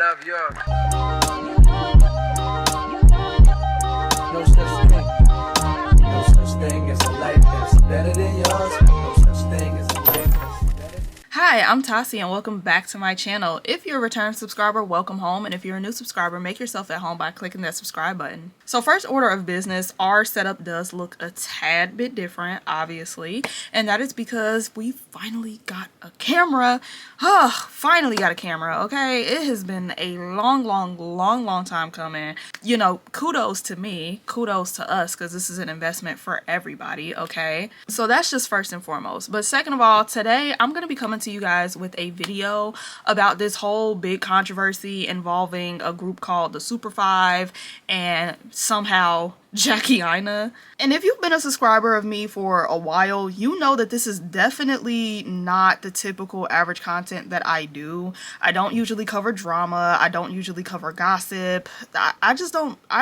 love yours. No such thing. No such thing as a life that's better than yours. No such thing as a life that's better. Hi, I'm Tassie and welcome back to my channel. If you're a return subscriber, welcome home. And if you're a new subscriber, make yourself at home by clicking that subscribe button. So first order of business, our setup does look a tad bit different, obviously. And that is because we finally got a camera. Finally got a camera, okay? It has been a long time coming. You know, kudos to me, kudos to us, because this is an investment for everybody, okay? So that's just first and foremost. But second of all, today I'm going to be coming to you guys with a video about this whole big controversy involving a group called the Super Five and somehow Jackie Aina. And if you've been a subscriber of me for a while, you know that this is definitely not the typical average content that I do. I don't usually cover drama. I don't usually cover gossip. I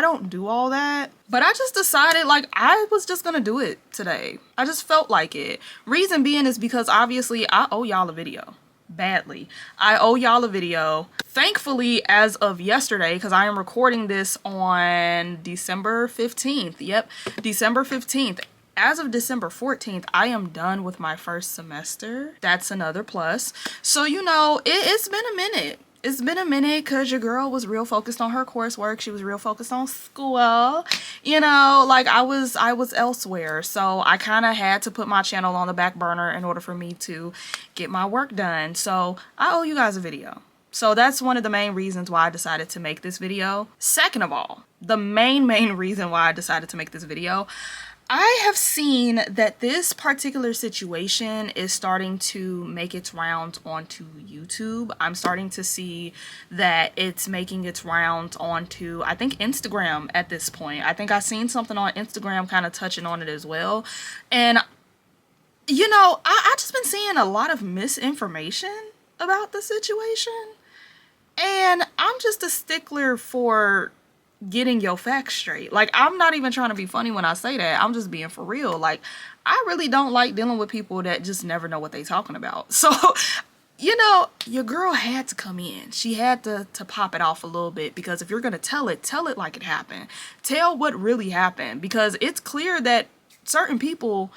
don't do all that. But I just decided, like, I was just gonna do it today. I just felt like it. Reason being is because obviously I owe y'all a video. Badly. I owe y'all a video. Thankfully, as of yesterday, because I am recording this on December 15th. Yep, December 15th. As of December 14th, I am done with my first semester. That's another plus. So, you know, it's been a minute. It's been a minute because your girl was real focused on her coursework. She was real focused on school. You know, like I was elsewhere. So I kind of had to put my channel on the back burner in order for me to get my work done. So I owe you guys a video. So that's one of the main reasons why I decided to make this video. Second of all, the main reason why I decided to make this video, I have seen that this particular situation is starting to make its rounds onto YouTube. I'm starting to see that it's making its rounds onto, I think, Instagram at this point. I think I've seen something on Instagram kind of touching on it as well. And, you know, I just been seeing a lot of misinformation about the situation. And I'm just a stickler for getting your facts straight. Like, I'm not even trying to be funny when I say that. I'm just being for real. Like, I really don't like dealing with people that just never know what they talking about. So, you know, your girl had to come in. She had to pop it off a little bit, because if you're gonna tell it like it happened. Tell what really happened, because it's clear that certain people,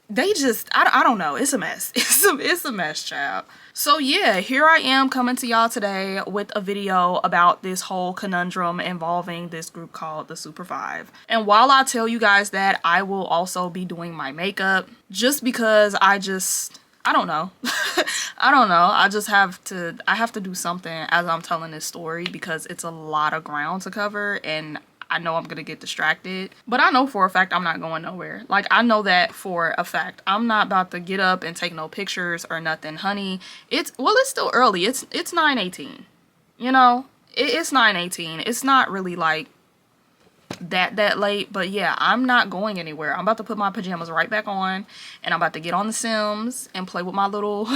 they just, I don't know. It's a mess. It's a mess, child. So yeah, here I am coming to y'all today with a video about this whole conundrum involving this group called the Super Five. And while I tell you guys that, I will also be doing my makeup, just because I don't know. I don't know. I have to do something as I'm telling this story, because it's a lot of ground to cover and I know I'm gonna get distracted, but I know for a fact I'm not going nowhere. Like, I know that for a fact. I'm not about to get up and take no pictures or nothing, honey. It's still early. It's 9:18. You know, it's 9:18. It's not really like that late, but yeah, I'm not going anywhere. I'm about to put my pajamas right back on, and I'm about to get on The Sims and play with my little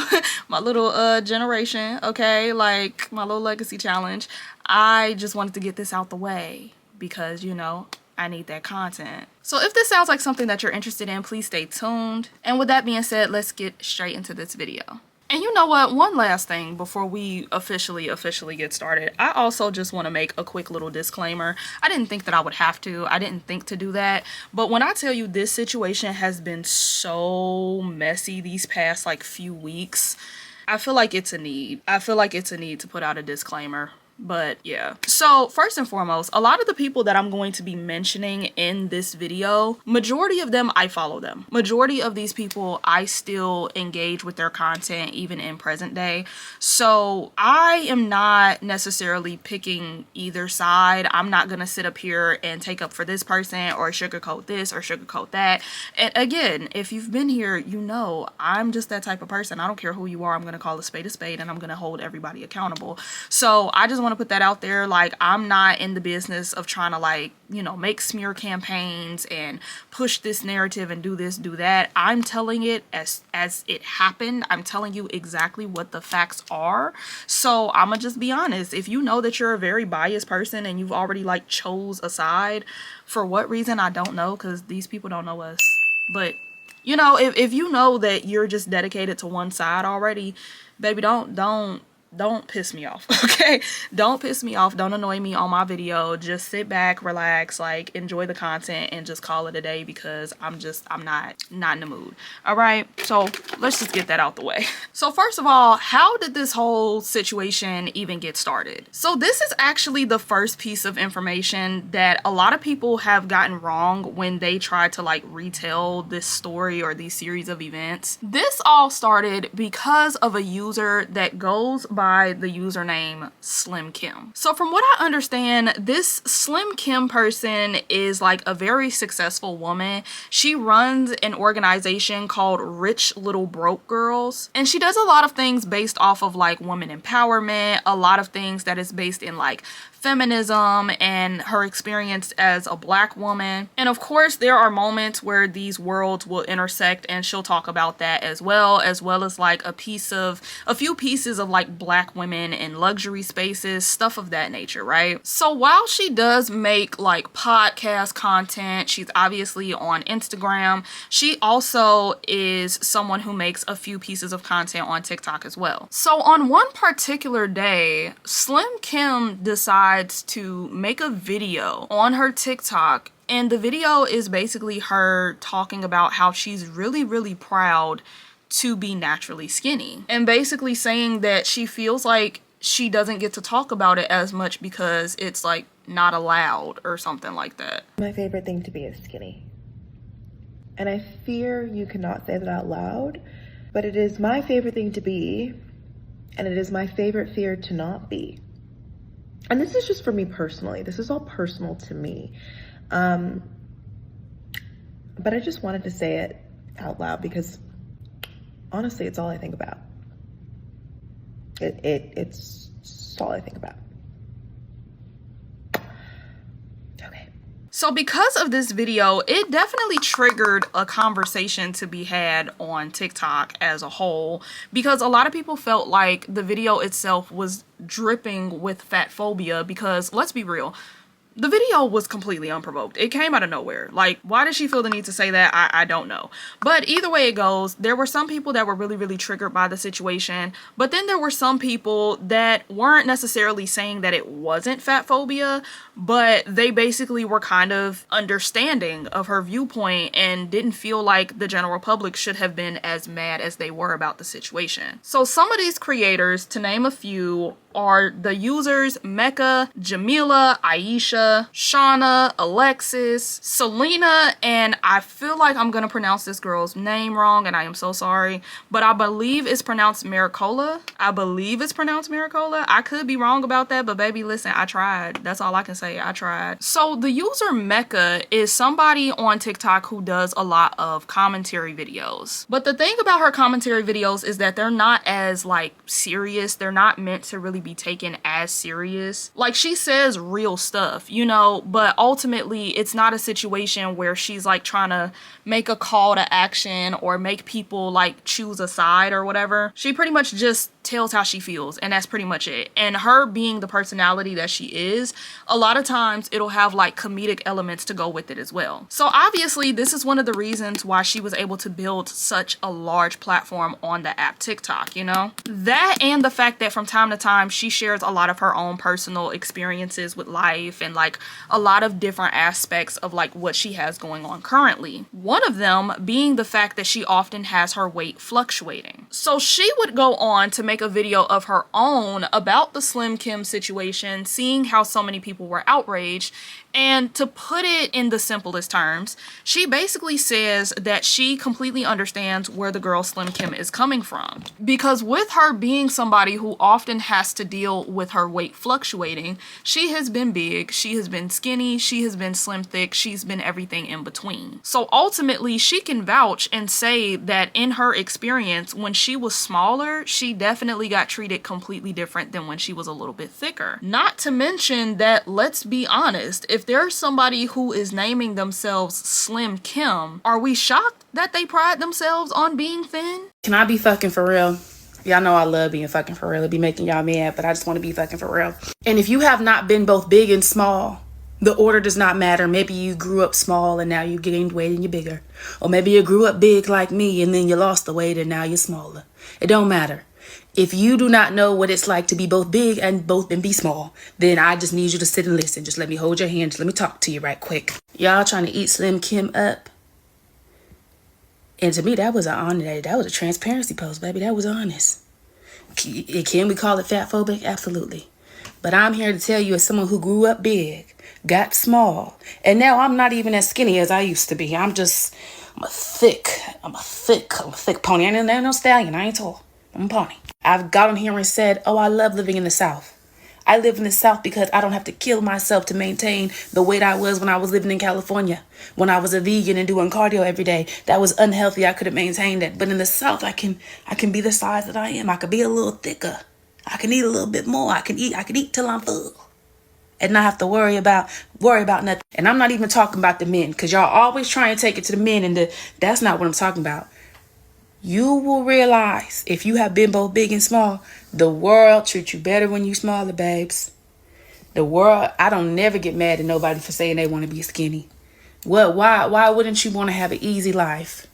generation, okay? Like, my little legacy challenge. I just wanted to get this out the way, because, you know, I need that content. So if this sounds like something that you're interested in, please stay tuned. And with that being said, let's get straight into this video. And you know what? One last thing before we officially get started. I also just want to make a quick little disclaimer. I didn't think that I would have to. I didn't think to do that. But when I tell you this situation has been so messy these past like few weeks, I feel like it's a need. I feel like it's a need to put out a disclaimer. But yeah, so first and foremost, a lot of the people that I'm going to be mentioning in this video, majority of them, I follow them. Majority of these people, I still engage with their content even in present day. So I am not necessarily picking either side. I'm not going to sit up here and take up for this person or sugarcoat this or sugarcoat that. And again, if you've been here, you know, I'm just that type of person. I don't care who you are. I'm going to call a spade, and I'm going to hold everybody accountable. So I just want to put that out there. Like, I'm not in the business of trying to, like, you know, make smear campaigns and push this narrative and do this, do that. I'm telling it as it happened. I'm telling you exactly what the facts are. So I'm gonna just be honest. If you know that you're a very biased person and you've already like chose a side, for what reason, I don't know, because these people don't know us. But you know, if you know that you're just dedicated to one side already, baby, don't don't piss me off. Okay, don't piss me off, don't annoy me on my video. Just sit back, relax, like enjoy the content and just call it a day, because I'm not in the mood. All right, so let's just get that out the way. So first of all, how did this whole situation even get started? So this is actually the first piece of information that a lot of people have gotten wrong when they try to like retell this story or these series of events. This all started because of a user that goes by the username SlimKim. So from what I understand, this SlimKim person is like a very successful woman. She runs an organization called Rich Little Broke Girls, and she does a lot of things based off of like women empowerment, a lot of things that is based in like feminism and her experience as a black woman. And of course, there are moments where these worlds will intersect, and she'll talk about that as well as like a few pieces of like black women in luxury spaces, stuff of that nature, right? So while she does make like podcast content, she's obviously on Instagram, she also is someone who makes a few pieces of content on TikTok as well. So on one particular day, SlimKim decides to make a video on her TikTok, and the video is basically her talking about how she's really proud to be naturally skinny, and basically saying that she feels like she doesn't get to talk about it as much because it's like not allowed or something like that. My favorite thing to be is skinny. And I fear you cannot say that out loud, but it is my favorite thing to be, and it is my favorite fear to not be. And this is just for me personally. This is all personal to me. But I just wanted to say it out loud because honestly, it's all I think about. It's all I think about. Okay. So because of this video, it definitely triggered a conversation to be had on TikTok as a whole, because a lot of people felt like the video itself was dripping with fat phobia, because let's be real, the video was completely unprovoked. It came out of nowhere. Like, why did she feel the need to say that? I don't know. But either way it goes, there were some people that were really triggered by the situation. But then there were some people that weren't necessarily saying that it wasn't fat phobia, but they basically were kind of understanding of her viewpoint and didn't feel like the general public should have been as mad as they were about the situation. So some of these creators, to name a few, are the users Mecca, Jamila, Aisha, Shawna, Alexis, Selena, and I feel like I'm gonna pronounce this girl's name wrong, and I am so sorry, but I believe it's pronounced Maricola. I could be wrong about that, but baby, listen, I tried. That's all I can say. I tried. So the user Mecca is somebody on TikTok who does a lot of commentary videos. But the thing about her commentary videos is that they're not as like serious. They're not meant to really be taken as serious. Like, she says real stuff, you know, but ultimately it's not a situation where she's like trying to make a call to action or make people like choose a side or whatever. She pretty much just tells how she feels, and that's pretty much it. And her being the personality that she is, a lot of times it'll have like comedic elements to go with it as well. So obviously this is one of the reasons why she was able to build such a large platform on the app TikTok, you know? That, and the fact that from time to time she shares a lot of her own personal experiences with life and like a lot of different aspects of like what she has going on currently. One of them being the fact that she often has her weight fluctuating. So she would go on to make a video of her own about the SlimKim situation, seeing how so many people were outraged. And to put it in the simplest terms, she basically says that she completely understands where the girl SlimKim is coming from. Because with her being somebody who often has to deal with her weight fluctuating, she has been big, she has been skinny, she has been slim thick, she's been everything in between. So ultimately, she can vouch and say that in her experience, when she was smaller, she definitely got treated completely different than when she was a little bit thicker. Not to mention that, let's be honest, if there's somebody who is naming themselves SlimKim, are we shocked that they pride themselves on being thin? Can I be fucking for real? Y'all know I love being fucking for real. It be making y'all mad, but I just want to be fucking for real. And if you have not been both big and small, the order does not matter. Maybe you grew up small and now you gained weight and you're bigger. Or maybe you grew up big like me and then you lost the weight and now you're smaller. It don't matter. If you do not know what it's like to be both big and be small, then I just need you to sit and listen. Just let me hold your hand. Just let me talk to you right quick. Y'all trying to eat SlimKim up. And to me, that was an honor. That was a transparency post, baby. That was honest. Can we call it fat phobic? Absolutely. But I'm here to tell you, as someone who grew up big, got small, and now I'm not even as skinny as I used to be. I'm a thick pony. I ain't no stallion. I ain't tall. I'm a pony. I've got on here and said, oh, I love living in the South. I live in the South because I don't have to kill myself to maintain the weight I was when I was living in California. When I was a vegan and doing cardio every day, that was unhealthy. I couldn't maintain that. But in the South, I can be the size that I am. I could be a little thicker. I can eat a little bit more. I can eat till I'm full. And not have to worry about nothing. And I'm not even talking about the men, because y'all always try and take it to the men, and that's not what I'm talking about. You will realize, if you have been both big and small, the world treats you better when you smaller, babes. The world, I don't never get mad at nobody for saying they want to be skinny. Why wouldn't you want to have an easy life?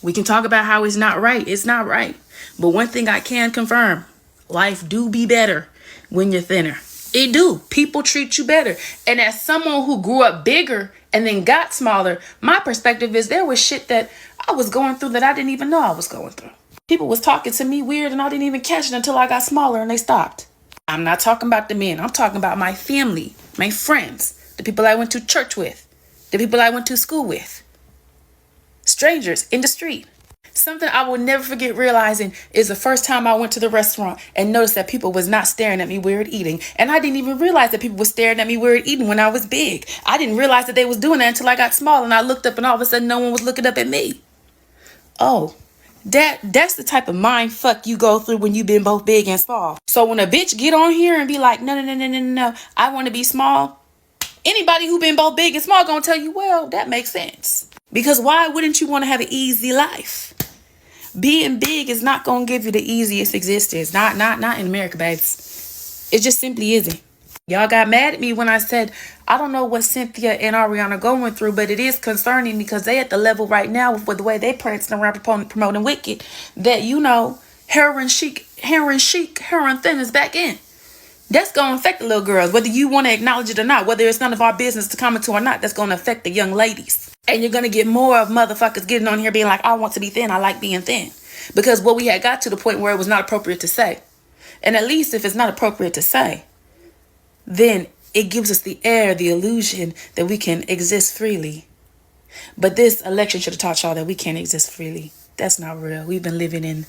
We can talk about how it's not right. It's not right. But one thing I can confirm, life do be better when you're thinner. It do. People treat you better. And as someone who grew up bigger and then got smaller, my perspective is there was shit that I was going through that I didn't even know I was going through. People was talking to me weird and I didn't even catch it until I got smaller and they stopped. I'm not talking about the men. I'm talking about my family, my friends, the people I went to church with, the people I went to school with, strangers in the street. Something I will never forget realizing is the first time I went to the restaurant and noticed that people was not staring at me weird eating. And I didn't even realize that people were staring at me weird eating when I was big. I didn't realize that they was doing that until I got small and I looked up and all of a sudden no one was looking up at me. Oh, that's the type of mind fuck you go through when you've been both big and small. So when a bitch get on here and be like, no, I want to be small. Anybody who been both big and small gonna tell you, well, that makes sense. Because why wouldn't you want to have an easy life? Being big is not going to give you the easiest existence. Not in America, babes. It just simply isn't. Y'all got mad at me when I said, I don't know what Cynthia and Ariana going through, but it is concerning because they at the level right now with the way they prancing around promoting Wicked, that, you know, heroin thin is back in. That's going to affect the little girls, whether you want to acknowledge it or not, whether it's none of our business to comment to or not, that's going to affect the young ladies. And you're going to get more of motherfuckers getting on here being like, I want to be thin. I like being thin. Because what we had got to the point where it was not appropriate to say. And at least if it's not appropriate to say, then it gives us the air, the illusion that we can exist freely. But this election should have taught y'all that we can't exist freely. That's not real. We've been living in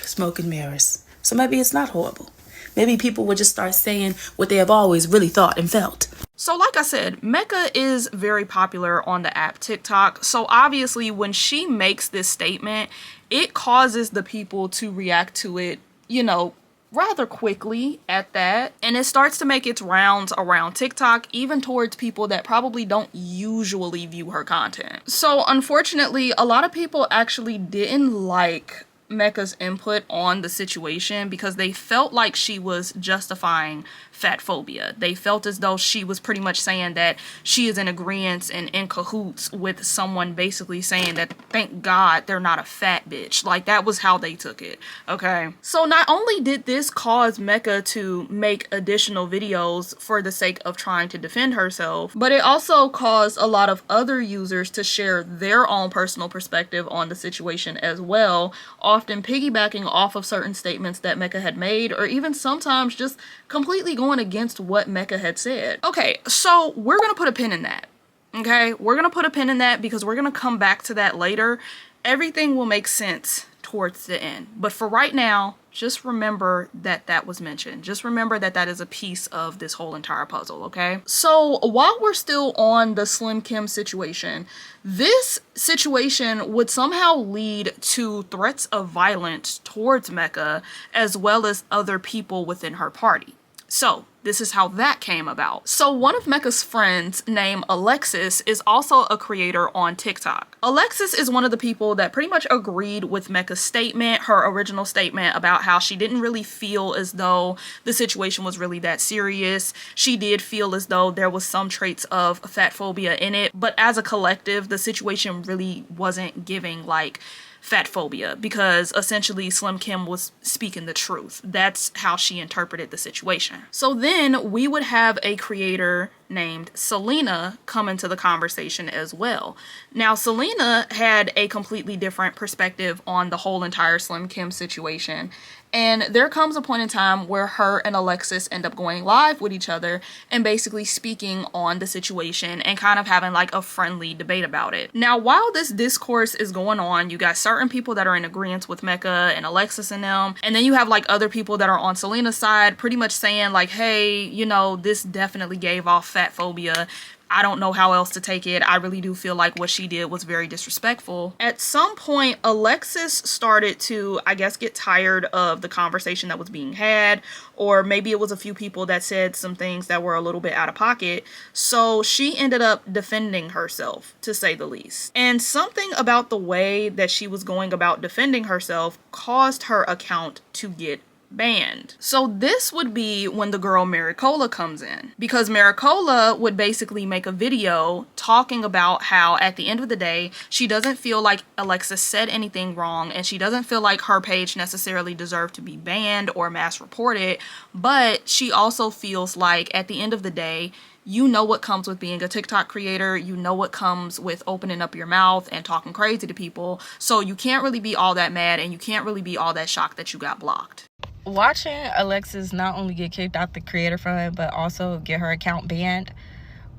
smoke and mirrors. So maybe it's not horrible. Maybe people would just start saying what they have always really thought and felt. So like I said, Mecca is very popular on the app TikTok. So obviously when she makes this statement, it causes the people to react to it, you know, rather quickly at that. And it starts to make its rounds around TikTok, even towards people that probably don't usually view her content. So unfortunately, a lot of people actually didn't like Mecca's input on the situation because they felt like she was justifying fat phobia. They felt as though she was pretty much saying that she is in agreement and in cahoots with someone basically saying that thank God they're not a fat bitch. Like, that was how they took it. Okay. So not only did this cause Mecca to make additional videos for the sake of trying to defend herself, but it also caused a lot of other users to share their own personal perspective on the situation as well, often piggybacking off of certain statements that Mecca had made, or even sometimes just completely going against what Mecca had said. Okay, so we're gonna put a pin in that. Okay, we're gonna put a pin in that because we're gonna come back to that later. Everything will make sense towards the end, but for right now, just remember that that was mentioned. Just remember that that is a piece of this whole entire puzzle, okay? So while we're still on the SlimKim situation, this situation would somehow lead to threats of violence towards Mecca as well as other people within her party. So this is how that came about. So one of Mecca's friends named Alexis is also a creator on TikTok. Alexis is one of the people that pretty much agreed with Mecca's statement, her original statement about how she didn't really feel as though the situation was really that serious. She did feel as though there was some traits of fat phobia in it, but as a collective, the situation really wasn't giving like fat phobia, because essentially SlimKim was speaking the truth. That's how she interpreted the situation. So then we would have a creator named Selena come into the conversation as well. Now, Selena had a completely different perspective on the whole entire SlimKim situation. And there comes a point in time where her and Alexis end up going live with each other and basically speaking on the situation and kind of having like a friendly debate about it. Now, while this discourse is going on, you got certain people that are in agreement with Mecca and Alexis and them. And then you have like other people that are on Selena's side pretty much saying like, hey, you know, this definitely gave off fat phobia. I don't know how else to take it. I really do feel like what she did was very disrespectful. At some point, Alexis started to, I guess, get tired of the conversation that was being had, or maybe it was a few people that said some things that were a little bit out of pocket. So she ended up defending herself, to say the least. And something about the way that she was going about defending herself caused her account to get banned. So this would be when the girl Maricola comes in, because Maricola would basically make a video talking about how at the end of the day she doesn't feel like Alexis said anything wrong, and she doesn't feel like her page necessarily deserved to be banned or mass reported, but she also feels like at the end of the day, you know what comes with being a TikTok creator, you know what comes with opening up your mouth and talking crazy to people, so you can't really be all that mad and you can't really be all that shocked that you got blocked. Watching Alexis not only get kicked out the creator fund but also get her account banned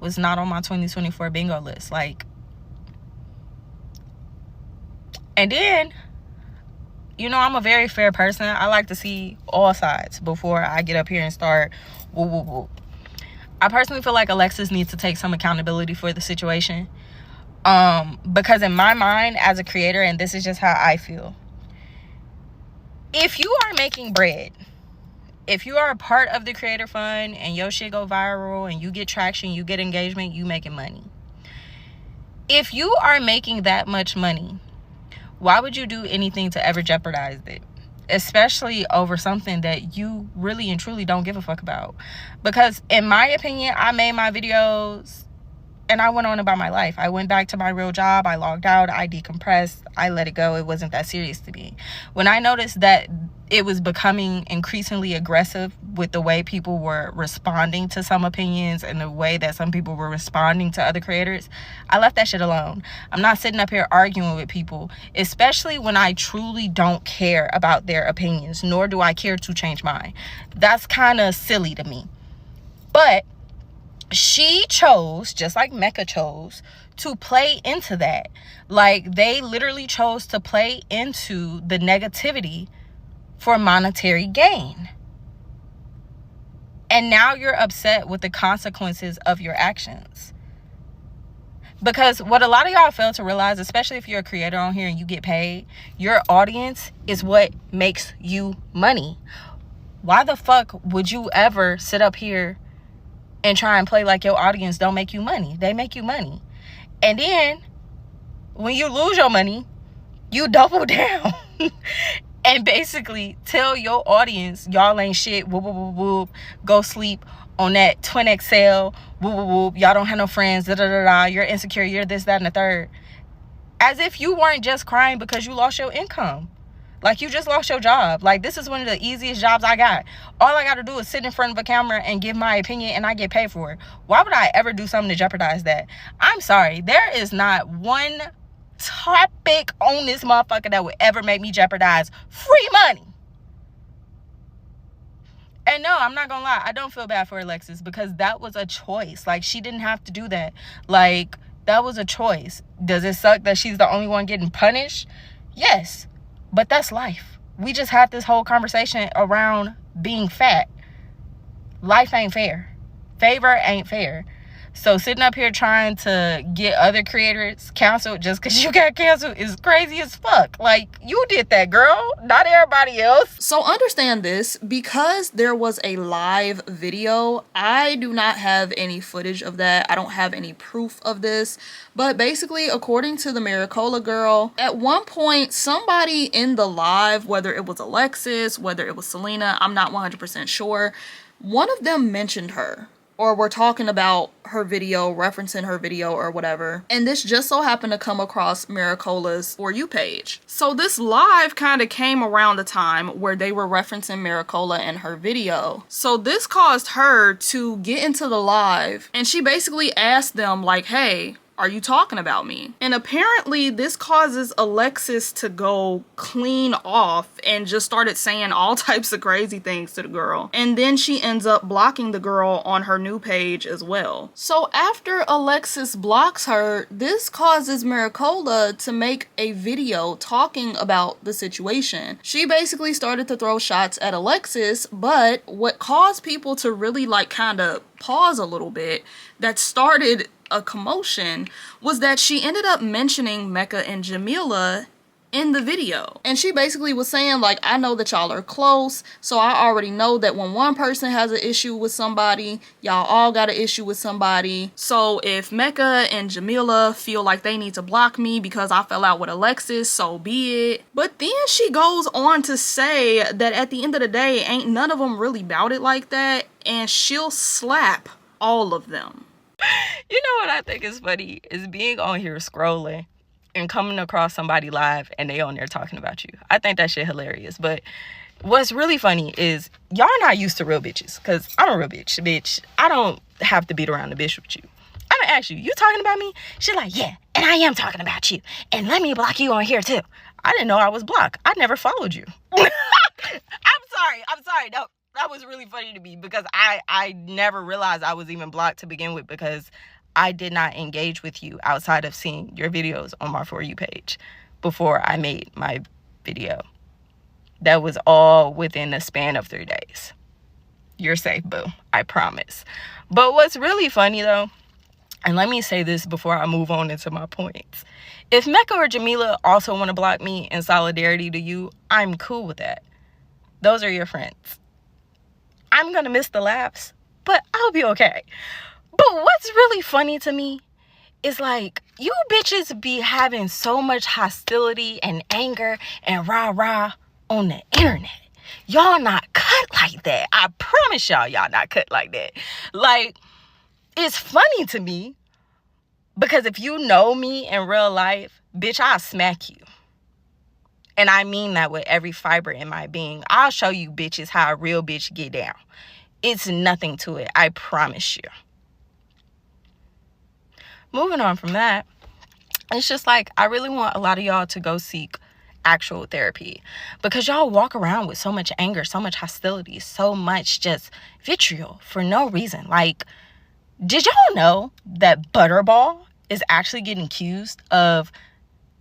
was not on my 2024 bingo list. Like, and then, you know, I'm a very fair person. I like to see all sides before I get up here and start woo woo woo. I personally feel like Alexis needs to take some accountability for the situation, because in my mind as a creator, and this is just how I feel, if you are making bread, if you are a part of the creator fund and your shit go viral and you get traction, you get engagement, you making money. If you are making that much money, why would you do anything to ever jeopardize it? Especially over something that you really and truly don't give a fuck about. Because in my opinion, I made my videos and I went on about my life. I went back to my real job. I logged out. I decompressed. I let it go. It wasn't that serious to me. When I noticed that it was becoming increasingly aggressive with the way people were responding to some opinions and the way that some people were responding to other creators, I left that shit alone. I'm not sitting up here arguing with people, especially when I truly don't care about their opinions, nor do I care to change mine. That's kind of silly to me. But she chose, just like Mecca chose, to play into that. Like, they literally chose to play into the negativity for monetary gain. And now you're upset with the consequences of your actions. Because what a lot of y'all fail to realize, especially if you're a creator on here and you get paid, your audience is what makes you money. Why the fuck would you ever sit up here and try and play like your audience don't make you money? They make you money. And then when you lose your money, you double down and basically tell your audience y'all ain't shit, whoop whoop whoop whoop, go sleep on that twin XL, whoop whoop whoop, y'all don't have no friends, da da da da, you're insecure, you're this, that, and the third. As if you weren't just crying because you lost your income. Like, you just lost your job. Like, this is one of the easiest jobs I got. All I got to do is sit in front of a camera and give my opinion, and I get paid for it. Why would I ever do something to jeopardize that? I'm sorry. There is not one topic on this motherfucker that would ever make me jeopardize free money. And no, I'm not gonna lie. I don't feel bad for Alexis, because that was a choice. Like, she didn't have to do that. Like, that was a choice. Does it suck that she's the only one getting punished? Yes. But that's life. We just had this whole conversation around being fat. Life ain't fair. Favor ain't fair. So sitting up here trying to get other creators canceled just because you got canceled is crazy as fuck. Like, you did that, girl, not everybody else. So understand this, because there was a live video, I do not have any footage of that. I don't have any proof of this. But basically, according to the Maricola girl, at one point, somebody in the live, whether it was Alexis, whether it was Selena, I'm not 100% sure, one of them mentioned her. or were talking about her video, referencing her video or whatever. And this just so happened to come across Maricola's For You page. So this live kind of came around the time where they were referencing Maricola and her video. So this caused her to get into the live, and she basically asked them like, hey, are you talking about me? And apparently this causes Alexis to go clean off and just started saying all types of crazy things to the girl. And then she ends up blocking the girl on her new page as well. So after Alexis blocks her, this causes Maricola to make a video talking about the situation. She basically started to throw shots at Alexis, but what caused people to really like kind of pause a little bit, that started a commotion, was that she ended up mentioning Mecca and Jamila in the video. And she basically was saying like, I know that y'all are close, so I already know that when one person has an issue with somebody, y'all all got an issue with somebody. So if Mecca and Jamila feel like they need to block me because I fell out with Alexis, so be it. But then she goes on to say that at the end of the day, ain't none of them really bout it like that, and she'll slap all of them. You know what I think is funny is being on here scrolling and coming across somebody live and they on there talking about you. I think that shit hilarious. But what's really funny is y'all not used to real bitches, because I'm a real bitch. I don't have to beat around the bush with you. I'm gonna ask you, you talking about me? She's like, yeah, and I am talking about you. And let me block you on here too. I didn't know I was blocked. I never followed you. I'm sorry. No. That was really funny to me, because I never realized I was even blocked to begin with, because I did not engage with you outside of seeing your videos on my For You page before I made my video. That was all within the span of 3 days. You're safe, boo. I promise. But what's really funny though, and let me say this before I move on into my points. If Mecca or Jamila also want to block me in solidarity to you, I'm cool with that. Those are your friends. I'm gonna miss the laughs, but I'll be okay. But what's really funny to me is like, you bitches be having so much hostility and anger and rah-rah on the internet. Y'all not cut like that. I promise y'all not cut like that. Like, it's funny to me, because if you know me in real life, bitch, I'll smack you. And I mean that with every fiber in my being. I'll show you bitches how a real bitch get down. It's nothing to it. I promise you. Moving on from that, it's just like, I really want a lot of y'all to go seek actual therapy, because y'all walk around with so much anger, so much hostility, so much just vitriol for no reason. Like, did y'all know that Butterball is actually getting accused of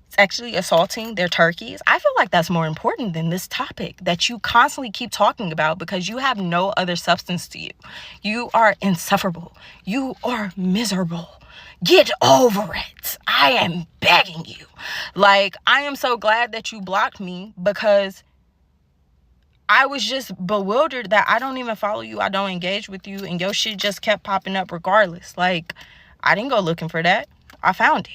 sexually assaulting their turkeys? I feel like that's more important than this topic that you constantly keep talking about, because you have no other substance to you. You are insufferable. You are miserable. Get over it. I am begging you. Like, I am so glad that you blocked me, because I was just bewildered that I don't even follow you. I don't engage with you, and your shit just kept popping up regardless. Like, I didn't go looking for that. I found it.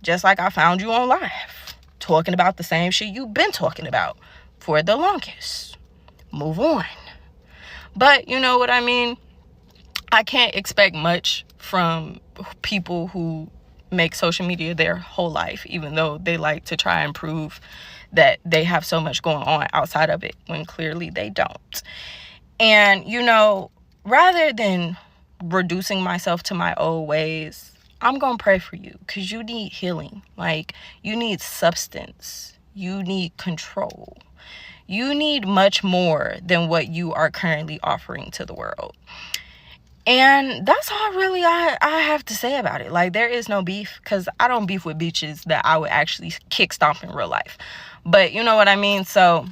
Just like I found you on live, talking about the same shit you've been talking about for the longest. Move on. But you know what I mean? I can't expect much from people who make social media their whole life, even though they like to try and prove that they have so much going on outside of it, when clearly they don't. And, you know, rather than reducing myself to my old ways, I'm gonna pray for you, because you need healing. Like, you need substance. You need control. You need much more than what you are currently offering to the world. And that's all really I have to say about it. Like, there is no beef, because I don't beef with bitches that I would actually kick stomp in real life. But you know what I mean? So,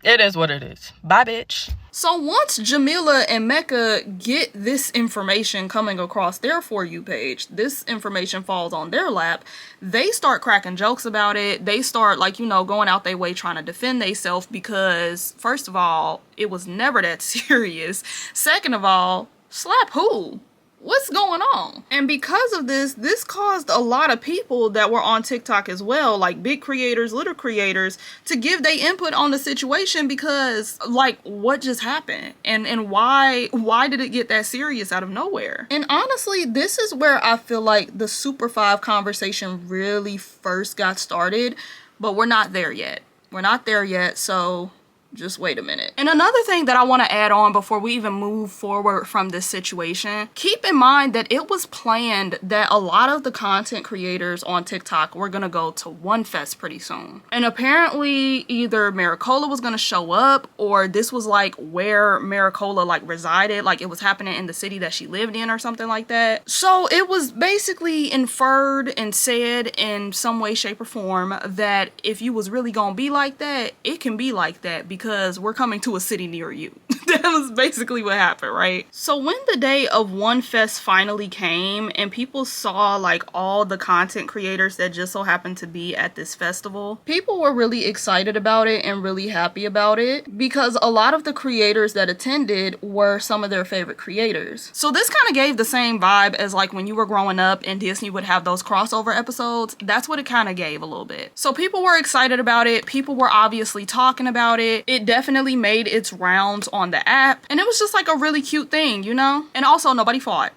it is what it is. Bye, bitch. So once Jamila and Mecca get this information coming across their For You page, this information falls on their lap, they start cracking jokes about it. They start, like, you know, going out their way trying to defend themselves, because first of all, it was never that serious. Second of all, slap who? what's going on? And because of this caused a lot of people that were on TikTok as well, like big creators, little creators, to give their input on the situation, because like, what just happened? And why did it get that serious out of nowhere? And honestly, this is where I feel like the Super 5 conversation really first got started, but we're not there yet. We're not there yet, so just wait a minute. And another thing that I want to add on before we even move forward from this situation, keep in mind that it was planned that a lot of the content creators on TikTok were going to go to One Fest pretty soon. And apparently either Maricola was going to show up, or this was like where Maricola like resided, like it was happening in the city that she lived in or something like that. So it was basically inferred and said in some way, shape, or form that if you was really going to be like that, it can be like that, because we're coming to a city near you. That was basically what happened, right? So when the day of One Fest finally came and people saw like all the content creators that just so happened to be at this festival, people were really excited about it and really happy about it, because a lot of the creators that attended were some of their favorite creators. So this kind of gave the same vibe as like when you were growing up and Disney would have those crossover episodes. That's what it kind of gave a little bit. So people were excited about it. People were obviously talking about it. It definitely made its rounds on the app, and it was just like a really cute thing, you know? And also nobody fought.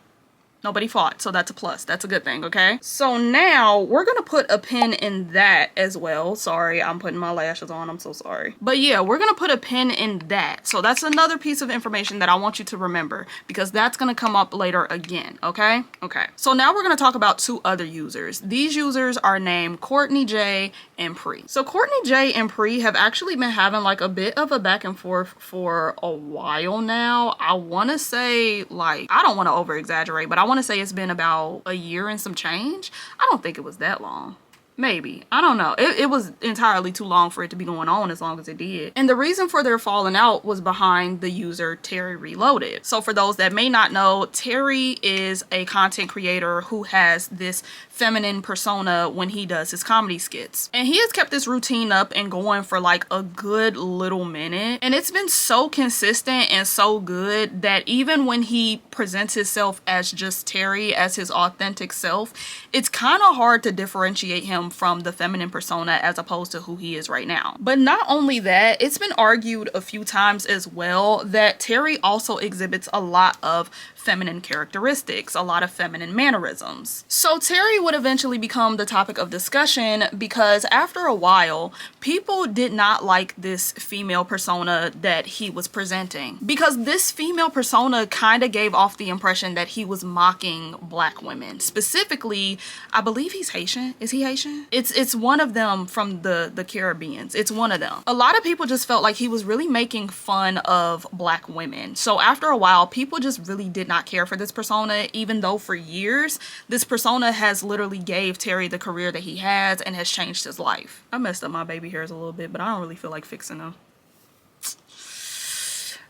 Nobody fought, so that's a plus. That's a good thing, okay? So now we're gonna put a pin in that as well. Sorry, I'm putting my lashes on. I'm so sorry. But yeah, we're gonna put a pin in that. So that's another piece of information that I want you to remember, because that's gonna come up later again, okay? Okay. So now we're gonna talk about two other users. These users are named Kourtney J and Pri. So Kourtney J and Pri have actually been having like a bit of a back and forth for a while now. I wanna say, like, I don't wanna over exaggerate, but I want to say it's been about a year and some change. I don't think it was that long. Maybe. I don't know. It was entirely too long for it to be going on as long as it did. And the reason for their falling out was behind the user Terry Reloaded. So for those that may not know, Terry is a content creator who has this feminine persona when he does his comedy skits. And he has kept this routine up and going for like a good little minute. And it's been so consistent and so good that even when he presents himself as just Terry, as his authentic self, it's kind of hard to differentiate him from the feminine persona as opposed to who he is right now. But not only that, it's been argued a few times as well that Terry also exhibits a lot of feminine characteristics, a lot of feminine mannerisms. So Terry would eventually become the topic of discussion because after a while, people did not like this female persona that he was presenting, because this female persona kind of gave off the impression that he was mocking black women. Specifically, I believe he's Haitian. Is he Haitian? It's one of them from the Caribbeans. It's one of them. A lot of people just felt like he was really making fun of black women. So after a while, people just really did not care for this persona, even though for years this persona has literally gave Terry the career that he has and has changed his life. I messed up my baby hairs a little bit, but I don't really feel like fixing them.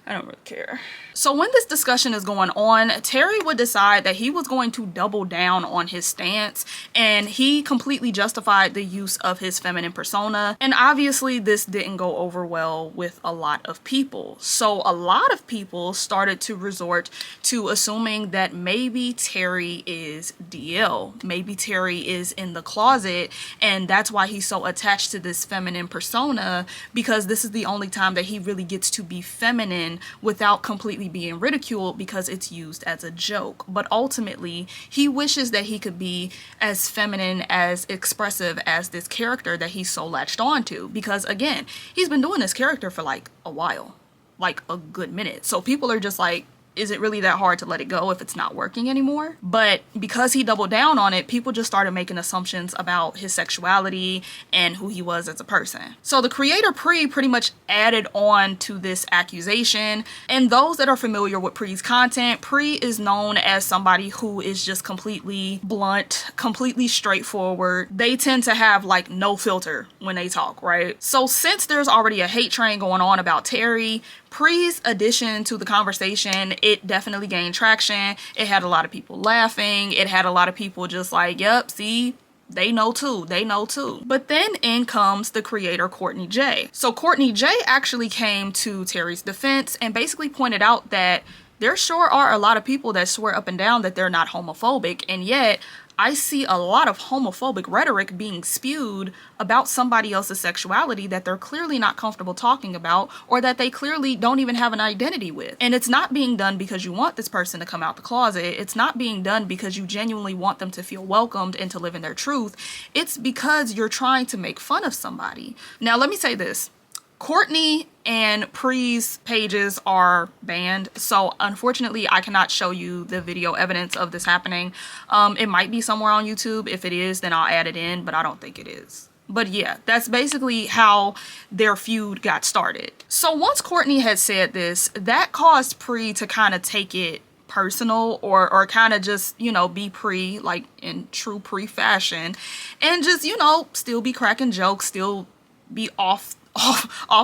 I don't really care. So when this discussion is going on, Terry would decide that he was going to double down on his stance, and he completely justified the use of his feminine persona. And obviously this didn't go over well with a lot of people. So a lot of people started to resort to assuming that maybe Terry is DL. Maybe Terry is in the closet, and that's why he's so attached to this feminine persona, because this is the only time that he really gets to be feminine without completely being ridiculed, because it's used as a joke. But ultimately, he wishes that he could be as feminine, as expressive as this character that he's so latched on to, because again, he's been doing this character for like a while, like a good minute. So people are just like, is it really that hard to let it go if it's not working anymore? But because he doubled down on it, people just started making assumptions about his sexuality and who he was as a person. So the creator Pri pretty much added on to this accusation. And those that are familiar with Pri's content, Pri is known as somebody who is just completely blunt, completely straightforward. They tend to have like no filter when they talk, right? So since there's already a hate train going on about Terry, Pri's addition to the conversation, it definitely gained traction. It had a lot of people laughing. It had a lot of people just like, yep, see, they know too. They know too. But then in comes the creator Kourtney J. So Kourtney J actually came to Terry's defense and basically pointed out that there sure are a lot of people that swear up and down that they're not homophobic, and yet I see a lot of homophobic rhetoric being spewed about somebody else's sexuality that they're clearly not comfortable talking about, or that they clearly don't even have an identity with. And it's not being done because you want this person to come out the closet. It's not being done because you genuinely want them to feel welcomed and to live in their truth. It's because you're trying to make fun of somebody. Now, let me say this. Kourtney and Pre's pages are banned, so unfortunately I cannot show you the video evidence of this happening. It might be somewhere on YouTube. If it is, then I'll add it in, but I don't think it is. But yeah, that's basically how their feud got started. So once Kourtney had said this, that caused Pre to kind of take it personal, or kind of just, you know, be Pre, like in true Pre fashion, and just, you know, still be cracking jokes, still be off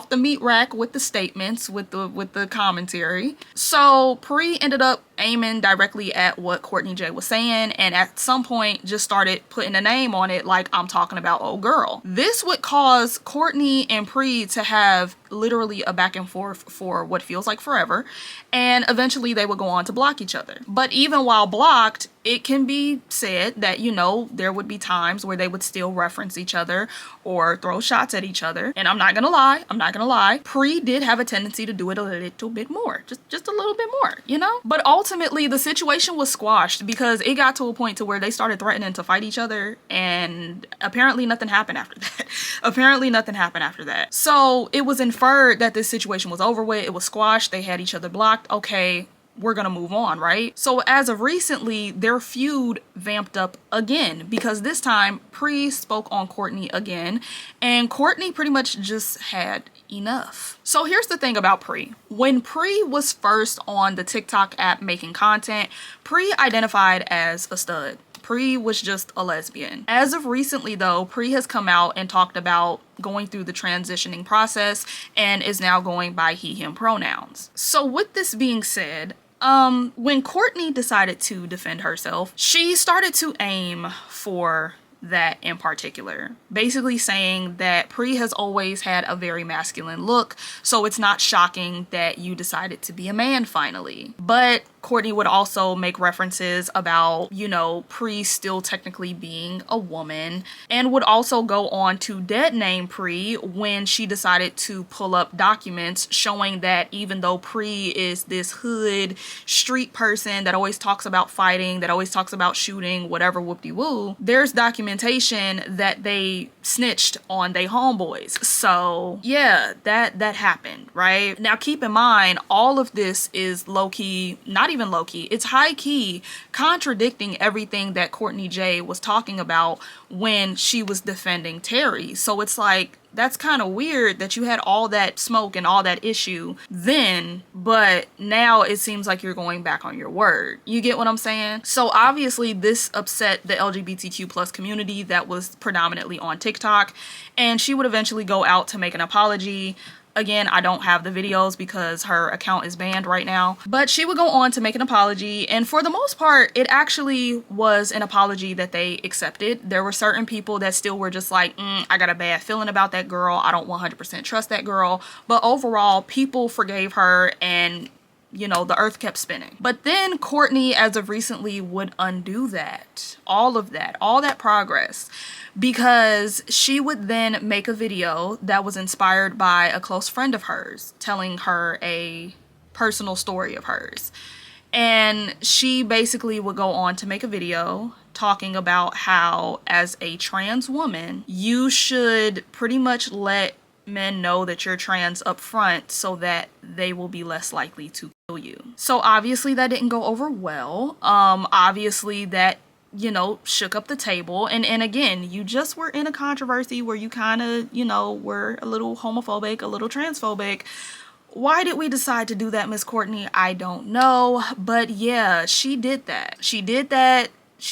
the meat rack with the statements, with the commentary. So Pre ended up aiming directly at what Kourtney J was saying, and at some point just started putting a name on it, like, I'm talking about old girl. This would cause Kourtney and Pre to have literally a back and forth for what feels like forever, and eventually they would go on to block each other. But even while blocked, it can be said that, you know, there would be times where they would still reference each other or throw shots at each other. And I'm not gonna lie, Pre did have a tendency to do it a little bit more, just a little bit more, you know? But ultimately the situation was squashed because it got to a point to where they started threatening to fight each other, and apparently nothing happened after that. So it was inferred that this situation was over with, it was squashed, they had each other blocked. Okay, we're gonna move on, right? So as of recently, their feud vamped up again, because this time Pre spoke on Kourtney again, and Kourtney pretty much just had enough. So here's the thing about Pre. When Pre was first on the TikTok app making content, Pre identified as a stud. Pre was just a lesbian. As of recently though, Pre has come out and talked about going through the transitioning process and is now going by he, him pronouns. So with this being said, when Kourtney decided to defend herself, she started to aim for that in particular, basically saying that Pre has always had a very masculine look, so it's not shocking that you decided to be a man finally. But Kourtney would also make references about, you know, Pre still technically being a woman, and would also go on to dead name Pre when she decided to pull up documents showing that even though Pre is this hood street person that always talks about fighting, that always talks about shooting, whatever whoop-de-woo, there's documentation that they snitched on they homeboys. So yeah, that happened, right? Now keep in mind, all of this is low-key, not even low-key, it's high-key contradicting everything that Kourtney J was talking about when she was defending Terry. So it's like, that's kind of weird that you had all that smoke and all that issue then, but now it seems like you're going back on your word. You get what I'm saying? So obviously this upset the LGBTQ plus community that was predominantly on TikTok, and she would eventually go out to make an apology. Again, I don't have the videos because her account is banned right now, but she would go on to make an apology, and for the most part, it actually was an apology that they accepted. There were certain people that still were just like, I got a bad feeling about that girl, I don't 100% trust that girl, but overall, people forgave her, and you know, the earth kept spinning. But then Kourtney, as of recently, would undo that, all that progress, because she would then make a video that was inspired by a close friend of hers, telling her a personal story of hers. And she basically would go on to make a video talking about how, as a trans woman, you should pretty much let men know that you're trans up front so that they will be less likely to kill you. So obviously that didn't go over well. Obviously that, you know, shook up the table. And again, you just were in a controversy where you kind of, you know, were a little homophobic, a little transphobic. Why did we decide to do that, Miss Kourtney? I don't know. But yeah, she did that. She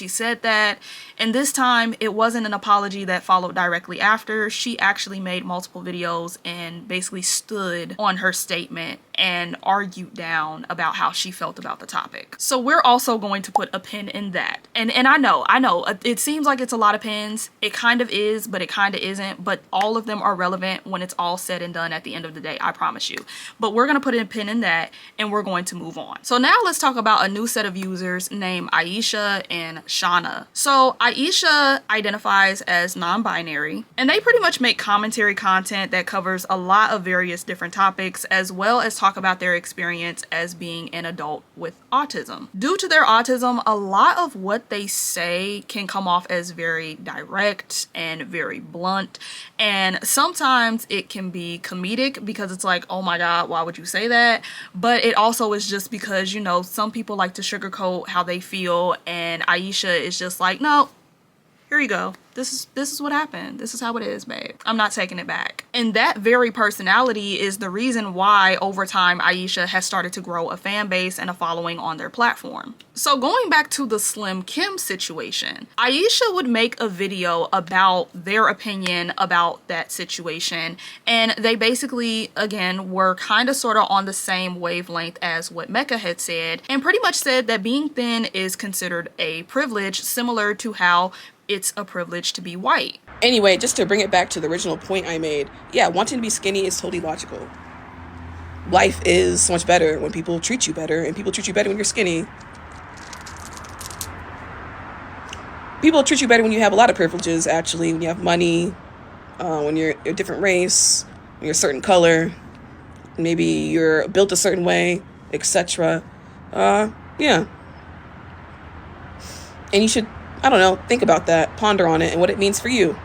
said that, And this time it wasn't an apology that followed directly after. She actually made multiple videos and basically stood on her statement and argued down about how she felt about the topic. So we're also going to put a pin in that. And I know, it seems like it's a lot of pins. It kind of is, but it kind of isn't. But all of them are relevant when it's all said and done at the end of the day, I promise you. But we're gonna put a pin in that and we're going to move on. So now let's talk about a new set of users named Aisha and Shawna. So Aisha identifies as non-binary, and they pretty much make commentary content that covers a lot of various different topics, as well as talk about their experience as being an adult with autism. Due to their autism, a lot of what they say can come off as very direct and very blunt, and sometimes it can be comedic because it's like, oh my god, why would you say that? But it also is just because, you know, some people like to sugarcoat how they feel, and Aisha is just like, no, here you go. This is what happened. This is how it is, babe. I'm not taking it back. And that very personality is the reason why over time Aisha has started to grow a fan base and a following on their platform. So going back to the SlimKim situation, Aisha would make a video about their opinion about that situation, and they basically, again, were kind of sort of on the same wavelength as what Mecca had said, and pretty much said that being thin is considered a privilege, similar to how it's a privilege to be white. Anyway, just to bring it back to the original point I made, yeah, wanting to be skinny is totally logical. Life is so much better when people treat you better, and people treat you better when you're skinny. People treat you better when you have a lot of privileges, actually, when you have money, when you're a different race, when you're a certain color, maybe you're built a certain way, etc. Yeah. And you should, I don't know, think about that, ponder on it and what it means for you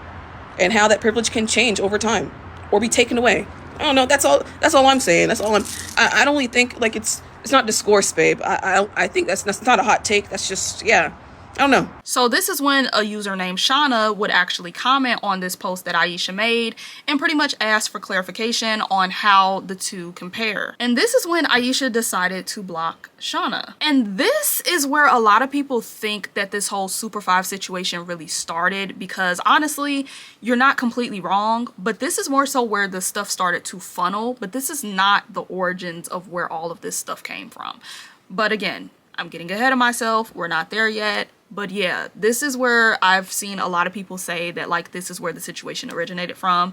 and how that privilege can change over time or be taken away. I don't know. That's all I'm saying. I don't really think like it's not discourse, babe. I think that's not a hot take. That's just, yeah. I don't know. So this is when a user named Shawna would actually comment on this post that Aisha made and pretty much ask for clarification on how the two compare. And this is when Aisha decided to block Shawna. And this is where a lot of people think that this whole Super 5 situation really started, because honestly, you're not completely wrong, but this is more so where the stuff started to funnel, but this is not the origins of where all of this stuff came from. But again, I'm getting ahead of myself. We're not there yet. But yeah, this is where I've seen a lot of people say that like this is where the situation originated from,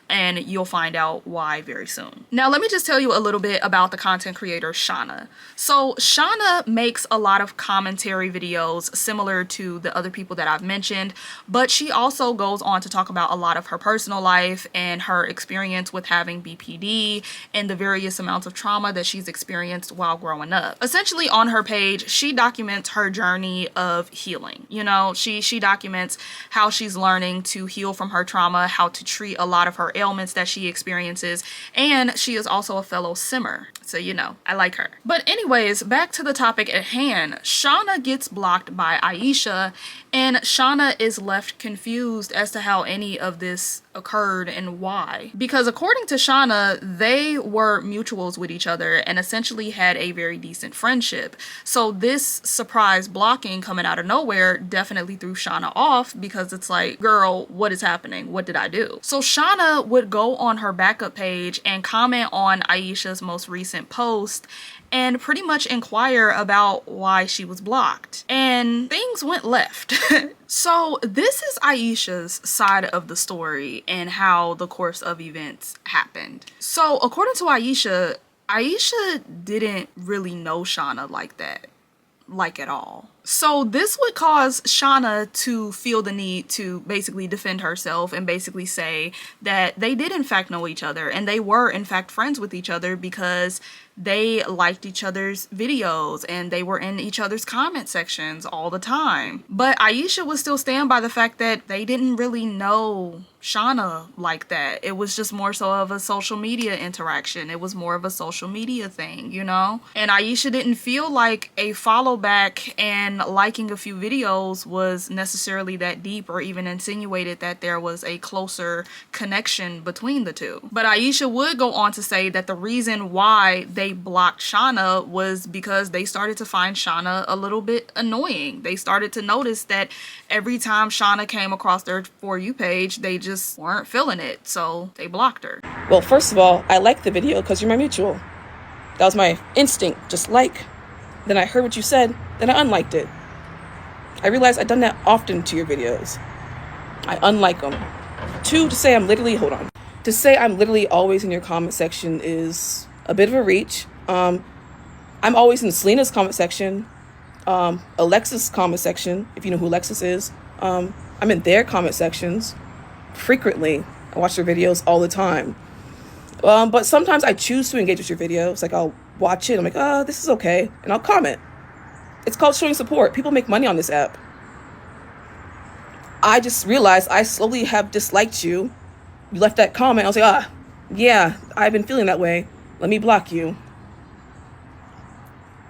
and you'll find out why very soon. Now, let me just tell you a little bit about the content creator Shawna. So Shawna makes a lot of commentary videos similar to the other people that I've mentioned, but she also goes on to talk about a lot of her personal life and her experience with having BPD and the various amounts of trauma that she's experienced while growing up. Essentially, on her page, she documents her journey of healing. You know, she documents how she's learning to heal from her trauma, how to treat a lot of her ailments that she experiences, and she is also a fellow simmer, so you know, I like her. But anyways, back to the topic at hand. Shawna gets blocked by Aisha, and Shawna is left confused as to how any of this occurred and why. Because according to Shawna, they were mutuals with each other and essentially had a very decent friendship. So this surprise blocking coming out of nowhere definitely threw Shawna off, because it's like, girl, what is happening? What did I do? So Shawna would go on her backup page and comment on Aisha's most recent post and pretty much inquire about why she was blocked. And things went left. So this is Aisha's side of the story and how the course of events happened. So according to Aisha, Aisha didn't really know Shawna like that, like at all. So this would cause Shawna to feel the need to basically defend herself and basically say that they did in fact know each other and they were in fact friends with each other because they liked each other's videos and they were in each other's comment sections all the time. But Aisha would still stand by the fact that they didn't really know Shawna like that. It was just more so of a social media interaction. It was more of a social media thing, you know? And Aisha didn't feel like a follow back and even liking a few videos was necessarily that deep or even insinuated that there was a closer connection between the two. But Aisha would go on to say that the reason why they blocked Shawna was because they started to find Shawna a little bit annoying. They started to notice that every time Shawna came across their For You page, they just weren't feeling it, so they blocked her. Well, first of all, I liked the video because you're my mutual. That was my instinct, just like. Then I heard what you said, then I unliked it. I realized I've done that often to your videos. I unlike them. Two, to say I'm literally always in your comment section is a bit of a reach. I'm always in Selena's comment section, Alexis' comment section, if you know who Alexis is. I'm in their comment sections frequently. I watch their videos all the time. But sometimes I choose to engage with your videos. Like, I'll watch it, I'm like, oh, this is okay, and I'll comment. It's called showing support. People make money on this app. I just realized I slowly have disliked you. You left that comment, I was like, yeah, I've been feeling that way. Let me block you.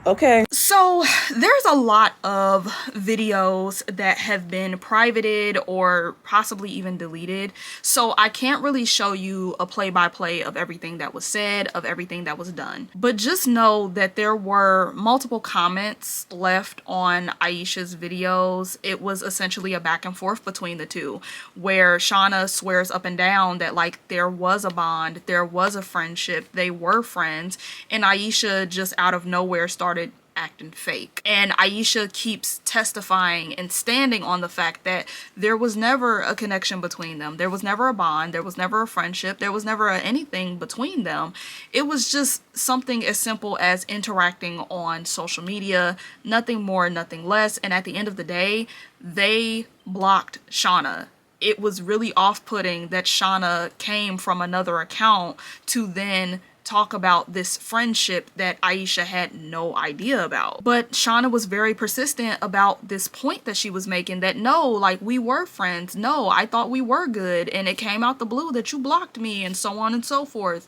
Okay. So there's a lot of videos that have been privated or possibly even deleted. So I can't really show you a play-by-play of everything that was said, of everything that was done. But just know that there were multiple comments left on Aisha's videos. It was essentially a back and forth between the two, where Shawna swears up and down that like there was a bond, there was a friendship, they were friends, and Aisha just out of nowhere started acting fake. And Aisha keeps testifying and standing on the fact that there was never a connection between them. There was never a bond. There was never a friendship. There was never anything between them. It was just something as simple as interacting on social media, nothing more, nothing less. And at the end of the day, they blocked Shawna. It was really off-putting that Shawna came from another account to then talk about this friendship that Aisha had no idea about. But Shawna was very persistent about this point that she was making, that no, like, we were friends. No, I thought we were good, and it came out the blue that you blocked me, and so on and so forth.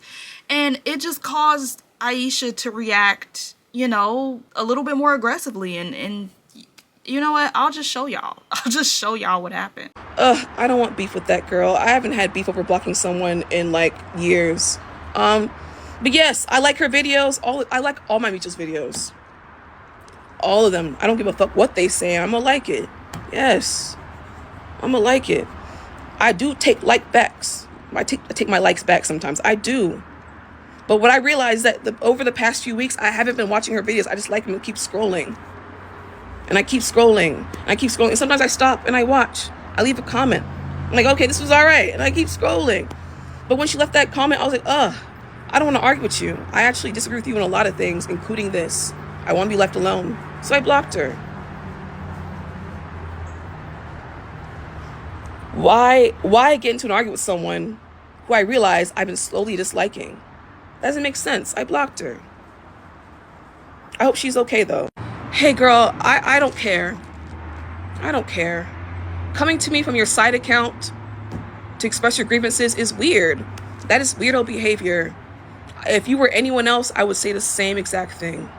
And it just caused Aisha to react, you know, a little bit more aggressively. And you know what? I'll just show y'all. I'll just show y'all what happened. I don't want beef with that girl. I haven't had beef over blocking someone in like years. But yes, I like her videos. I like all my mutuals videos. All of them. I don't give a fuck what they say. I'm gonna like it. Yes. I'm gonna like it. I do take like backs. I take my likes back sometimes. I do. But what I realized that over the past few weeks, I haven't been watching her videos. I just like them to keep scrolling. And I keep scrolling. I keep scrolling. And sometimes I stop and I watch. I leave a comment. I'm like, okay, this was all right. And I keep scrolling. But when she left that comment, I was like, I don't want to argue with you. I actually disagree with you on a lot of things, including this. I want to be left alone. So I blocked her. Why get into an argument with someone who I realize I've been slowly disliking? That doesn't make sense. I blocked her. I hope she's okay, though. Hey, girl, I don't care. I don't care. Coming to me from your side account to express your grievances is weird. That is weirdo behavior. If you were anyone else, I would say the same exact thing.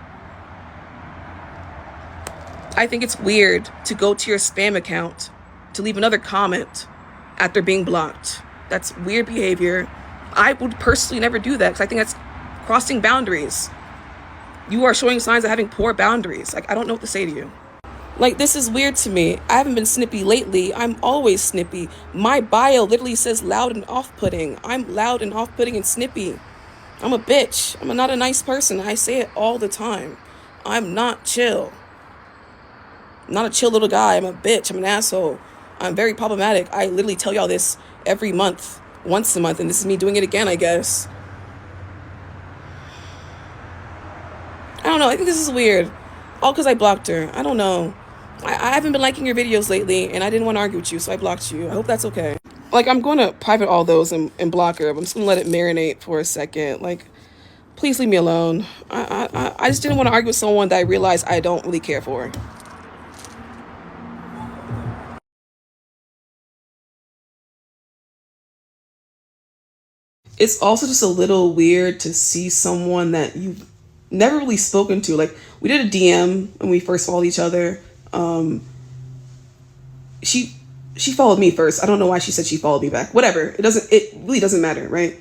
I think it's weird to go to your spam account to leave another comment after being blocked. That's weird behavior. I would personally never do that because I think that's crossing boundaries. You are showing signs of having poor boundaries. Like, I don't know what to say to you. Like, this is weird to me. I haven't been snippy lately. I'm always snippy. My bio literally says loud and off-putting. I'm loud and off-putting and snippy. I'm a bitch. I'm not a nice person. I say it all the time. I'm not chill. I'm not a chill little guy. I'm a bitch. I'm an asshole. I'm very problematic. I literally tell y'all this every month, once a month, and this is me doing it again, I guess. I don't know. I think this is weird. All because I blocked her. I don't know. I haven't been liking your videos lately, and I didn't want to argue with you, so I blocked you. I hope that's okay. Like, I'm going to private all those and block her, but I'm just going to let it marinate for a second. Like, please leave me alone. I just didn't want to argue with someone that I realized I don't really care for. It's also just a little weird to see someone that you've never really spoken to. Like, we did a DM when we first followed each other. She followed me first. I don't know why she said she followed me back. Whatever. It really doesn't matter, right?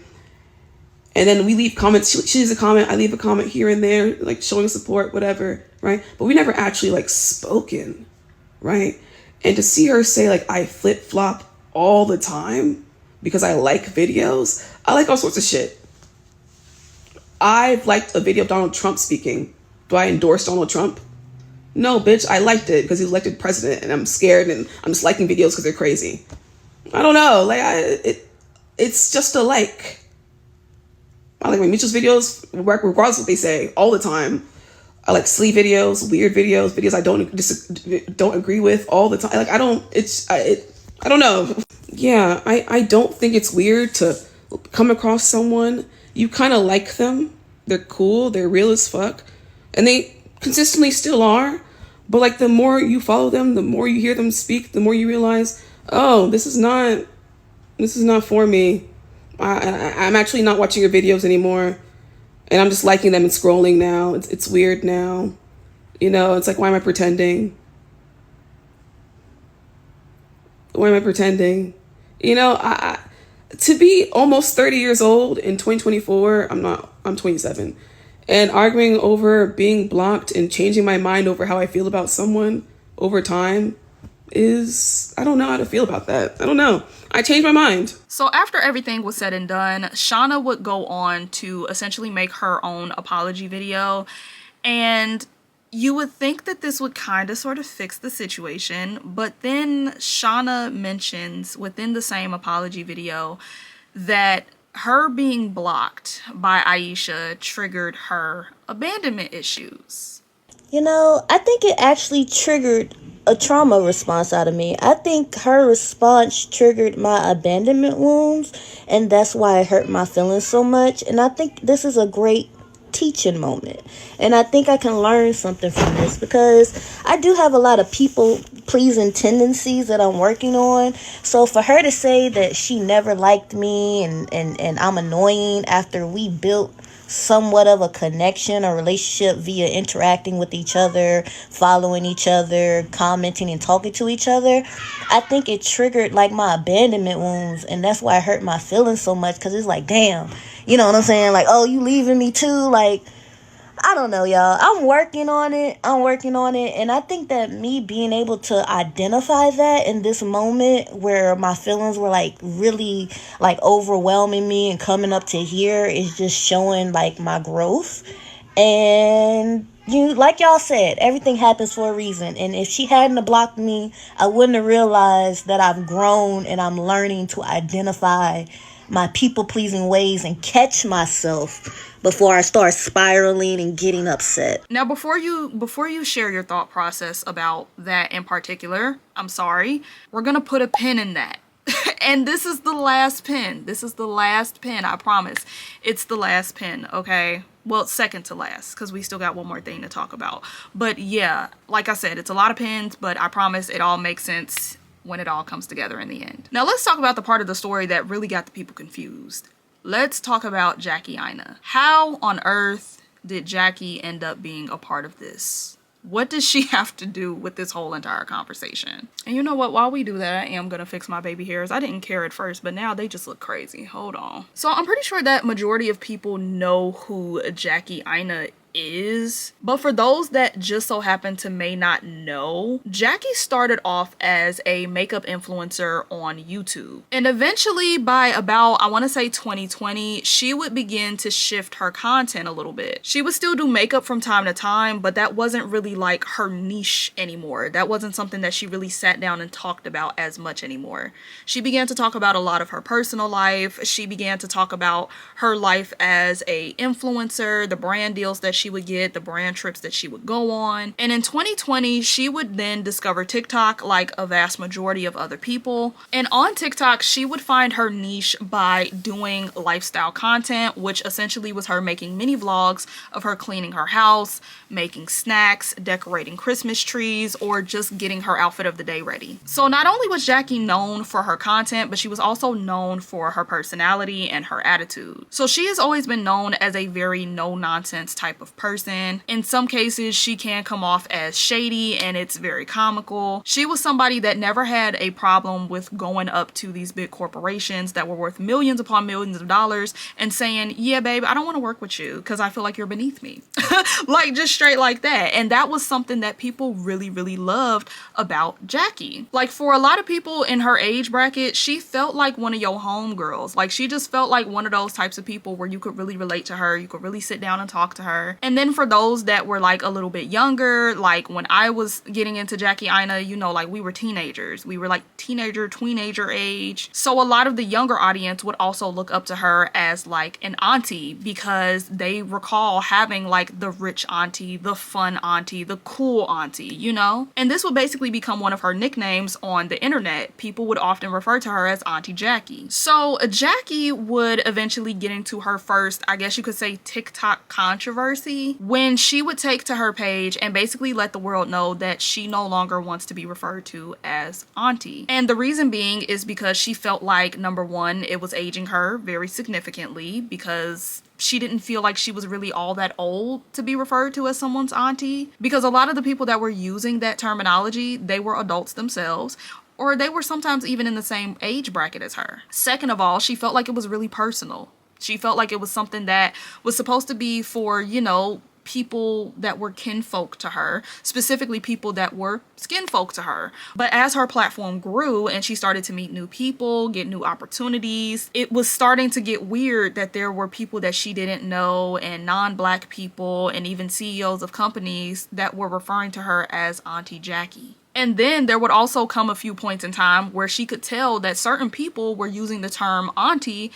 And then we leave comments. She leaves a comment. I leave a comment here and there, like showing support, whatever, right? But we never actually like spoken, right? And to see her say like I flip flop all the time because I like videos. I like all sorts of shit. I've liked a video of Donald Trump speaking. Do I endorse Donald Trump? No, bitch, I liked it because he was elected president and I'm scared and I'm just liking videos because they're crazy. I don't know. Like, it's just a like. I like my Mitchell's videos, regardless of what they say, all the time. I like silly videos, weird videos, videos I don't agree with all the time. Like, I don't know. Yeah, I don't think it's weird to come across someone, you kind of like them. They're cool, they're real as fuck. And they consistently still are. But like the more you follow them, the more you hear them speak, the more you realize, oh, this is not for me. I'm actually not watching your videos anymore. And I'm just liking them and scrolling now. It's weird now. You know, it's like, why am I pretending? Why am I pretending? You know, to be almost 30 years old in 2024, I'm 27. And arguing over being blocked and changing my mind over how I feel about someone over time is, I don't know how to feel about that. I don't know. I changed my mind. So after everything was said and done, Shawna would go on to essentially make her own apology video. And you would think that this would kind of sort of fix the situation. But then Shawna mentions within the same apology video that her being blocked by Aisha triggered her abandonment issues. You know, I think it actually triggered a trauma response out of me. I think her response triggered my abandonment wounds, and that's why it hurt my feelings so much. And I think this is a great teaching moment. And I think I can learn something from this because I do have a lot of people pleasing tendencies that I'm working on. So for her to say that she never liked me and I'm annoying after we built somewhat of a connection, a relationship via interacting with each other, following each other, commenting and talking to each other, I think it triggered like my abandonment wounds, and that's why it hurt my feelings so much, because it's like, damn, you know what I'm saying? Like, oh, you leaving me too? Like, I don't know, y'all. I'm working on it. And I think that me being able to identify that in this moment where my feelings were like really like overwhelming me and coming up to here is just showing like my growth. And you, like y'all said, everything happens for a reason. And if she hadn't have blocked me, I wouldn't have realized that I've grown and I'm learning to identify my people-pleasing ways and catch myself before I start spiraling and getting upset. Now, before you share your thought process about that in particular, I'm sorry, we're gonna put a pin in that. And this is the last pin. I promise. It's the last pin, okay? Well, second to last, because we still got one more thing to talk about. But yeah, like I said, it's a lot of pins, but I promise it all makes sense when it all comes together in the end. Now let's talk about the part of the story that really got the people confused. Let's talk about Jackie Aina. How on earth did Jackie end up being a part of this? What does she have to do with this whole entire conversation? And you know what? While we do that, I am gonna fix my baby hairs. I didn't care at first, but now they just look crazy. Hold on. So I'm pretty sure that majority of people know who Jackie Aina is, but for those that just so happen to may not know, Jackie started off as a makeup influencer on YouTube, and eventually by about, I want to say 2020, she would begin to shift her content a little bit. She would still do makeup from time to time, but that wasn't really like her niche anymore. That wasn't something that she really sat down and talked about as much anymore. She began to talk about a lot of her personal life. She began to talk about her life as a influencer, the brand deals that she would get, the brand trips that she would go on. And in 2020, she would then discover TikTok like a vast majority of other people. And on TikTok, she would find her niche by doing lifestyle content, which essentially was her making mini vlogs of her cleaning her house, making snacks, decorating Christmas trees, or just getting her outfit of the day ready. So not only was Jackie known for her content, but she was also known for her personality and her attitude. So she has always been known as a very no-nonsense type of of person. In some cases, she can come off as shady and it's very comical. She was somebody that never had a problem with going up to these big corporations that were worth millions upon millions of dollars and saying, yeah, babe, I don't want to work with you because I feel like you're beneath me. Like, just straight like that. And that was something that people really, really loved about Jackie. Like, for a lot of people in her age bracket, she felt like one of your homegirls. Like, she just felt like one of those types of people where you could really relate to her. You could really sit down and talk to her. And then for those that were like a little bit younger, like when I was getting into Jackie Aina, you know, like we were teenagers. We were like teenager age. So a lot of the younger audience would also look up to her as like an auntie because they recall having like the rich auntie, the fun auntie, the cool auntie, you know? And this would basically become one of her nicknames on the internet. People would often refer to her as Auntie Jackie. So Jackie would eventually get into her first, I guess you could say, TikTok controversy when she would take to her page and basically let the world know that she no longer wants to be referred to as auntie. And the reason being is because she felt like, number one, it was aging her very significantly because she didn't feel like she was really all that old to be referred to as someone's auntie, because a lot of the people that were using that terminology, they were adults themselves, or they were sometimes even in the same age bracket as her. Second of all, she felt like it was really personal. She felt like it was something that was supposed to be for, you know, people that were kinfolk to her, specifically people that were skinfolk to her. But as her platform grew and she started to meet new people, get new opportunities, it was starting to get weird that there were people that she didn't know and non-black people and even CEOs of companies that were referring to her as Auntie Jackie. And then there would also come a few points in time where she could tell that certain people were using the term auntie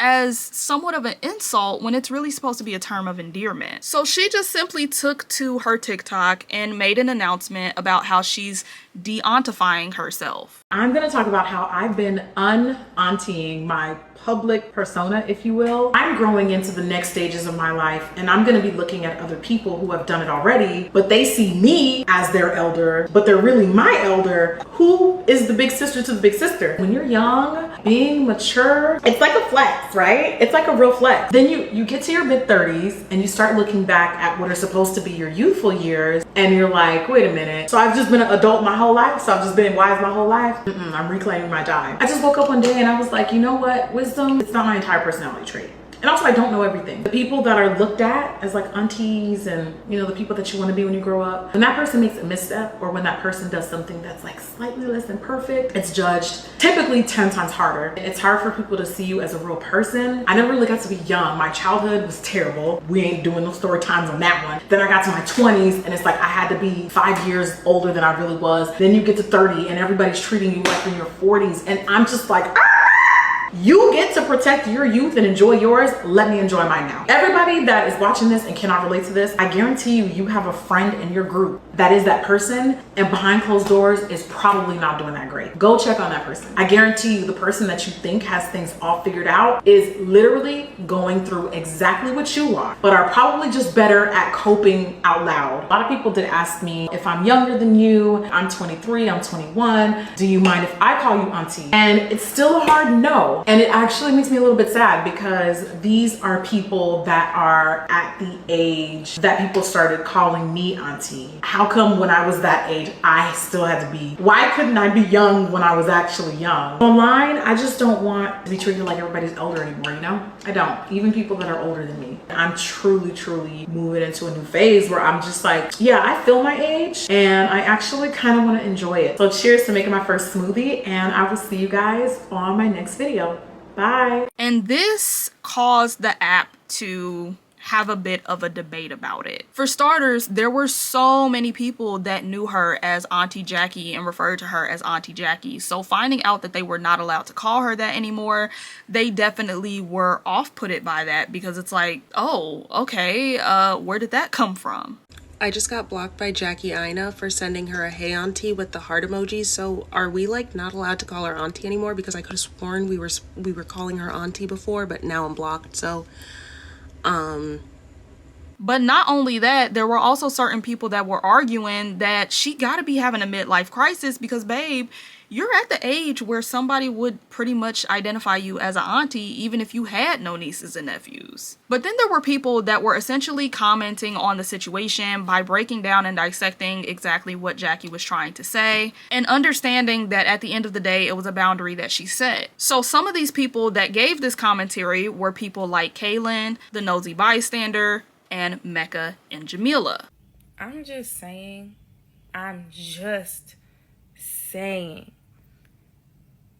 as somewhat of an insult when it's really supposed to be a term of endearment. So she just simply took to her TikTok and made an announcement about how she's de-auntifying herself. I'm going to talk about how I've been un-auntying my public persona, if you will. I'm growing into the next stages of my life, and I'm going to be looking at other people who have done it already, but they see me as their elder, but they're really my elder. Who is the big sister to the big sister? When you're young, being mature, it's like a flex, right? It's like a real flex. Then you get to your mid-30s and you start looking back at what are supposed to be your youthful years, and you're like, wait a minute. So I've just been an adult my whole life? So I've just been wise my whole life? I'm reclaiming my time. I just woke up one day and I was like, you know what? Wisdom, it's not my entire personality trait. And also, I don't know everything. The people that are looked at as like aunties and, you know, the people that you want to be when you grow up, when that person makes a misstep or when that person does something that's like slightly less than perfect, it's judged typically 10 times harder. It's hard for people to see you as a real person. I never really got to be young. My childhood was terrible. We ain't doing no story times on that one. Then I got to my 20s and it's like I had to be 5 years older than I really was. Then you get to 30 and everybody's treating you like in your 40s. And I'm just like, you get to protect your youth and enjoy yours. Let me enjoy mine now. Everybody that is watching this and cannot relate to this, I guarantee you have a friend in your group that is that person and behind closed doors is probably not doing that great. Go check on that person. I guarantee you the person that you think has things all figured out is literally going through exactly what you are, but are probably just better at coping out loud. A lot of people did ask me if I'm younger than you. I'm 23, I'm 21. Do you mind if I call you auntie? And it's still a hard no. And it actually makes me a little bit sad because these are people that are at the age that people started calling me auntie. How come when I was that age, I still had to be? Why couldn't I be young when I was actually young? Online, I just don't want to be treated like everybody's elder anymore, you know? I don't. Even people that are older than me. I'm truly moving into a new phase where I'm just like, yeah, I feel my age and I actually kind of want to enjoy it. So cheers to making my first smoothie, and I will see you guys on my next video. Bye. And this caused the app to have a bit of a debate about it. For starters, there were so many people that knew her as Auntie Jackie and referred to her as Auntie Jackie. So finding out that they were not allowed to call her that anymore, they definitely were off-putted by that, because it's like, oh, okay, where did that come from? I just got blocked by Jackie Aina for sending her a hey auntie with the heart emojis. So are we like not allowed to call her auntie anymore? Because I could have sworn we were calling her auntie before, but now I'm blocked. So But not only that, there were also certain people that were arguing that she gotta be having a midlife crisis because, babe, you're at the age where somebody would pretty much identify you as an auntie even if you had no nieces and nephews. But then there were people that were essentially commenting on the situation by breaking down and dissecting exactly what Jackie was trying to say and understanding that at the end of the day it was a boundary that she set. So some of these people that gave this commentary were people like Kaylin, the nosy bystander, and Mecca and Jamila. I'm just saying.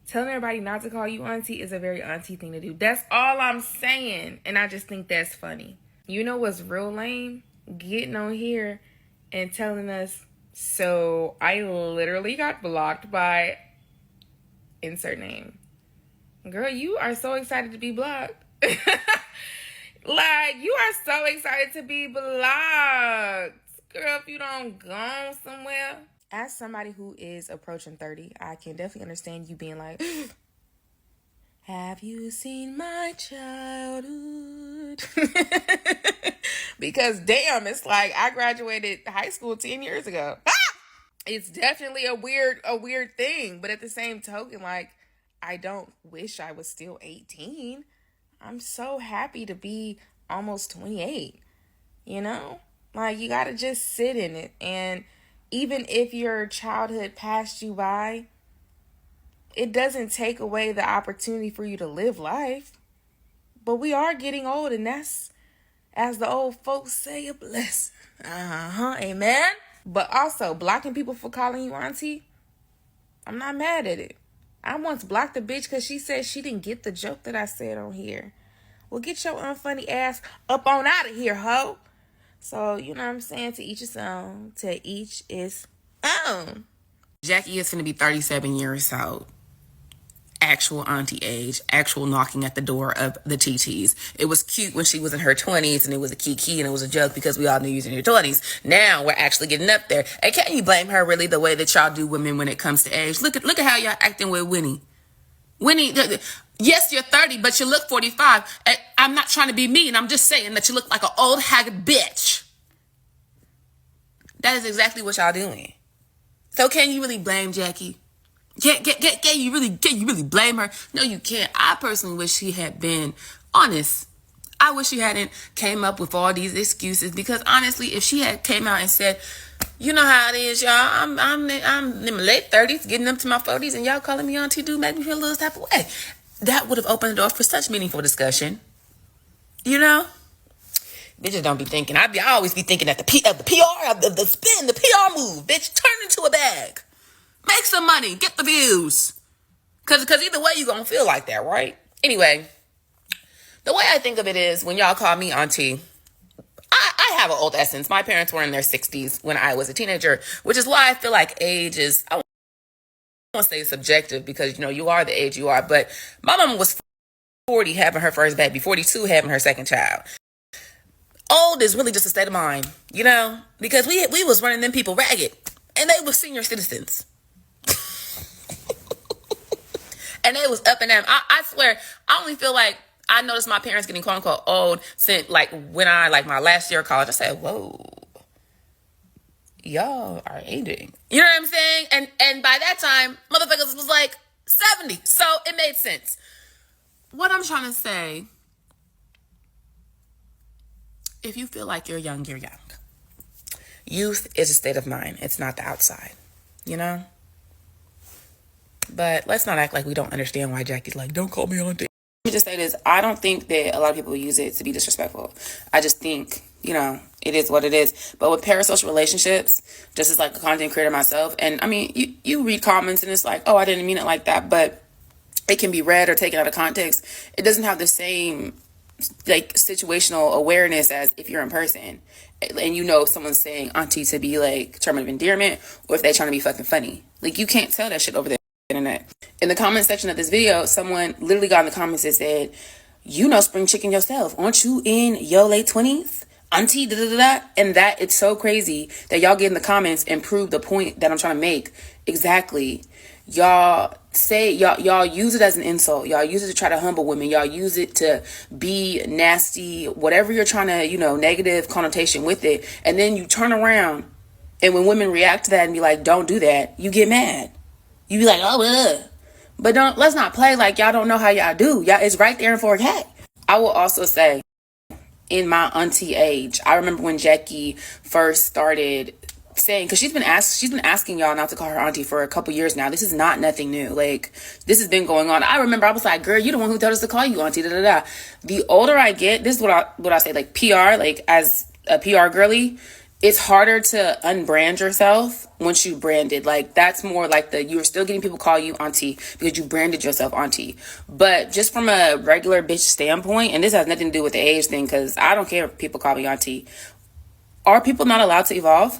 Telling everybody not to call you auntie is a very auntie thing to do. That's all I'm saying. And I just think that's funny. You know what's real lame? Getting on here and telling us, so I literally got blocked by insert name. Girl, you are so excited to be blocked. Like, you are so excited to be blocked. Girl, if you don't go somewhere. As somebody who is approaching 30, I can definitely understand you being like, have you seen my childhood? Because damn, it's like I graduated high school 10 years ago. It's definitely a weird thing. But at the same token, like, I don't wish I was still 18. I'm so happy to be almost 28, you know? Like, you gotta just sit in it. And even if your childhood passed you by, it doesn't take away the opportunity for you to live life. But we are getting old, and that's, as the old folks say, a blessing. Amen? But also, blocking people for calling you auntie, I'm not mad at it. I once blocked a bitch because she said she didn't get the joke that I said on here. Well, get your unfunny ass up on out of here, ho. So, you know what I'm saying? To each his own. To each his own. Jackie is going to be 37 years old. Actual auntie age. Actual knocking at the door of the TTs. It was cute when she was in her 20s and it was a kiki and it was a joke because we all knew you was in your 20s. Now we're actually getting up there. And can't you blame her really the way that y'all do women when it comes to age? Look at how y'all acting with Winnie. Winnie, yes, you're 30, but you look 45. And I'm not trying to be mean. I'm just saying that you look like an old haggard bitch. That is exactly what y'all doing. So can you really blame Jackie? Can you really blame her? No, you can't. I personally wish she had been honest. I wish she hadn't came up with all these excuses, because honestly, if she had came out and said, you know how it is, y'all. I'm in my late 30s, getting up to my 40s, and y'all calling me auntie do make me feel a little type of way. That would have opened the door for such meaningful discussion. You know? Bitches don't be thinking. I always be thinking that the PR move, bitch, turn into a bag. Make some money. Get the views. Because either way, you're going to feel like that, right? Anyway, the way I think of it is when y'all call me auntie, I have an old essence. My parents were in their 60s when I was a teenager, which is why I feel like age is, I don't want to say subjective, because, you know, you are the age you are. But my mama was 40 having her first baby, 42 having her second child. Old is really just a state of mind, you know, because we was running them people ragged, and they were senior citizens. And they was up and down. I swear, I only feel like I noticed my parents getting quote unquote old since like when I like my last year of college. I said, whoa, y'all are aging. You know what I'm saying? And by that time, motherfuckers was like 70. So it made sense. What I'm trying to say, if you feel like you're young, you're young. Youth is a state of mind. It's not the outside, you know? But let's not act like we don't understand why Jackie's like, don't call me auntie. Let me just say this. I don't think that a lot of people use it to be disrespectful. I just think, you know, it is what it is. But with parasocial relationships, just as like a content creator myself, and I mean, you read comments and it's like, oh, I didn't mean it like that. But it can be read or taken out of context. It doesn't have the same like situational awareness as if you're in person. And you know if someone's saying auntie to be like term of endearment or if they're trying to be fucking funny. Like you can't tell that shit over the internet. In the comment section of this video, someone literally got in the comments and said, you know spring chicken yourself. Aren't you in your late 20s? Auntie, da da da. And that it's so crazy that y'all get in the comments and prove the point that I'm trying to make. Exactly. Y'all say, y'all use it as an insult. Y'all use it to try to humble women. Y'all use it to be nasty, whatever you're trying to, you know, negative connotation with it. And then you turn around and when women react to that and be like, don't do that, you get mad. You be like, oh, but let's not play like y'all don't know how y'all do. Y'all, it's right there in 4K. I will also say, in my auntie age, I remember when Jackie first started saying, because she's been asking y'all not to call her auntie for a couple years now. This is not nothing new. Like, this has been going on. I remember I was like, girl, you the one who told us to call you auntie, da. The older I get, this is what I say, like PR, like as a PR girly, it's harder to unbrand yourself once you branded. Like, that's more like you're still getting people call you auntie because you branded yourself auntie. But just from a regular bitch standpoint, and this has nothing to do with the age thing, because I don't care if people call me auntie. Are people not allowed to evolve?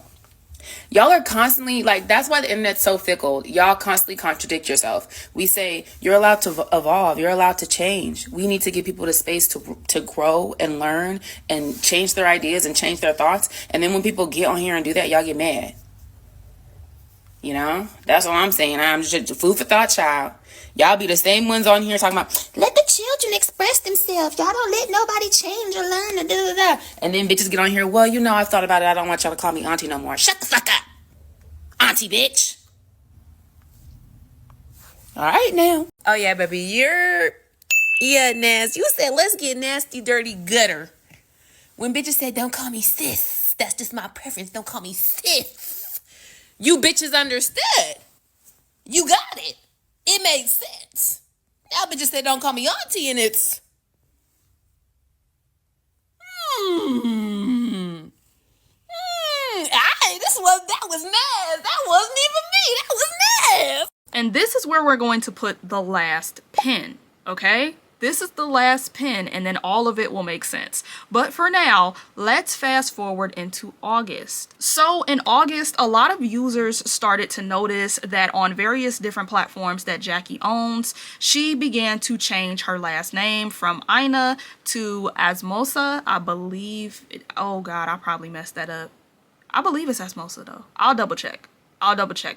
Y'all are constantly, like, that's why the internet's so fickle. Y'all constantly contradict yourself. We say, you're allowed to evolve. You're allowed to change. We need to give people the space to grow and learn and change their ideas and change their thoughts. And then when people get on here and do that, y'all get mad. You know? That's what I'm saying. I'm just food for thought, child. Y'all be the same ones on here talking about, let the children express themselves. Y'all don't let nobody change or learn or da. And then bitches get on here, well, you know, I thought about it. I don't want y'all to call me auntie no more. Shut the fuck up, auntie bitch. All right now. Oh, yeah, baby, yeah, nasty. You said, let's get nasty, dirty, gutter. When bitches said, don't call me sis. That's just my preference. Don't call me sis. You bitches understood. You got it. It made sense. Now bitches said, don't call me auntie, and it's... That was Naz. That wasn't even me. That was Naz. And this is where we're going to put the last pin, okay? This is the last pin, and then all of it will make sense. But for now, let's fast forward into August. So in August, a lot of users started to notice that on various different platforms that Jackie owns, she began to change her last name from Aina to Asmosa, I believe. Oh God, I probably messed that up. I believe it's Asmosa though. I'll double check,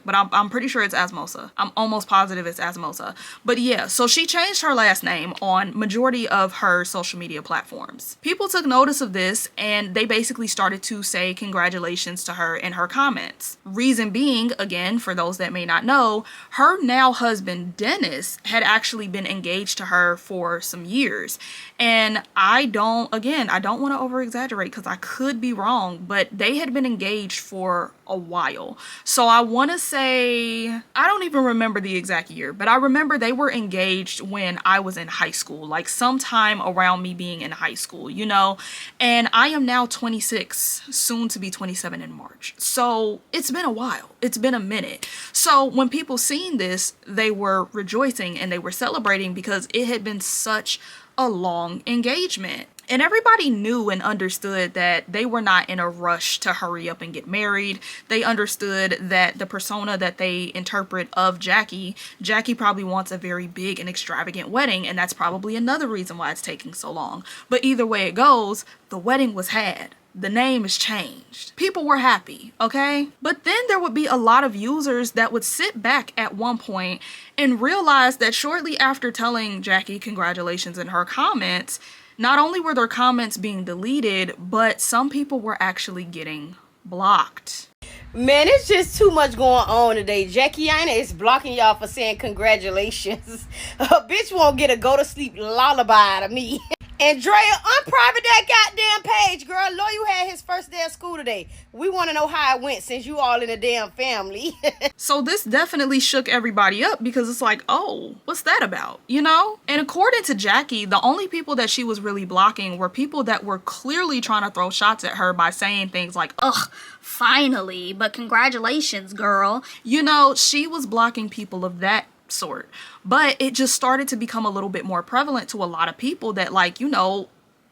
but I'm pretty sure it's Asmosa. I'm almost positive it's Asmosa. But yeah, so she changed her last name on majority of her social media platforms. People took notice of this and they basically started to say congratulations to her in her comments. Reason being, again, for those that may not know, her now husband Dennis had actually been engaged to her for some years. And I don't want to over exaggerate because I could be wrong, but they had been engaged for a while. So I want to say, I don't even remember the exact year, but I remember they were engaged when I was in high school, like sometime around me being in high school, you know, and I am now 26, soon to be 27 in March. So it's been a while. It's been a minute. So when people seen this, they were rejoicing and they were celebrating because it had been such a long engagement. And everybody knew and understood that they were not in a rush to hurry up and get married. They understood that the persona that they interpret of Jackie probably wants a very big and extravagant wedding, and that's probably another reason why it's taking so long. But either way it goes, the wedding was had. The name is changed. People were happy, okay? But then there would be a lot of users that would sit back at one point and realize that shortly after telling Jackie congratulations in her comments, not only were their comments being deleted, but some people were actually getting blocked. Man, it's just too much going on today. Jackie Aina is blocking y'all for saying congratulations. A bitch won't get a go to sleep lullaby out of me. Andrea, unprivate that goddamn page, girl. Loyal had his first day of school today. We want to know how it went since you all in a damn family. So this definitely shook everybody up because it's like, oh, what's that about? You know? And according to Jackie, the only people that she was really blocking were people that were clearly trying to throw shots at her by saying things like, ugh, finally, but congratulations, girl. You know, she was blocking people of that sort. But it just started to become a little bit more prevalent to a lot of people that, like, you know,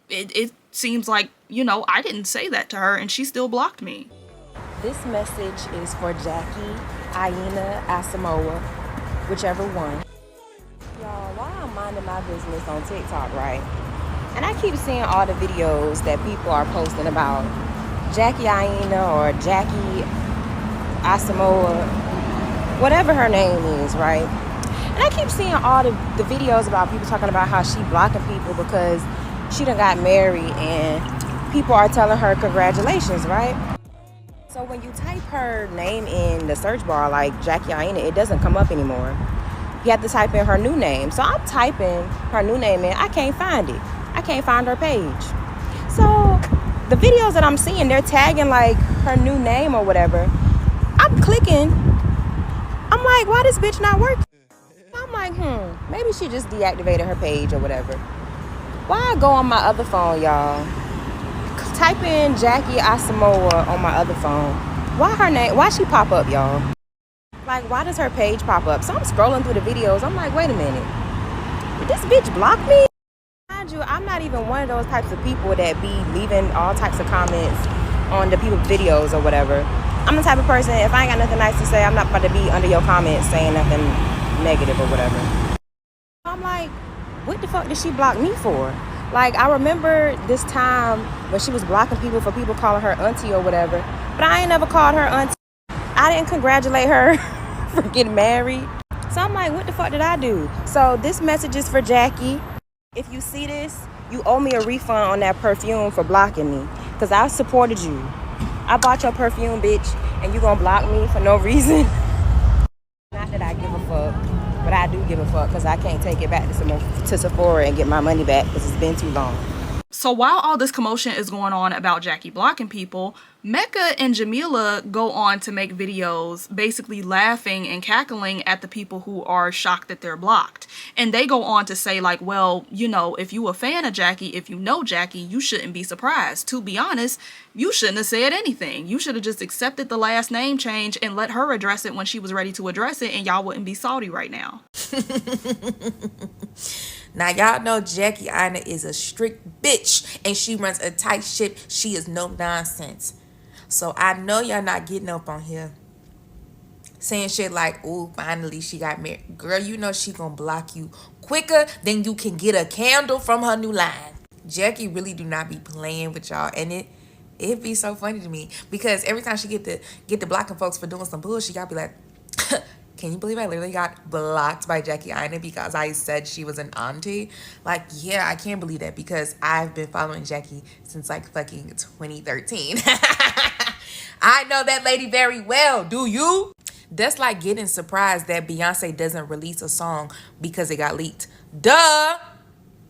it seems like, you know, I didn't say that to her and she still blocked me. This message is for Jackie, Aina, Asamoah, whichever one. Y'all, while I'm minding my business on TikTok, right? And I keep seeing all the videos that people are posting about Jackie Aina or Jackie Asamoah, whatever her name is, right? And I keep seeing all the videos about people talking about how she blocking people because she done got married and people are telling her congratulations, right? So when you type her name in the search bar, like Jackie Aina, it doesn't come up anymore. You have to type in her new name. So I'm typing her new name in. I can't find it. I can't find her page. So the videos that I'm seeing, they're tagging like her new name or whatever. I'm clicking. I'm like, why this bitch not working? I'm like, maybe she just deactivated her page or whatever. Why I go on my other phone, y'all? Type in Jackie Asamoah on my other phone. Why she pop up, y'all? Like, why does her page pop up? So I'm scrolling through the videos. I'm like, wait a minute. Did this bitch block me? Mind you, I'm not even one of those types of people that be leaving all types of comments on the people's videos or whatever. I'm the type of person, if I ain't got nothing nice to say, I'm not about to be under your comments saying nothing negative or whatever. I'm like, what the fuck did she block me for? Like, I remember this time when she was blocking people for people calling her auntie or whatever, but I ain't never called her auntie. I didn't congratulate her for getting married. So I'm like, what the fuck did I do? So this message is for Jackie. If you see this, you owe me a refund on that perfume for blocking me, because I supported you. I bought your perfume, bitch, and you gonna block me for no reason? Not that I give a fuck, but I do give a fuck, because I can't take it back to Sephora and get my money back because it's been too long. So while all this commotion is going on about Jackie blocking people, Mecca and Jamila go on to make videos basically laughing and cackling at the people who are shocked that they're blocked. And they go on to say like, well, you know, if you a fan of Jackie, if you know Jackie, you shouldn't be surprised. To be honest, you shouldn't have said anything. You should have just accepted the last name change and let her address it when she was ready to address it, and y'all wouldn't be salty right now. Now, y'all know Jackie Aina is a strict bitch, and she runs a tight ship. She is no nonsense. So I know y'all not getting up on here saying shit like, ooh, finally she got married. Girl, you know she gonna block you quicker than you can get a candle from her new line. Jackie really do not be playing with y'all, and it be so funny to me, because every time she get to blocking folks for doing some bullshit, y'all be like, can you believe I literally got blocked by Jackie Aina because I said she was an auntie? Like, yeah, I can't believe that, because I've been following Jackie since like fucking 2013. I know that lady very well. Do you? That's like getting surprised that Beyonce doesn't release a song because it got leaked. Duh!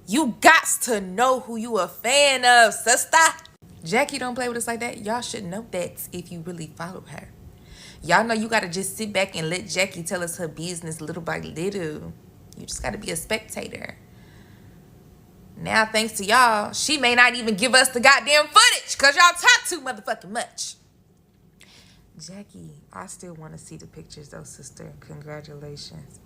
You gots to know who you a fan of, sister. Jackie don't play with us like that. Y'all should know that if you really follow her. Y'all know you gotta just sit back and let Jackie tell us her business little by little. You just gotta be a spectator. Now, thanks to y'all, she may not even give us the goddamn footage because y'all talk too motherfucking much. Jackie, I still want to see the pictures though, sister. Congratulations.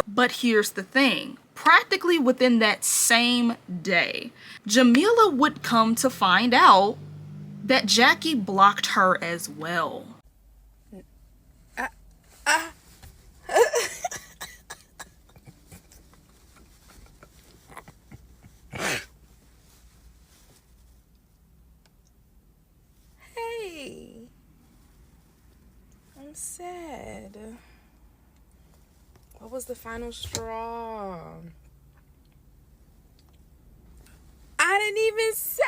But here's the thing. Practically within that same day, Jamila would come to find out that Jackie blocked her as well. Hey, I'm sad. What was the final straw? I didn't even say.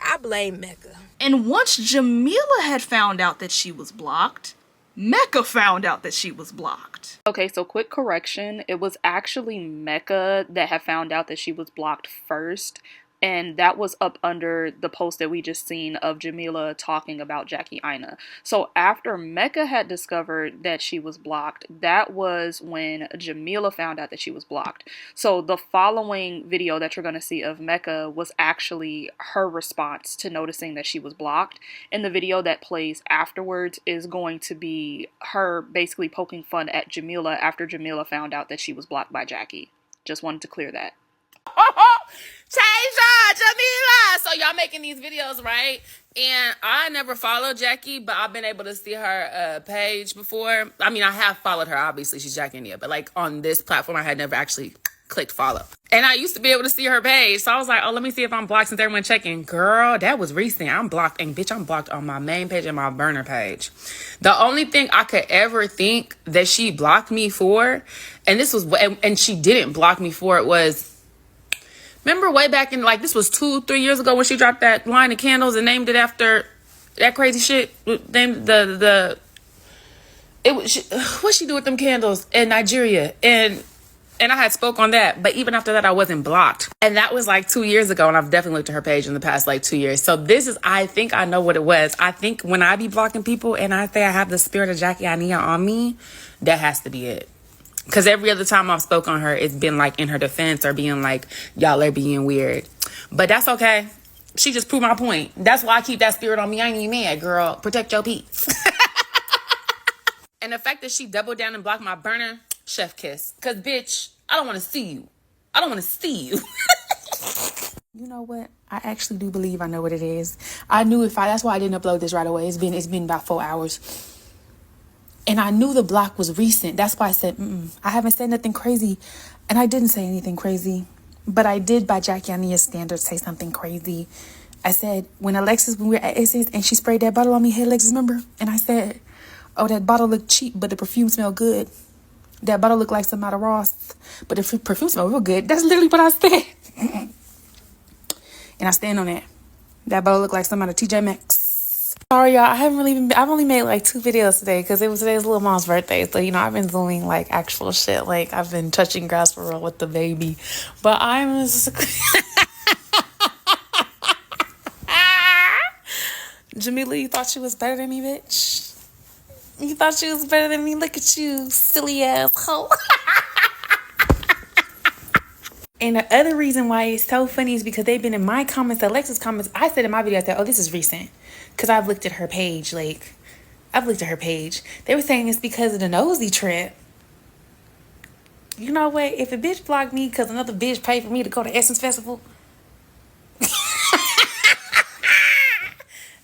I blame Mecca. And once Jamila had found out that she was blocked, Mecca found out that she was blocked. Okay, so quick correction. It was actually Mecca that had found out that she was blocked first. And that was up under the post that we just seen of Jamila talking about Jackie Aina. So after Mecca had discovered that she was blocked, that was when Jamila found out that she was blocked. So the following video that you're going to see of Mecca was actually her response to noticing that she was blocked. And the video that plays afterwards is going to be her basically poking fun at Jamila after Jamila found out that she was blocked by Jackie. Just wanted to clear that. Jamila! So y'all making these videos, right? And I never followed Jackie, but I've been able to see her page before. I mean, I have followed her. Obviously, she's Jackie India. But like on this platform, I had never actually clicked follow. And I used to be able to see her page. So I was like, oh, let me see if I'm blocked since everyone's checking. Girl, that was recent. I'm blocked. And bitch, I'm blocked on my main page and my burner page. The only thing I could ever think that she blocked me for, and this was, and she didn't block me for it, was, remember way back in, like, this was 2-3 years ago when she dropped that line of candles and named it after that crazy shit. Then what she do with them candles in Nigeria, and I had spoke on that, but even after that, I wasn't blocked. And that was like 2 years ago, and I've definitely looked at her page in the past like 2 years. So this is, I think I know what it was. I think when I be blocking people and I say I have the spirit of Jackie Aina on me, that has to be it. Because every other time I've spoke on her, it's been like in her defense or being like, y'all are being weird. But that's okay. She just proved my point. That's why I keep that spirit on me. I ain't even mad, girl. Protect your peace. And the fact that she doubled down and blocked my burner, chef kiss. Because, bitch, I don't want to see you. I don't want to see you. You know what? I actually do believe I know what it is. I knew that's why I didn't upload this right away. It's been about 4 hours. And I knew the block was recent. That's why I said, I haven't said nothing crazy. And I didn't say anything crazy. But I did, by Jackie Aina's standards, say something crazy. I said, when we were at Ace's and she sprayed that bottle on me, hey, Alexis, remember? And I said, oh, that bottle looked cheap, but the perfume smelled good. That bottle looked like some out of Ross, but the perfume smelled real good. That's literally what I said. And I stand on that. That bottle looked like some out of TJ Maxx. Sorry, y'all. I've only made like 2 videos today because it was today's little mom's birthday. So, I've been doing like actual shit. Like, I've been touching grass for real with the baby. But I'm Jamila, you thought she was better than me, bitch? You thought she was better than me? Look at you, silly ass hoe. And the other reason why it's so funny is because they've been in my comments, Alexa's comments. I said in my video, I said, oh, this is recent. Because I've looked at her page. They were saying it's because of the nosy trip. You know what? If a bitch blocked me because another bitch paid for me to go to Essence Festival,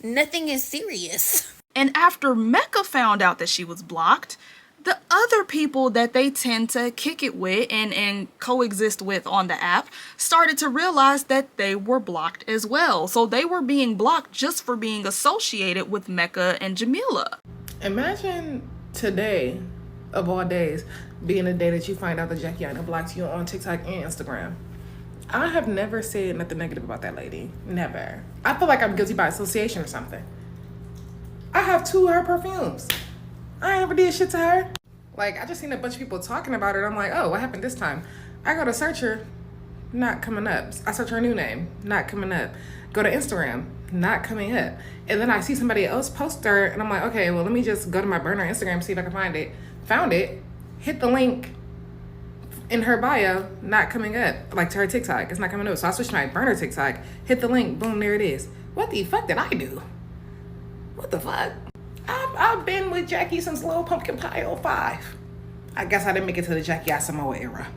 nothing is serious. And after Mecca found out that she was blocked, the other people that they tend to kick it with and coexist with on the app started to realize that they were blocked as well. So they were being blocked just for being associated with Mecca and Jamila. Imagine today, of all days, being the day that you find out that Jackie Aina blocked you on TikTok and Instagram. I have never said nothing negative about that lady. Never. I feel like I'm guilty by association or something. I have 2 of her perfumes. I ain't ever did shit to her. Like, I just seen a bunch of people talking about her. I'm like, oh, what happened this time? I go to search her, not coming up. I search her new name, not coming up. Go to Instagram, not coming up. And then I see somebody else post her, and I'm like, okay, well, let me just go to my burner Instagram, see if I can find it. Found it, hit the link in her bio, not coming up. Like, to her TikTok, it's not coming up. So I switched to my burner TikTok, hit the link, boom, there it is. What the fuck did I do? What the fuck? I've been with Jackie since Little Pumpkin Pie 05. I guess I didn't make it to the Jackie Asamoah era.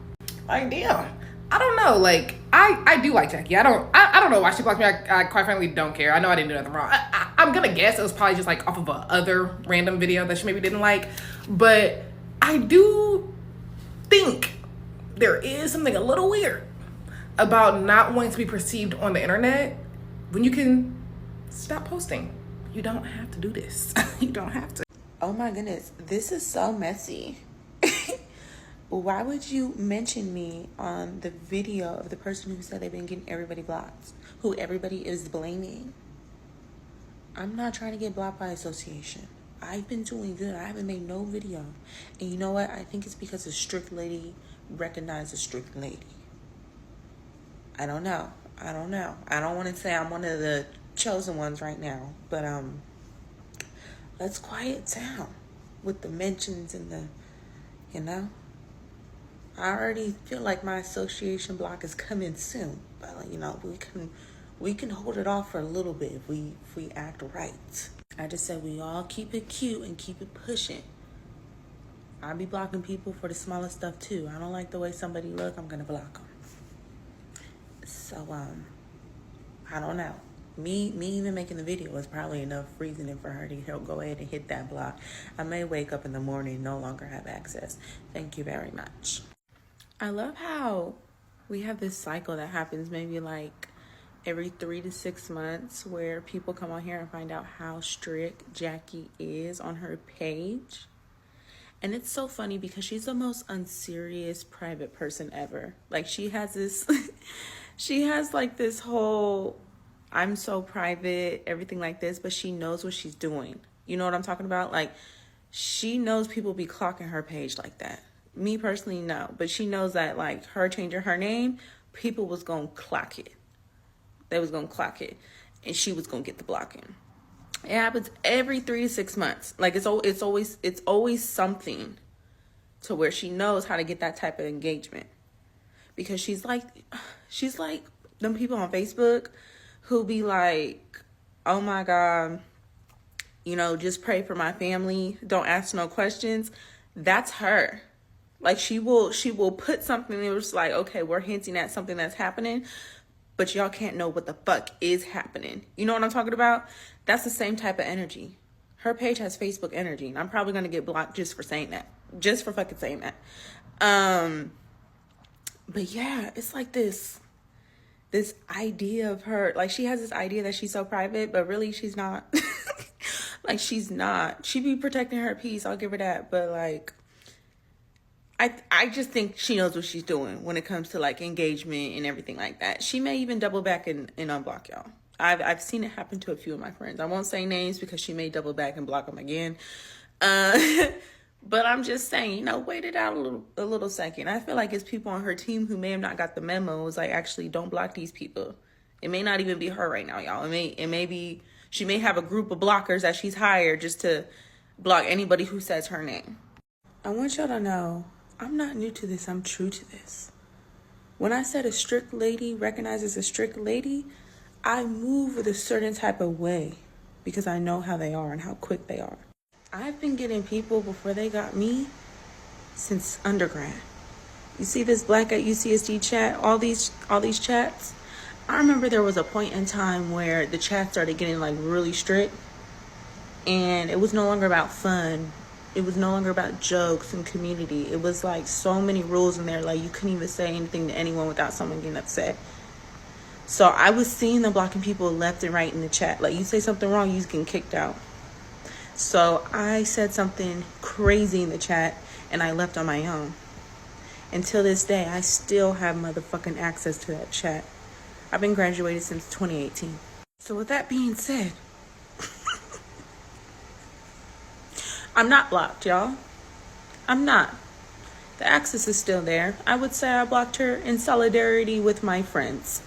Like, damn. I don't know. Like, I do like Jackie. I don't know why she blocked me. I quite frankly don't care. I know I didn't do nothing wrong. I'm gonna guess it was probably just like off of a other random video that she maybe didn't like. But I do think there is something a little weird about not wanting to be perceived on the internet when you can stop posting. You don't have to do this. You don't have to. Oh my goodness, this is so messy. Why would you mention me on the video of the person who said they've been getting everybody blocked, who everybody is blaming? I'm not trying to get blocked by association. I've been doing good. I haven't made no video. And you know what? I think it's because a strict lady recognizes a strict lady. I don't know. I don't want to say I'm one of the chosen ones right now, but let's quiet down with the mentions and the, I already feel like my association block is coming soon, but we can hold it off for a little bit if we act right. I just said we all keep it cute and keep it pushing. I be blocking people for the smallest stuff too. I don't like the way somebody look, I'm gonna block them. So I don't know. Me even making the video was probably enough reasoning for her to go ahead and hit that block. I may wake up in the morning and no longer have access. Thank you very much. I love how we have this cycle that happens maybe like every 3 to 6 months where people come on here and find out how strict Jackie is on her page. And it's so funny because she's the most unserious private person ever. Like, she has this, she has like this whole I'm so private, everything like this, but she knows what she's doing. You know what I'm talking about? Like, she knows people be clocking her page like that. Me personally, no. But she knows that, like, her changing her name, people was going to clock it. They was going to clock it. And she was going to get the blocking. It happens every 3 to 6 months. Like, it's always something to where she knows how to get that type of engagement. Because she's like them people on Facebook who be like, oh my God, you know, just pray for my family. Don't ask no questions. That's her. Like, she will put something that was like, okay, we're hinting at something that's happening, but y'all can't know what the fuck is happening. You know what I'm talking about? That's the same type of energy. Her page has Facebook energy, and I'm probably going to get blocked just for saying that. Just for fucking saying that. But yeah, it's like this idea of her. Like, she has this idea that she's so private, but really she's not. Like, she's not. She be protecting her peace, I'll give her that. But, like, I just think she knows what she's doing when it comes to, like, engagement and everything like that. She may even double back and unblock y'all. I've seen it happen to a few of my friends. I won't say names because she may double back and block them again. But I'm just saying, you know, wait it out a little second. I feel like it's people on her team who may have not got the memo. It's like, actually, don't block these people. It may not even be her right now, y'all. It may be, she may have a group of blockers that she's hired just to block anybody who says her name. I want y'all to know, I'm not new to this. I'm true to this. When I said a strict lady recognizes a strict lady, I move with a certain type of way because I know how they are and how quick they are. I've been getting people before they got me since undergrad. You see this Black at UCSD chat, all these chats? I remember there was a point in time where the chat started getting like really strict, and it was no longer about fun. It was no longer about jokes and community. It was like so many rules in there, like you couldn't even say anything to anyone without someone getting upset. So I was seeing them blocking people left and right in the chat. Like, you say something wrong, you getting kicked out. So I said something crazy in the chat and I left on my own. Until this day, I still have motherfucking access to that chat. I've been graduated since 2018. So with that being said, I'm not blocked, y'all. I'm not. The access is still there. I would say I blocked her in solidarity with my friends.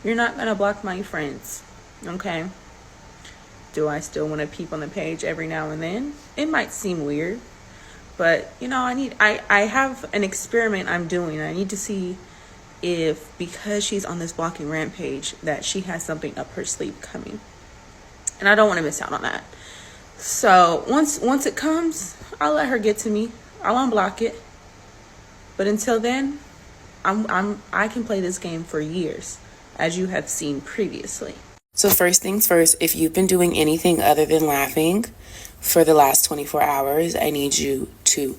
You're not gonna block my friends, okay? Do I still want to peep on the page every now and then? It might seem weird, but you know, I have an experiment I'm doing. I need to see if, because she's on this blocking rampage, that she has something up her sleeve coming, and I don't want to miss out on that. So once it comes, I'll let her get to me. I'll unblock it. But until then, I can play this game for years, as you have seen previously. So first things first, if you've been doing anything other than laughing for the last 24 hours, I need you to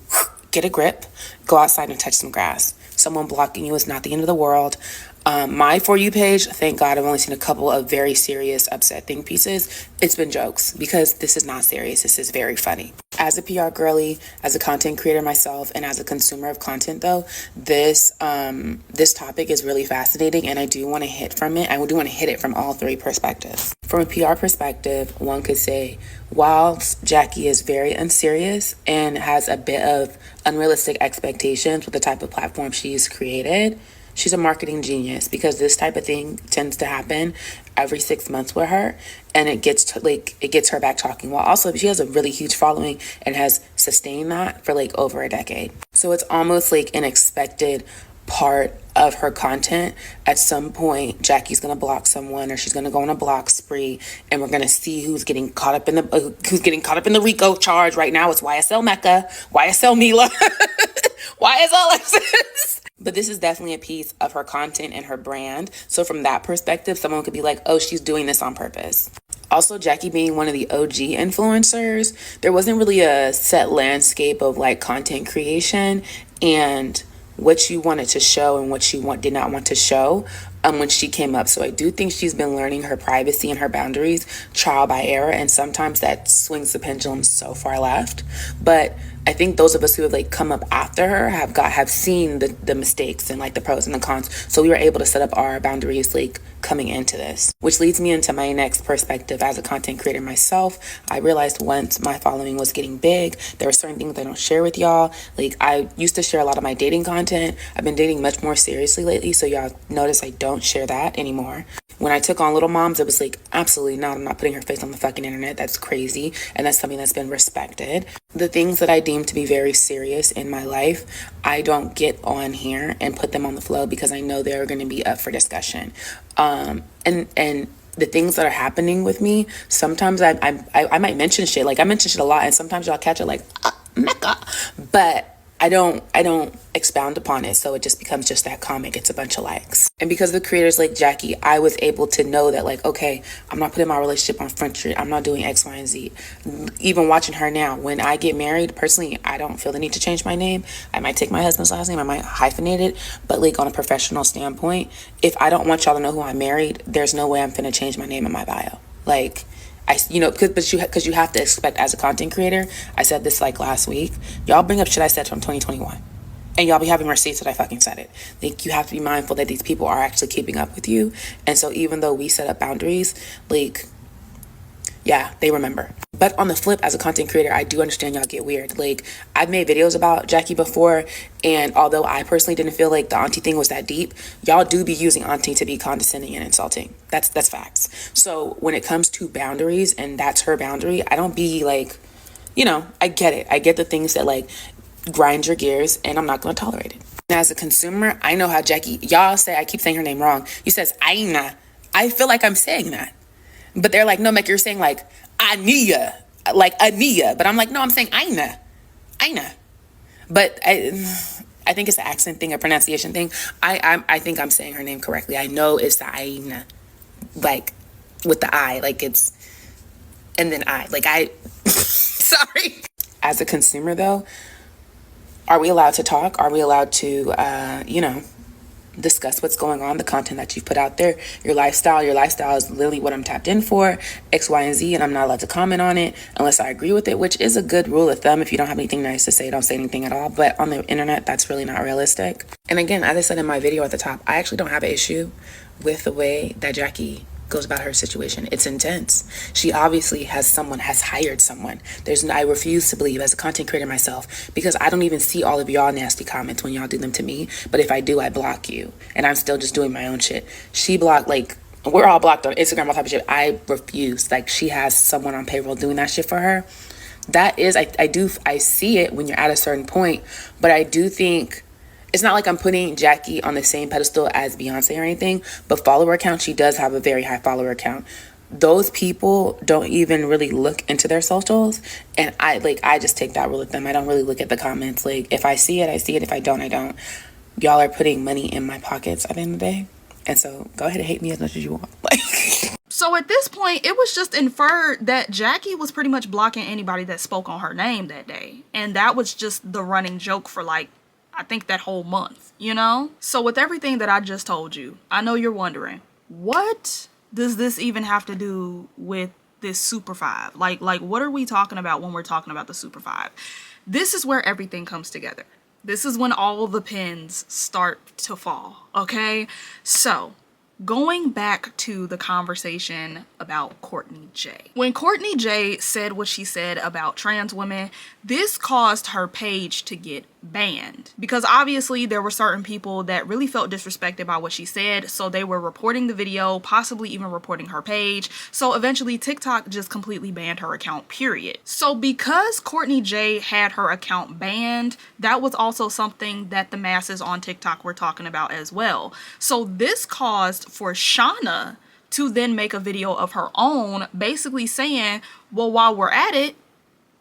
get a grip, go outside and touch some grass. Someone blocking you is not the end of the world. My For You page, thank God, I've only seen a couple of very serious upset think pieces. It's been jokes because this is not serious. This is very funny. As a PR girly, as a content creator myself, and as a consumer of content, though, this topic is really fascinating, and I do want to hit from it. I do want to hit it from all three perspectives. From a PR perspective, one could say, whilst Jackie is very unserious and has a bit of unrealistic expectations with the type of platform she's created, she's a marketing genius, because this type of thing tends to happen every 6 months with her, and it gets her back talking. While also she has a really huge following and has sustained that for like over a decade. So it's almost like an expected part of her content. At some point, Jackie's gonna block someone, or she's gonna go on a block spree, and we're gonna see who's getting caught up in the RICO charge. Right now, it's YSL Mecca, YSL Mila, YSL Alexis. But this is definitely a piece of her content and her brand. So from that perspective, someone could be like, oh, she's doing this on purpose. Also, Jackie being one of the OG influencers, there wasn't really a set landscape of like content creation and what you wanted to show and what you did not want to show when she came up. So I do think she's been learning her privacy and her boundaries trial by error, and sometimes that swings the pendulum so far left. But I think those of us who have like come up after her have seen the mistakes and like the pros and the cons. So we were able to set up our boundaries like coming into this, which leads me into my next perspective as a content creator myself. I realized once my following was getting big, there were certain things I don't share with y'all. Like I used to share a lot of my dating content. I've been dating much more seriously lately, so y'all notice I don't share that anymore. When I took on Little Moms, it was like, absolutely not. I'm not putting her face on the fucking internet. That's crazy. And that's something that's been respected. The things that I deem to be very serious in my life, I don't get on here and put them on the flow because I know they're going to be up for discussion. And the things that are happening with me, sometimes I might mention shit. Like I mention shit a lot, and sometimes y'all catch it like, Mecca. But I don't expound upon it, so it just becomes just that comic. It's a bunch of likes. And because of the creators like Jackie, I was able to know that like, okay, I'm not putting my relationship on Front Street. I'm not doing X, Y, and Z. Even watching her now, when I get married, personally, I don't feel the need to change my name. I might take my husband's last name. I might hyphenate it. But like on a professional standpoint, if I don't want y'all to know who I'm married, there's no way I'm finna change my name in my bio. Like, because you have to expect as a content creator, I said this like last week, y'all bring up shit I said from 2021 and y'all be having receipts that I fucking said it. Like you have to be mindful that these people are actually keeping up with you. And so even though we set up boundaries, like, yeah, they remember. But on the flip, as a content creator, I do understand y'all get weird. Like, I've made videos about Jackie before, and although I personally didn't feel like the auntie thing was that deep, y'all do be using auntie to be condescending and insulting. That's facts. So when it comes to boundaries, and that's her boundary, I don't be like, I get it. I get the things that like grind your gears, and I'm not going to tolerate it. Now, as a consumer, I know how Jackie, y'all say, I keep saying her name wrong. You says Aina. I feel like I'm saying that. But they're like, no, Mecca, you're saying like Ania, like Ania. But I'm like, no, I'm saying Aina. But I think it's an accent thing, a pronunciation thing. I think I'm saying her name correctly. I know it's the Aina, like with the I, like it's, and then sorry. As a consumer though, are we allowed to talk? Are we allowed to, discuss what's going on, the content that you've put out there, your lifestyle is literally what I'm tapped in for, X, Y, and Z, and I'm not allowed to comment on it unless I agree with it, which is a good rule of thumb. If you don't have anything nice to say, don't say anything at all. But on the internet, that's really not realistic. And again, as I said in my video at the top, I actually don't have an issue with the way that Jackie goes about her situation. It's intense. She obviously has hired someone. I refuse to believe, as a content creator myself, because I don't even see all of y'all nasty comments when y'all do them to me. But if I do, I block you. And I'm still just doing my own shit. She blocked, like, we're all blocked on Instagram, all type of shit. I refuse. Like, she has someone on payroll doing that shit for her. That is, I see it when you're at a certain point, but I do think, it's not like I'm putting Jackie on the same pedestal as Beyonce or anything, but follower count, she does have a very high follower count. Those people don't even really look into their socials, and I just take that rule with them. I don't really look at the comments. Like, if I see it, I see it. If I don't, I don't. Y'all are putting money in my pockets at the end of the day, and so go ahead and hate me as much as you want. So at this point, it was just inferred that Jackie was pretty much blocking anybody that spoke on her name that day, and that was just the running joke for like, I think that whole month, So with everything that I just told you, I know you're wondering, what does this even have to do with this Super 5? Like what are we talking about when we're talking about the Super 5? This is where everything comes together. This is when all the pins start to fall, okay? So, going back to the conversation about Kourtney J. When Kourtney J said what she said about trans women, this caused her page to get banned because obviously there were certain people that really felt disrespected by what she said, so they were reporting the video, possibly even reporting her page. So eventually TikTok just completely banned her account, period. So because Kourtney J had her account banned, that was also something that the masses on TikTok were talking about as well. So this caused for Shawna to then make a video of her own, basically saying, well, while we're at it,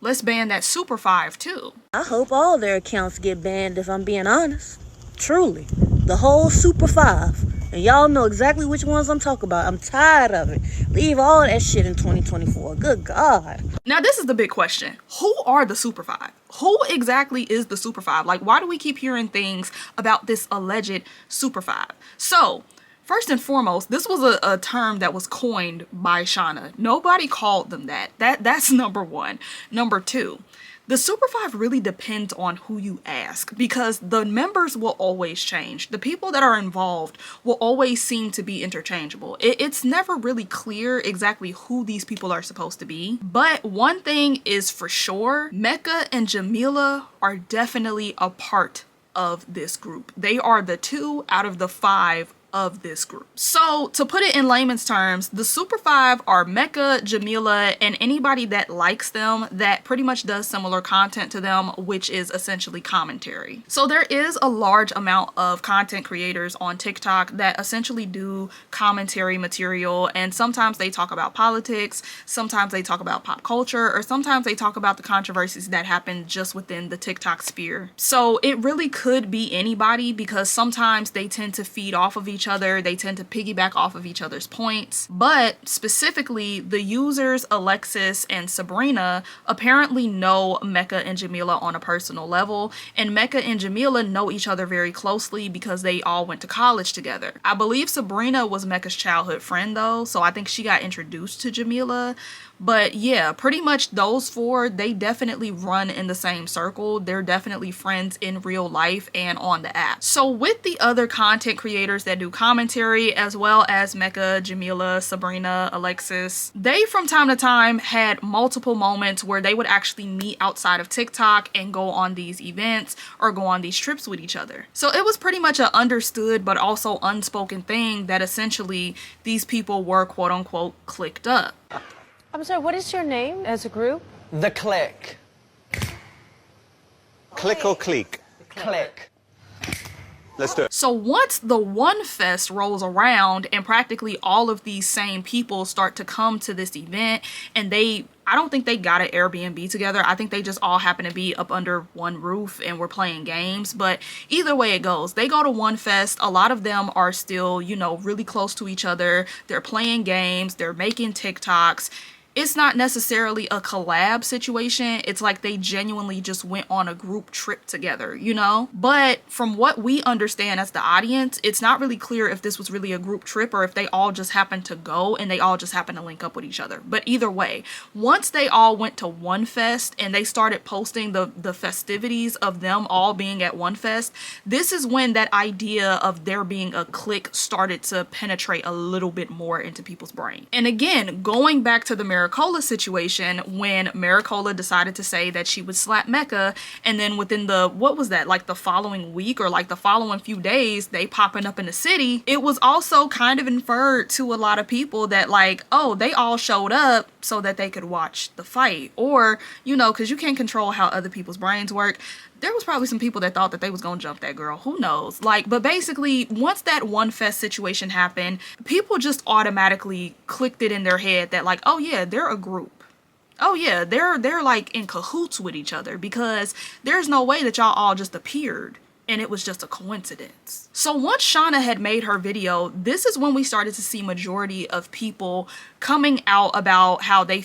let's ban that Super 5 too. I hope all their accounts get banned, if I'm being honest. Truly. The whole Super 5. And y'all know exactly which ones I'm talking about. I'm tired of it. Leave all that shit in 2024. Good God. Now this is the big question. Who are the Super 5? Who exactly is the Super 5? Like, why do we keep hearing things about this alleged Super 5? So, first and foremost, this was a term that was coined by Shawna. Nobody called them that. That's number one. Number two, The Super 5 really depends on who you ask, because the members will always change. The people that are involved will always seem to be interchangeable. It's never really clear exactly who these people are supposed to be. But one thing is for sure, Mecca and Jamila are definitely a part of this group. They are the 2 out of the 5 of this group. So to put it in layman's terms, the Super 5 are Mecca, Jamila, and anybody that likes them that pretty much does similar content to them, which is essentially commentary. So there is a large amount of content creators on TikTok that essentially do commentary material, and sometimes they talk about politics, sometimes they talk about pop culture, or sometimes they talk about the controversies that happen just within the TikTok sphere. So it really could be anybody, because sometimes they tend to feed off of each other, they tend to piggyback off of each other's points. But specifically, the users Alexis and Sabrina apparently know Mecca and Jamila on a personal level, and Mecca and Jamila know each other very closely because they all went to college together. I believe Sabrina was Mecca's childhood friend though, so I think she got introduced to Jamila. But yeah, pretty much those 4, they definitely run in the same circle. They're definitely friends in real life and on the app. So with the other content creators that do commentary, as well as Mecca, Jamila, Sabrina, Alexis, they from time to time had multiple moments where they would actually meet outside of TikTok and go on these events or go on these trips with each other. So it was pretty much an understood but also unspoken thing that essentially these people were quote unquote clicked up. I'm sorry, what is your name as a group? The Click. Click or clique? Click. Let's do it. So once the One Fest rolls around and practically all of these same people start to come to this event, and I don't think they got an Airbnb together. I think they just all happen to be up under one roof and we're playing games. But either way it goes, they go to One Fest. A lot of them are still, you know, really close to each other. They're playing games. They're making TikToks. It's not necessarily a collab situation. It's like they genuinely just went on a group trip together, you know? But from what we understand as the audience, it's not really clear if this was really a group trip or if they all just happened to go and they all just happened to link up with each other. But either way, once they all went to One Fest and they started posting the festivities of them all being at One Fest, this is when that idea of there being a clique started to penetrate a little bit more into people's brain. And again, going back to the Maricola situation, when Maricola decided to say that she would slap Mecca, and then within the, what was that, like the following week or like the following few days, they popping up in the city, it was also kind of inferred to a lot of people that like, oh, they all showed up so that they could watch the fight. Or, you know, because you can't control how other people's brains work. There was probably some people that thought that they was gonna jump that girl. Who knows? Like, but basically, once that One Fest situation happened, people just automatically clicked it in their head that like, oh yeah, they're a group. Oh yeah, they're like in cahoots with each other, because there's no way that y'all all just appeared and it was just a coincidence. So once Shawna had made her video, this is when we started to see majority of people coming out about how they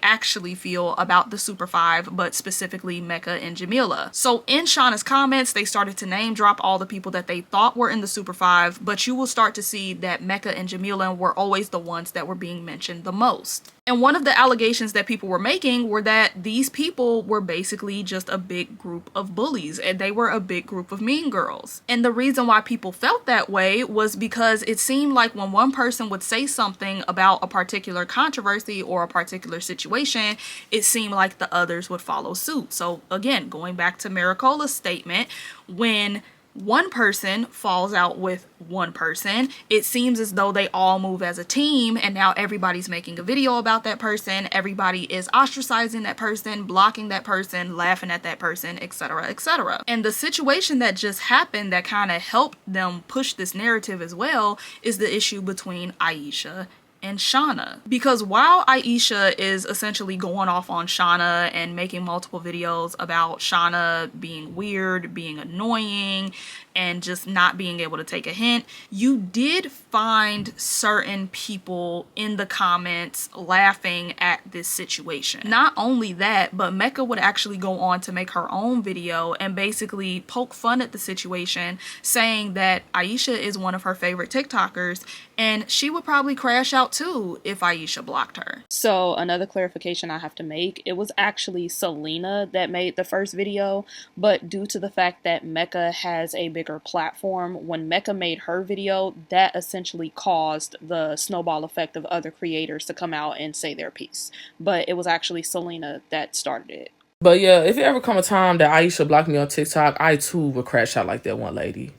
actually feel about the Super 5, but specifically Mecca and Jamila. So in Shawna's comments, they started to name drop all the people that they thought were in the Super 5, but you will start to see that Mecca and Jamila were always the ones that were being mentioned the most. And one of the allegations that people were making were that these people were basically just a big group of bullies, and they were a big group of mean girls. And the reason why people felt that way was because it seemed like when one person would say something about a particular controversy or a particular situation, it seemed like the others would follow suit. So again, going back to Maricola's statement, when one person falls out with one person, it seems as though they all move as a team, and now everybody's making a video about that person, everybody is ostracizing that person, blocking that person, laughing at that person, etc., etc. And the situation that just happened that kind of helped them push this narrative as well is the issue between Aisha and Shawna. Because while Aisha is essentially going off on Shawna and making multiple videos about Shawna being weird, being annoying, and just not being able to take a hint. You did find certain people in the comments laughing at this situation. Not only that, but Mecca would actually go on to make her own video and basically poke fun at the situation, saying that Aisha is one of her favorite TikTokers and she would probably crash out too if Aisha blocked her. So another clarification I have to make, it was actually Selena that made the first video, but due to the fact that Mecca has a bigger platform, when Mecca made her video, that essentially caused the snowball effect of other creators to come out and say their piece. But it was actually Selena that started it. But yeah, if it ever come a time that Aisha blocked me on TikTok, I too would crash out like that one lady.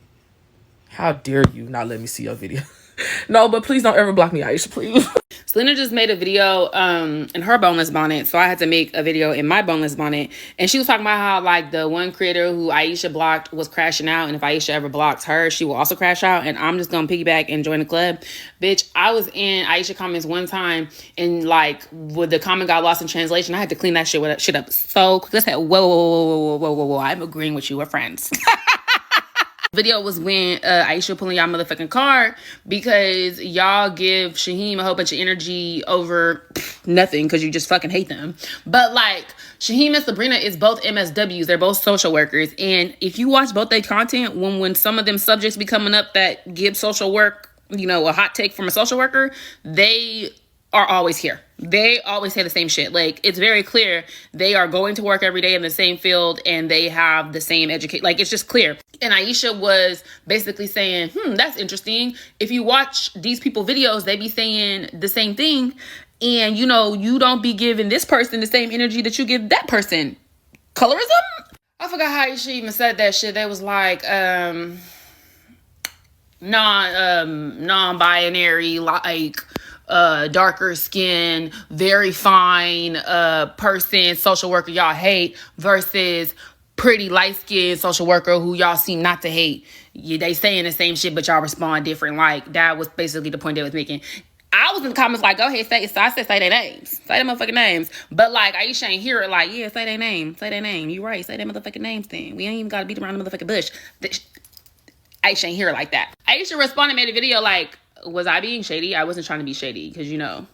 How dare you not let me see your video? No, but please don't ever block me, Aisha, please. Selena just made a video in her boneless bonnet, so I had to make a video in my boneless bonnet. And she was talking about how, like, the one creator who Aisha blocked was crashing out, and if Aisha ever blocks her, she will also crash out. And I'm just gonna piggyback and join the club. Bitch, I was in Aisha comments one time, and like, when the comment got lost in translation, I had to clean that shit up so quick. I said, whoa, I'm agreeing with you, we're friends. Video was when Aisha pulling y'all motherfucking card because y'all give Shaheem a whole bunch of energy over nothing because you just fucking hate them. But like, Shaheem and Sabrina is both MSWs. They're both social workers. And if you watch both their content, when some of them subjects be coming up that give social work, you know, a hot take from a social worker, they are always here. They always say the same shit. Like, it's very clear they are going to work every day in the same field and they have the same education. Like, it's just clear. And Aisha was basically saying, that's interesting. If you watch these people videos, they be saying the same thing. And, you know, you don't be giving this person the same energy that you give that person. Colorism? I forgot how Aisha even said that shit. They was like, non-binary, like, darker skin, very fine person, social worker y'all hate, versus pretty light-skinned social worker who y'all seem not to hate. Yeah, they saying the same shit, but y'all respond different. Like, that was basically the point they was making. I was in the comments like, go ahead, say their names. Say their motherfucking names. But like, Aisha ain't hear it like, yeah, say their name. Say their name. You right. Say their motherfucking names then. We ain't even got to beat around the motherfucking bush. Aisha ain't hear it like that. Aisha responded, made a video like, was I being shady? I wasn't trying to be shady because, you know,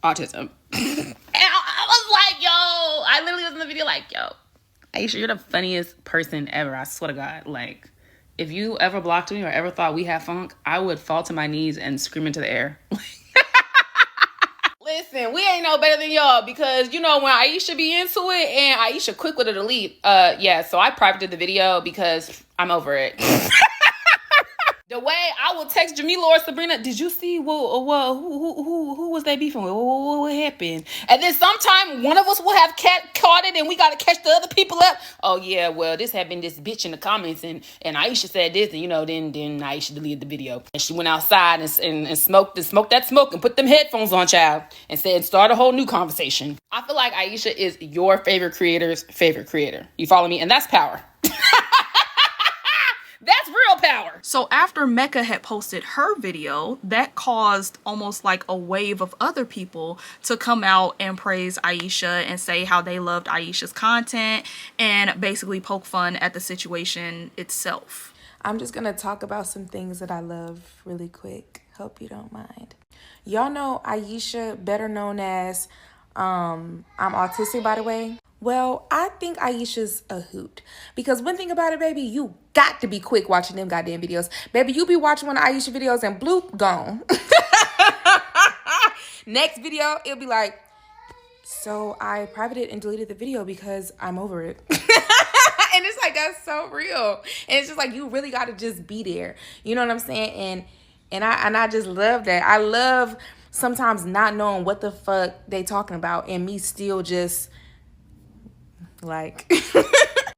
autism. And I was like, yo, I literally was in the video like, yo, Aisha, you're the funniest person ever. I swear to God. Like, if you ever blocked me or ever thought we had funk, I would fall to my knees and scream into the air. Listen, we ain't no better than y'all because, you know, when Aisha be into it and Aisha quick with a delete. Yeah, so I privated the video because I'm over it. The way I will text Jamila or Sabrina, did you see who was they beefing with? What happened? And then sometime one of us will have caught it and we got to catch the other people up. Oh, yeah, well, this had been this bitch in the comments and Aisha said this and, you know, then Aisha deleted the video. And she went outside and smoked that smoke and put them headphones on, child, and said start a whole new conversation. I feel like Aisha is your favorite creator's favorite creator. You follow me? And that's power. That's real power. So after Mecca had posted her video, that caused almost like a wave of other people to come out and praise Aisha and say how they loved Aisha's content and basically poke fun at the situation itself. I'm just gonna talk about some things that I love really quick. Hope you don't mind. Y'all know Aisha, better known as I'm autistic, by the way. Well, I think Aisha's a hoot. Because one thing about it, baby, you got to be quick watching them goddamn videos. Baby, you be watching one of Aisha videos and bloop, gone. Next video, it'll be like, so I privated and deleted the video because I'm over it. And it's like, that's so real. And it's just like, you really got to just be there. You know what I'm saying? And I just love that. I love sometimes not knowing what the fuck they talking about and me still just... like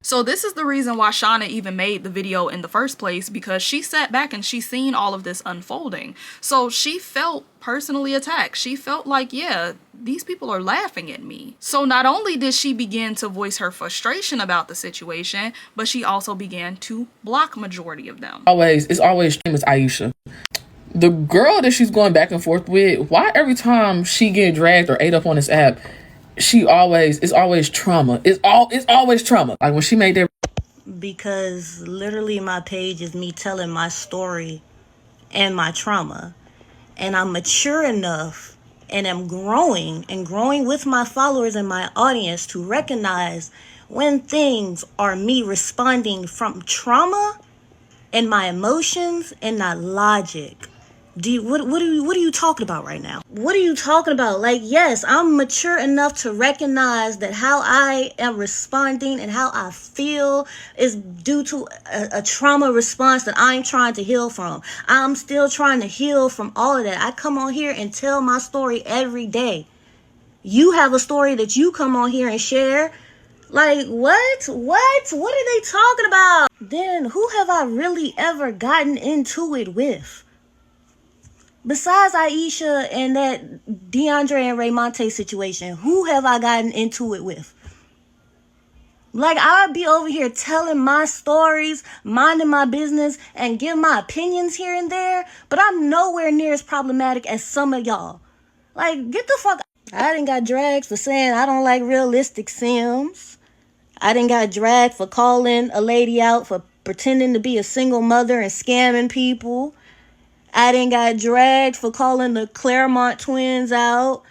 So this is the reason why Shawna even made the video in the first place, because she sat back and she seen all of this unfolding. So she felt personally attacked. She felt like, yeah, these people are laughing at me. So not only did she begin to voice her frustration about the situation, but she also began to block majority of them. It's always Aisha. The girl that she's going back and forth with, why every time she get dragged or ate up on this app, it's always trauma. It's always trauma. Like when she made that because literally my page is me telling my story and my trauma. And I'm mature enough and am growing with my followers and my audience to recognize when things are me responding from trauma and my emotions and not logic. What are you talking about right now? What are you talking about? Like, yes, I'm mature enough to recognize that how I am responding and how I feel is due to a trauma response that I'm trying to heal from. I'm still trying to heal from all of that. I come on here and tell my story every day. You have a story that you come on here and share. Like, what? What are they talking about? Then who have I really ever gotten into it with? Besides Aisha and that DeAndre and Raymonte situation, who have I gotten into it with? Like, I'd be over here telling my stories, minding my business, and give my opinions here and there, but I'm nowhere near as problematic as some of y'all. Like, get the fuck out. I done got dragged for saying I don't like realistic Sims. I done got dragged for calling a lady out for pretending to be a single mother and scamming people. I done got dragged for calling the Claremont twins out.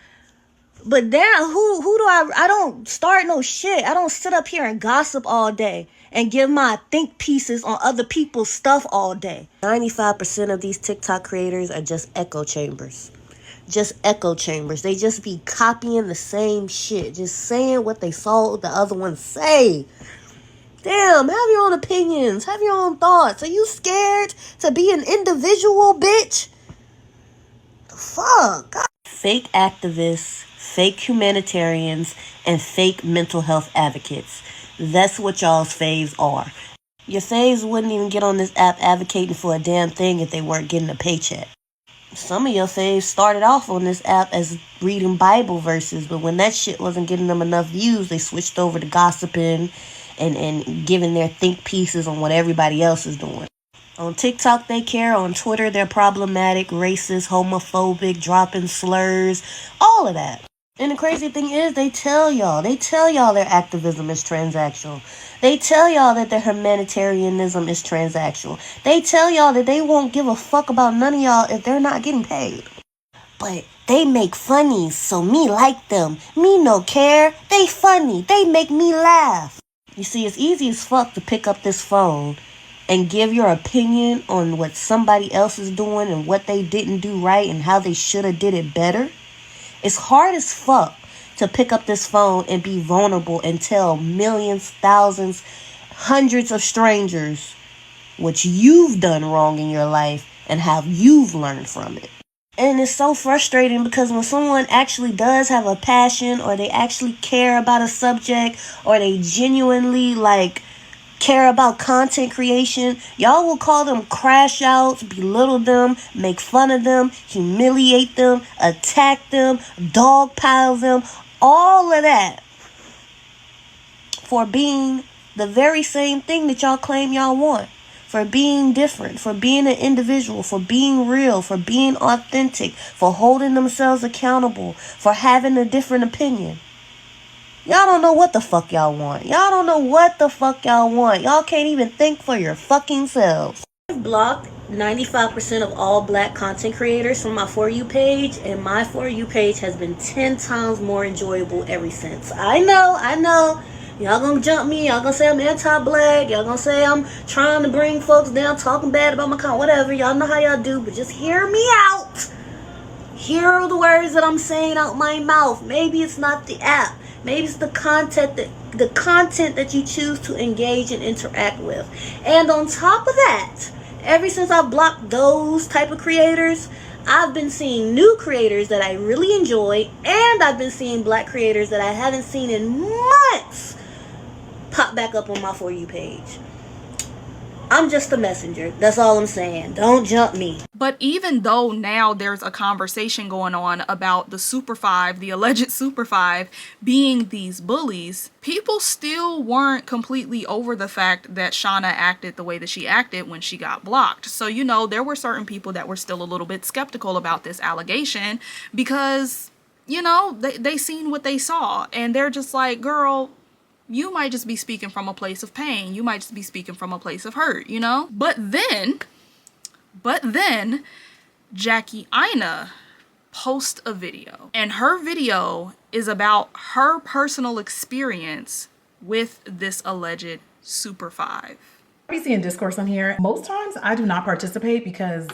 But damn, who do I don't start no shit. I don't sit up here and gossip all day and give my think pieces on other people's stuff all day. 95% of these TikTok creators are just echo chambers. Just echo chambers. They just be copying the same shit. Just saying what they saw the other one say. Damn, have your own opinions. Have your own thoughts. Are you scared to be an individual, bitch? The fuck? God. Fake activists, fake humanitarians, and fake mental health advocates. That's what y'all's faves are. Your faves wouldn't even get on this app advocating for a damn thing if they weren't getting a paycheck. Some of your faves started off on this app as reading Bible verses, but when that shit wasn't getting them enough views, they switched over to gossiping and giving their think pieces on what everybody else is doing. On TikTok, they care. On Twitter, they're problematic, racist, homophobic, dropping slurs, all of that. And the crazy thing is, they tell y'all their activism is transactional. They tell y'all that their humanitarianism is transactional. They tell y'all that they won't give a fuck about none of y'all if they're not getting paid. But they make funnies, so me like them. Me no care. They funny. They make me laugh. You see, it's easy as fuck to pick up this phone and give your opinion on what somebody else is doing and what they didn't do right and how they should have did it better. It's hard as fuck to pick up this phone and be vulnerable and tell millions, thousands, hundreds of strangers what you've done wrong in your life and how you've learned from it. And it's so frustrating because when someone actually does have a passion or they actually care about a subject or they genuinely care about content creation, y'all will call them crash outs, belittle them, make fun of them, humiliate them, attack them, dogpile them, all of that for being the very same thing that y'all claim y'all want. For being different, for being an individual, for being real, for being authentic, for holding themselves accountable, for having a different opinion. Y'all don't know what the fuck y'all want. Y'all don't know what the fuck y'all want. Y'all can't even think for your fucking selves. I've blocked 95% of all black content creators from my For You page, and my For You page has been 10 times more enjoyable ever since. I know. Y'all gonna jump me. Y'all gonna say I'm anti-black. Y'all gonna say I'm trying to bring folks down, talking bad about my content. Whatever. Y'all know how y'all do, but just hear me out. Hear the words that I'm saying out my mouth. Maybe it's not the app. Maybe it's the content that you choose to engage and interact with. And on top of that, ever since I've blocked those type of creators, I've been seeing new creators that I really enjoy, and I've been seeing black creators that I haven't seen in months pop back up on my For You page. I'm just a messenger. That's all I'm saying. Don't jump me. But even though now there's a conversation going on about the Super 5, the alleged Super 5, being these bullies, people still weren't completely over the fact that Shawna acted the way that she acted when she got blocked. So, there were certain people that were still a little bit skeptical about this allegation because, they seen what they saw. And they're just like, girl, you might just be speaking from a place of pain. You might just be speaking from a place of hurt, you know? But then Jackie Aina posts a video, and her video is about her personal experience with this alleged Super 5. I be seeing discourse on here. Most times I do not participate because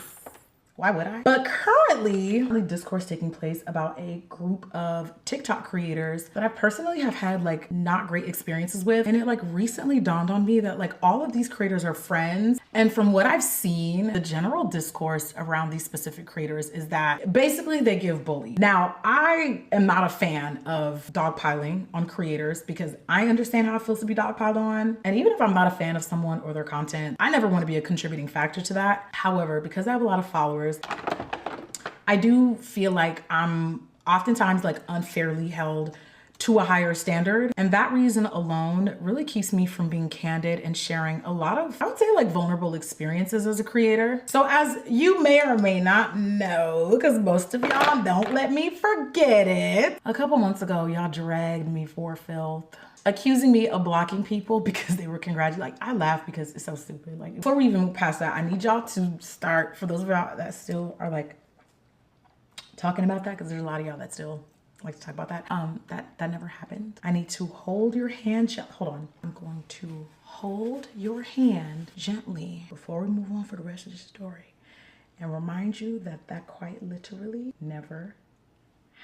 why would I? But currently, discourse taking place about a group of TikTok creators that I personally have had like not great experiences with. And it like recently dawned on me that like all of these creators are friends. And from what I've seen, the general discourse around these specific creators is that basically they give bully. Now, I am not a fan of dogpiling on creators because I understand how it feels to be dogpiled on. And even if I'm not a fan of someone or their content, I never want to be a contributing factor to that. However, because I have a lot of followers, I do feel like I'm oftentimes like unfairly held to a higher standard. And that reason alone really keeps me from being candid and sharing a lot of, I would say like vulnerable experiences as a creator. So as you may or may not know, because most of y'all don't let me forget it, a couple months ago, y'all dragged me for filth, accusing me of blocking people because they were congratulating. Like, I laugh because it's so stupid. Like, before we even move past that, I need y'all to start, for those of y'all that still are like talking about that, because there's a lot of y'all that still like to talk about that. That never happened. I need to hold your hand hold on. I'm going to hold your hand gently before we move on for the rest of the story and remind you that that quite literally never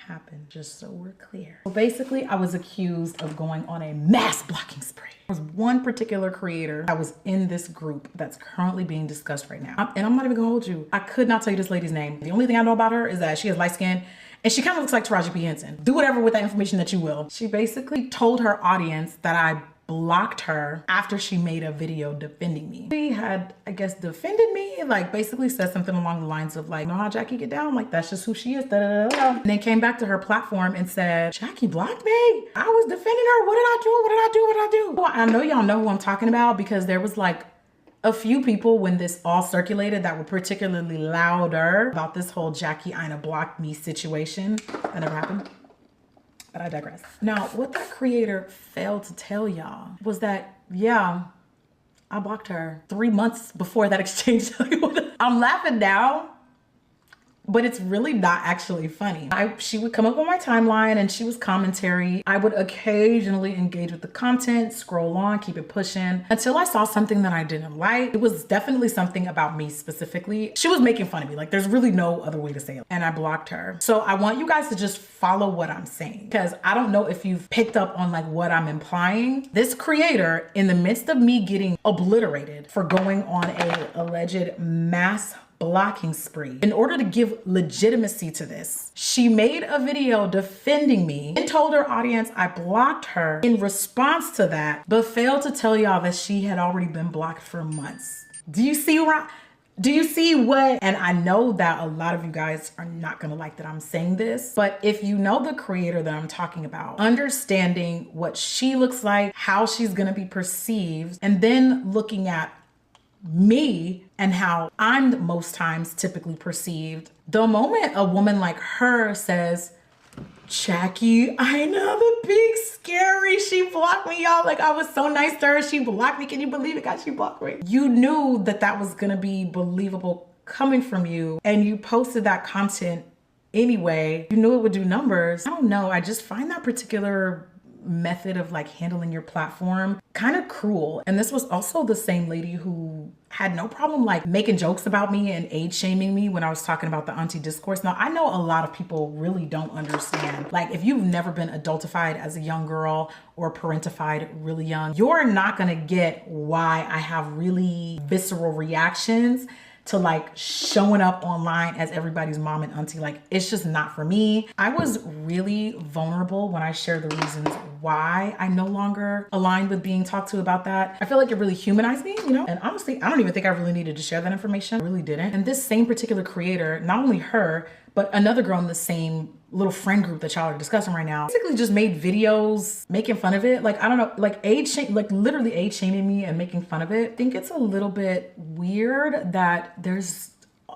happened, just so we're clear. So basically, I was accused of going on a mass blocking spree. There was one particular creator that was in this group that's currently being discussed right now. And I'm not even gonna hold you. I could not tell you this lady's name. The only thing I know about her is that she has light skin and she kind of looks like Taraji P. Henson. Do whatever with that information that you will. She basically told her audience that I blocked her after she made a video defending me. She had, I guess, defended me, like basically said something along the lines of like, know how Jackie get down? Like, that's just who she is. Da, da, da, da. And then came back to her platform and said, Jackie blocked me. I was defending her. What did I do? What did I do? What did I do? Well, I know y'all know who I'm talking about because there was like a few people when this all circulated that were particularly louder about this whole Jackie Aina blocked me situation. That never happened. But I digress. Now, what that creator failed to tell y'all was that, yeah, I blocked her 3 months before that exchange. I'm laughing now, but it's really not actually funny. She would come up on my timeline and she was commentary. I would occasionally engage with the content, scroll on, keep it pushing until I saw something that I didn't like. It was definitely something about me specifically. She was making fun of me. Like, there's really no other way to say it. And I blocked her. So I want you guys to just follow what I'm saying, because I don't know if you've picked up on like what I'm implying. This creator, in the midst of me getting obliterated for going on a alleged mass blocking spree, in order to give legitimacy to this, she made a video defending me and told her audience I blocked her in response to that, but failed to tell y'all that she had already been blocked for months. Do you see what? And I know that a lot of you guys are not gonna like that I'm saying this, but if you know the creator that I'm talking about, understanding what she looks like, how she's gonna be perceived, and then looking at me and how I'm most times typically perceived. The moment a woman like her says, Jackie Aina, the big scary, she blocked me, y'all. Like, I was so nice to her, she blocked me. Can you believe it? God, she blocked me. You knew that that was gonna be believable coming from you, and you posted that content anyway. You knew it would do numbers. I don't know, I just find that particular method of like handling your platform kind of cruel. And this was also the same lady who had no problem like making jokes about me and age shaming me when I was talking about the auntie discourse. Now, I know a lot of people really don't understand, like, if you've never been adultified as a young girl or parentified really young, you're not gonna get why I have really visceral reactions to like showing up online as everybody's mom and auntie. Like, it's just not for me. I was really vulnerable when I shared the reasons why I no longer aligned with being talked to about that. I feel like it really humanized me, you know? And honestly, I don't even think I really needed to share that information. I really didn't. And this same particular creator, not only her, but another girl in the same little friend group that y'all are discussing right now, basically just made videos making fun of it. Like, I don't know, like literally age shaming me and making fun of it. I think it's a little bit weird that there's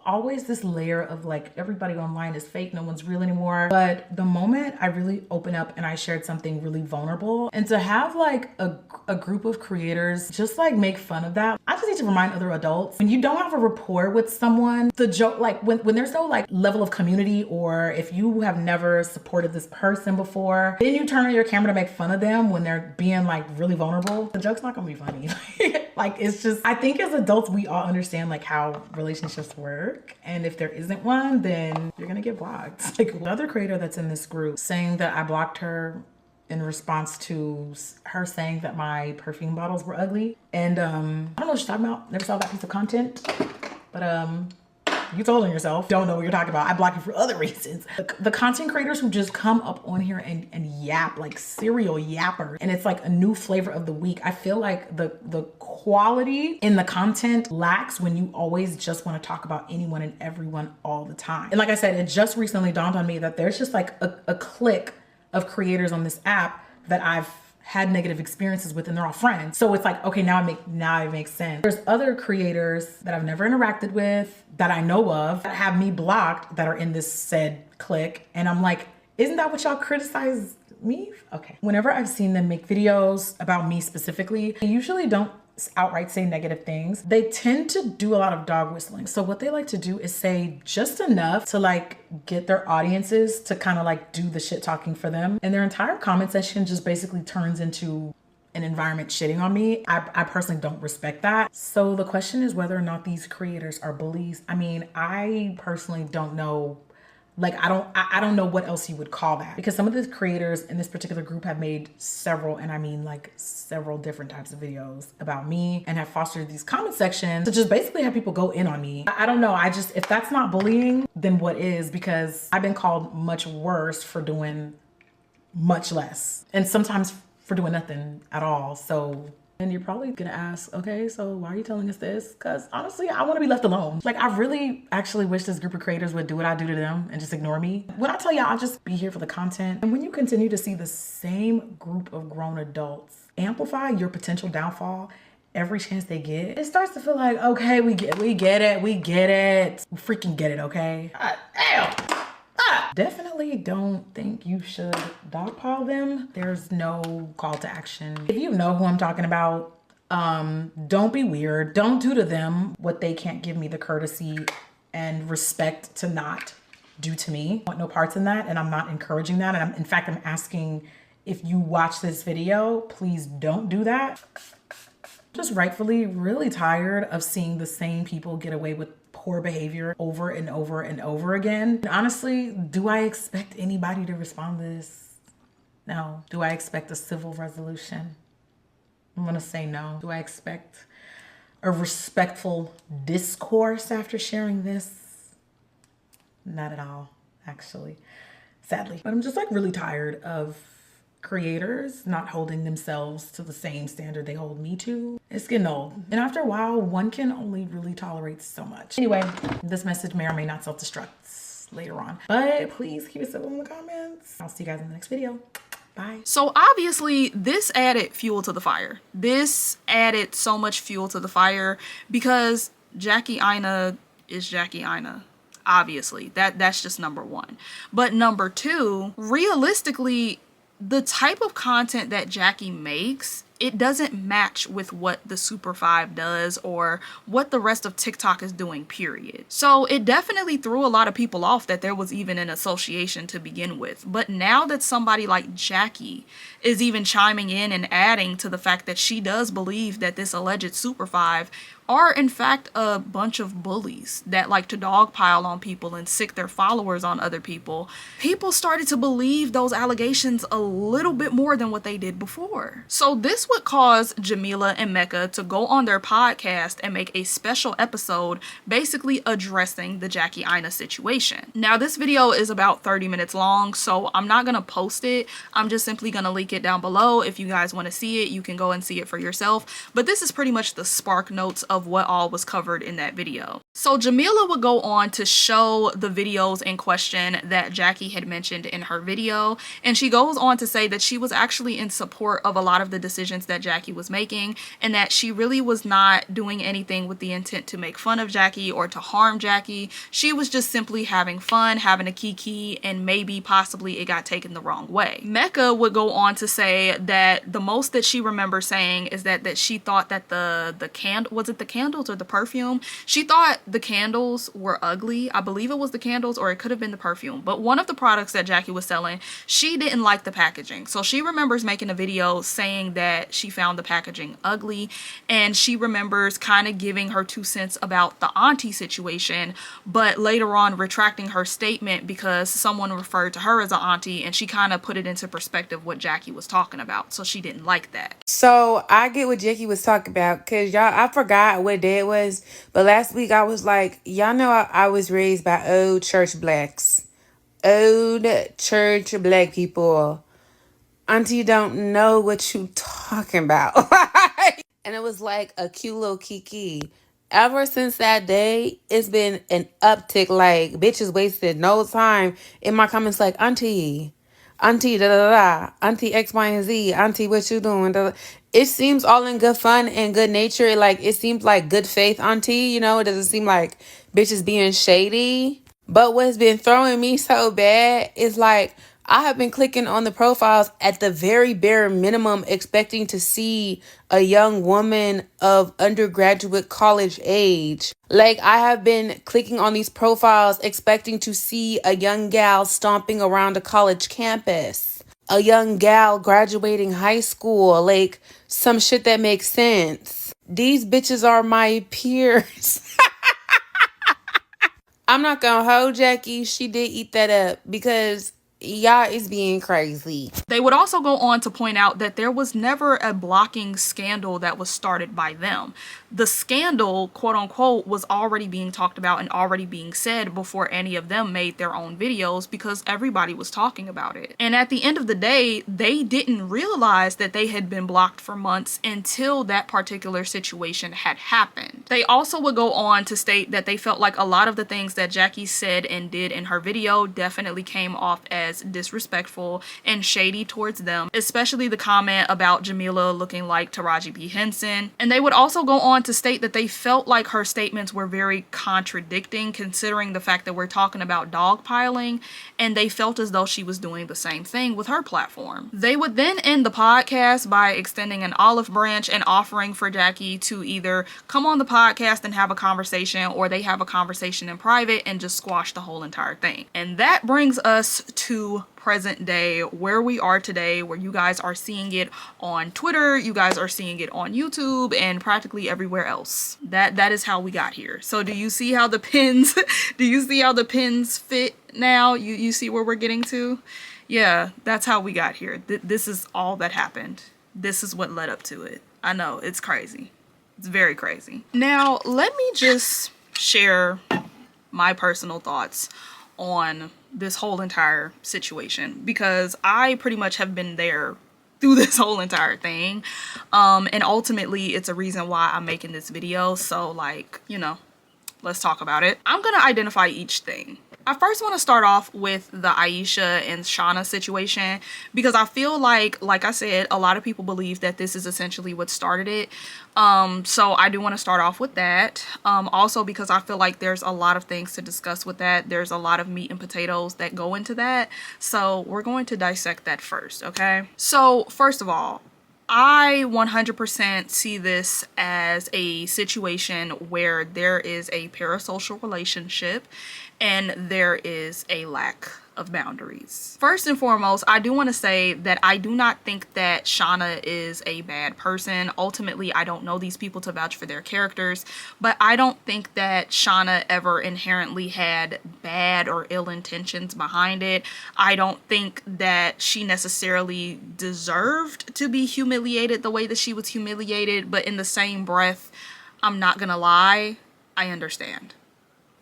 always this layer of like everybody online is fake, no one's real anymore. But the moment I really open up and I shared something really vulnerable, and to have like a group of creators just like make fun of that, I just need to remind other adults, when you don't have a rapport with someone, the joke, like when there's no like level of community, or if you have never supported this person before, then you turn on your camera to make fun of them when they're being like really vulnerable, the joke's not gonna be funny. Like, it's just, I think as adults, we all understand like how relationships work. And if there isn't one, then you're gonna get blocked. Like, another creator that's in this group saying that I blocked her in response to her saying that my perfume bottles were ugly. And I don't know what she's talking about. Never saw that piece of content. But you told on yourself. Don't know what you're talking about. I block you for other reasons. The content creators who just come up on here and yap, like serial yapper, and it's like a new flavor of the week. I feel like the quality in the content lacks when you always just want to talk about anyone and everyone all the time. And like I said, it just recently dawned on me that there's just like a clique of creators on this app that I've had negative experiences with, and they're all friends. So it's like, okay, now it makes sense. There's other creators that I've never interacted with, that I know of, that have me blocked, that are in this said clique. And I'm like, isn't that what y'all criticize me? Okay. Whenever I've seen them make videos about me specifically, they usually don't outright say negative things. They tend to do a lot of dog whistling. So what they like to do is say just enough to like get their audiences to kind of like do the shit talking for them. And their entire comment section just basically turns into an environment shitting on me. I personally don't respect that. So the question is whether or not these creators are bullies. I mean, I personally don't know. Like, I don't know what else you would call that, because some of the creators in this particular group have made several, and I mean like several different types of videos about me, and have fostered these comment sections to just basically have people go in on me. I don't know. If that's not bullying, then what is? Because I've been called much worse for doing much less, and sometimes for doing nothing at all. So, and you're probably gonna ask, okay, so why are you telling us this? Because honestly, I want to be left alone. Like, I really actually wish this group of creators would do what I do to them and just ignore me. When I tell y'all, I'll just be here for the content. And when you continue to see the same group of grown adults amplify your potential downfall every chance they get, it starts to feel like, okay, we get it. We freaking get it, okay? Definitely don't think you should dogpile them. There's no call to action. If you know who I'm talking about, don't be weird. Don't do to them what they can't give me the courtesy and respect to not do to me. I want no parts in that, and I'm not encouraging that. And in fact, I'm asking, if you watch this video, please don't do that. Just rightfully really tired of seeing the same people get away with poor behavior over and over and over again. And honestly, do I expect anybody to respond to this? No. Do I expect a civil resolution? I'm gonna say no. Do I expect a respectful discourse after sharing this? Not at all, actually, sadly. But I'm just like really tired of creators not holding themselves to the same standard they hold me to. It's getting old. And after a while, one can only really tolerate so much. Anyway, this message may or may not self-destruct later on, but please keep it civil in the comments. I'll see you guys in the next video. Bye. So obviously this added fuel to the fire. This added so much fuel to the fire because Jackie Aina is Jackie Aina. Obviously, that's just number one. But number two, realistically, the type of content that Jackie makes, it doesn't match with what the Super 5 does or what the rest of TikTok is doing, period. So it definitely threw a lot of people off that there was even an association to begin with. But now that somebody like Jackie is even chiming in and adding to the fact that she does believe that this alleged Super 5 are in fact a bunch of bullies that like to dogpile on people and sick their followers on other people, people started to believe those allegations a little bit more than what they did before. So this would cause Jamila and Mecca to go on their podcast and make a special episode basically addressing the Jackie Aina situation. Now this video is about 30 minutes long, so I'm not gonna post it. I'm just simply gonna link it down below. If you guys want to see it, you can go and see it for yourself. But this is pretty much the spark notes of of what all was covered in that video. So Jamila would go on to show the videos in question that Jackie had mentioned in her video, and she goes on to say that she was actually in support of a lot of the decisions that Jackie was making, and that she really was not doing anything with the intent to make fun of Jackie or to harm Jackie. She was just simply having fun, having a kiki, and maybe possibly it got taken the wrong way. Mecca would go on to say that the most that she remembers saying is that she thought that the candle, was it the candles or the perfume? She thought the candles were ugly. I believe it was the candles, or it could have been the perfume, but one of the products that Jackie was selling, she didn't like the packaging. So she remembers making a video saying that she found the packaging ugly, and she remembers kind of giving her 2 cents about the auntie situation, but later on retracting her statement because someone referred to her as an auntie, and she kind of put it into perspective what Jackie was talking about. So she didn't like that. So I get what Jackie was talking about, because y'all, I forgot what day it was, but last week I was like, y'all know I was raised by old church blacks. Old church black people. Auntie don't know what you talking about. And it was like a cute little kiki. Ever since that day, it's been an uptick. Like, bitches wasted no time in my comments like, auntie da da da, auntie X, Y, and Z, auntie what you doing? Da, da. It seems all in good fun and good nature. Like, it seems like good faith, auntie. You know, it doesn't seem like bitches being shady. But what's been throwing me so bad is like, I have been clicking on the profiles at the very bare minimum, expecting to see a young woman of undergraduate college age. Like, I have been clicking on these profiles expecting to see a young gal stomping around a college campus, a young gal graduating high school, like some shit that makes sense. These bitches are my peers. I'm not gonna hold Jackie. She did eat that up because y'all is being crazy. They would also go on to point out that there was never a blocking scandal that was started by them. The scandal, quote unquote, was already being talked about and already being said before any of them made their own videos, because everybody was talking about it. And at the end of the day, they didn't realize that they had been blocked for months until that particular situation had happened. They also would go on to state that they felt like a lot of the things that Jackie said and did in her video definitely came off as disrespectful and shady towards them, especially the comment about Jamila looking like Taraji P. Henson. And they would also go on to state that they felt like her statements were very contradicting, considering the fact that we're talking about dogpiling, and they felt as though she was doing the same thing with her platform. They would then end the podcast by extending an olive branch and offering for Jackie to either come on the podcast and have a conversation, or they have a conversation in private and just squash the whole entire thing. And that brings us to present day, where we are today, where you guys are seeing it on Twitter, you guys are seeing it on YouTube, and practically everywhere else. That is how we got here. So do you see how the pins do you see how the pins fit now? You see where we're getting to? Yeah, that's how we got here. This is all that happened. This is what led up to it. I know, it's crazy. It's very crazy. Now, let me just share my personal thoughts on this whole entire situation, because I pretty much have been there through this whole entire thing, and ultimately it's a reason why I'm making this video. So, like, you know, let's talk about it. I'm gonna identify each thing. I first want to start off with the Aisha and Shawna situation, because I feel like I said, a lot of people believe that this is essentially what started it. So I do want to start off with that. Also because I feel like there's a lot of things to discuss with that. There's a lot of meat and potatoes that go into that. So we're going to dissect that first, okay? So first of all, I 100% see this as a situation where there is a parasocial relationship and there is a lack of boundaries. First and foremost, I do want to say that I do not think that Shawna is a bad person. Ultimately, I don't know these people to vouch for their characters, but I don't think that Shawna ever inherently had bad or ill intentions behind it. I don't think that she necessarily deserved to be humiliated the way that she was humiliated, but in the same breath, I'm not gonna lie, I understand.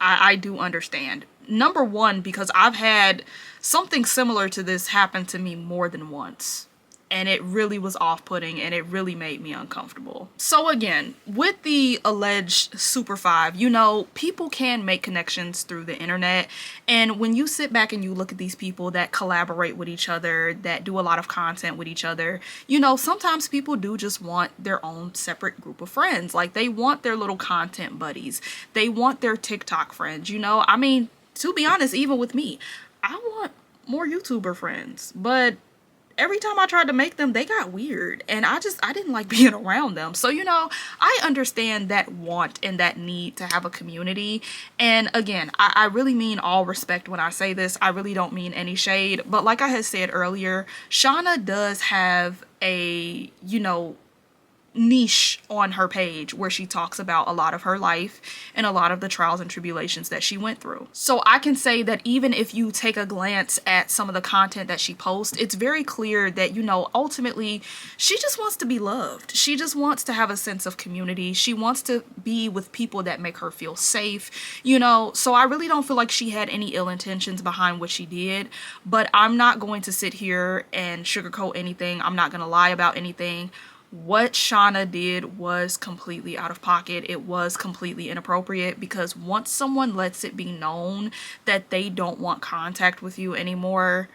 I do understand. Number one, because I've had something similar to this happen to me more than once. and it really was off-putting, and it really made me uncomfortable. So again, with the alleged Super 5, you know, people can make connections through the internet, and when you sit back and you look at these people that collaborate with each other, that do a lot of content with each other, you know, sometimes people do just want their own separate group of friends. Like, they want their little content buddies. They want their TikTok friends, you know? I mean, to be honest, even with me, I want more YouTuber friends, but every time I tried to make them, they got weird, and I didn't like being around them. So, you know, I understand that want and that need to have a community. And again, I really mean all respect when I say this. I really don't mean any shade. But like I had said earlier, Shawna does have a, you know, niche on her page where she talks about a lot of her life and a lot of the trials and tribulations that she went through. So I can say that even if you take a glance at some of the content that she posts, it's very clear that, you know, ultimately she just wants to be loved. She just wants to have a sense of community. She wants to be with people that make her feel safe, you know. So I really don't feel like she had any ill intentions behind what she did, but I'm not going to sit here and sugarcoat anything. I'm not going to lie about anything. What Shawna did was completely out of pocket. It was completely inappropriate, because once someone lets it be known that they don't want contact with you anymore,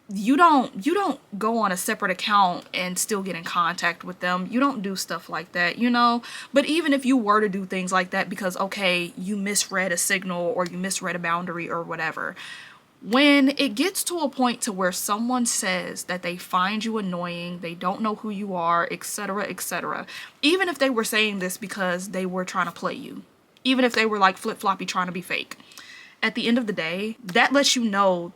you don't go on a separate account and still get in contact with them. You don't do stuff like that, you know. But even if you were to do things like that because, okay, you misread a signal or you misread a boundary or whatever, when it gets to a point to where someone says that they find you annoying, they don't know who you are, etc., etc., even if they were saying this because they were trying to play you, even if they were like flip-floppy trying to be fake, at the end of the day, that lets you know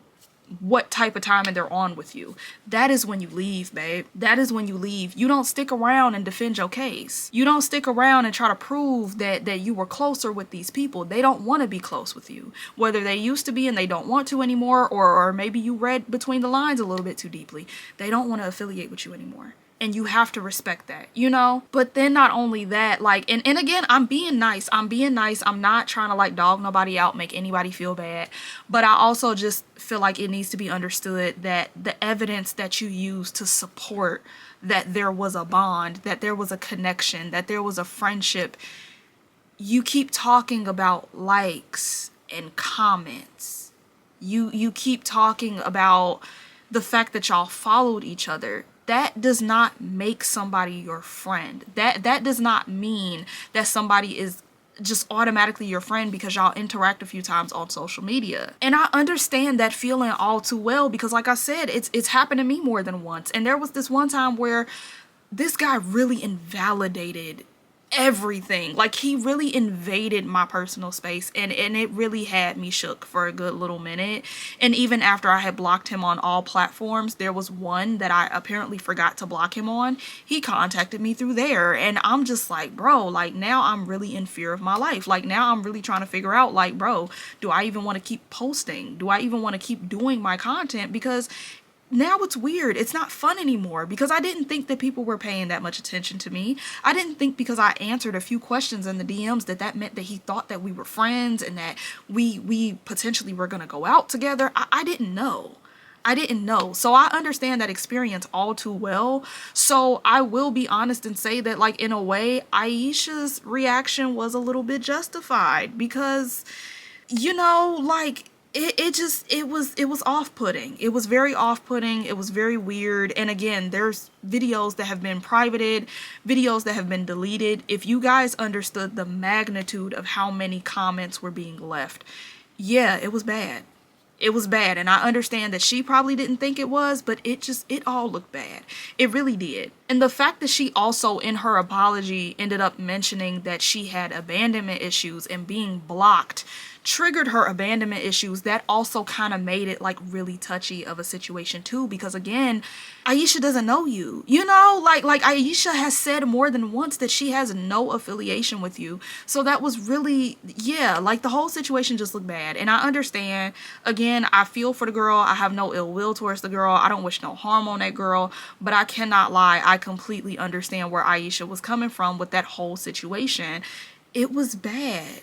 what type of timing they're on with you. That is when you leave, babe. That is when you leave. You don't stick around and defend your case. You don't stick around and try to prove that you were closer with these people. They don't want to be close with you. Whether they used to be and they don't want to anymore, or maybe you read between the lines a little bit too deeply. They don't want to affiliate with you anymore. And you have to respect that, you know? But then not only that, like, and again, I'm being nice. I'm not trying to like dog nobody out, make anybody feel bad. But I also just feel like it needs to be understood that the evidence that you use to support that there was a bond, that there was a connection, that there was a friendship, you keep talking about likes and comments. You keep talking about the fact that y'all followed each other. That does not make somebody your friend. That does not mean that somebody is just automatically your friend because y'all interact a few times on social media. And I understand that feeling all too well, because like I said, it's happened to me more than once. And there was this one time where this guy really invalidated everything. Like, he really invaded my personal space, and it really had me shook for a good little minute. And even after I had blocked him on all platforms, there was one that I apparently forgot to block him on. He contacted me through there, and I'm just like, bro, like, now I'm really in fear of my life. Like, now I'm really trying to figure out, like, bro, do I even want to keep posting? Do I even want to keep doing my content? Because now it's weird. It's not fun anymore, because I didn't think that people were paying that much attention to me. I didn't think because I answered a few questions in the DMs that meant that he thought that we were friends and that we potentially were going to go out together. I didn't know. I didn't know. So I understand that experience all too well. So I will be honest and say that, like, in a way, Aisha's reaction was a little bit justified, because, you know, like, it was off-putting. It was very off-putting. It was very weird. And again, there's videos that have been privated, videos that have been deleted. If you guys understood the magnitude of how many comments were being left, yeah, it was bad. It was bad. And I understand that she probably didn't think it was, but it all looked bad. It really did. And the fact that she also, in her apology, ended up mentioning that she had abandonment issues and being blocked triggered her abandonment issues, that also kind of made it like really touchy of a situation too, because again, Aisha doesn't know you, you know, like Aisha has said more than once that she has no affiliation with you. So that was really, yeah, like the whole situation just looked bad. And I understand, again, I feel for the girl. I have no ill will towards the girl. I don't wish no harm on that girl, but I cannot lie, I completely understand where Aisha was coming from with that whole situation. It was bad.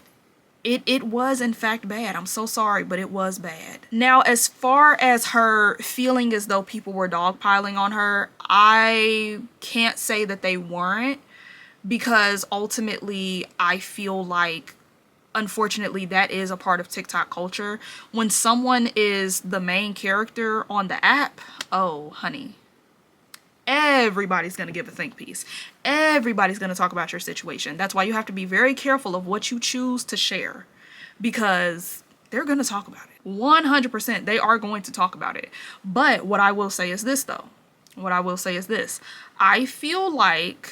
It was in fact bad. I'm so sorry, but it was bad. Now, as far as her feeling as though people were dogpiling on her, I can't say that they weren't, because ultimately I feel like, unfortunately, that is a part of TikTok culture. When someone is the main character on the app, oh honey, everybody's going to give a think piece. Everybody's going to talk about your situation. That's why you have to be very careful of what you choose to share, because they're going to talk about it. 100%, they are going to talk about it. But what I will say is this, though. What I will say is this. I feel like,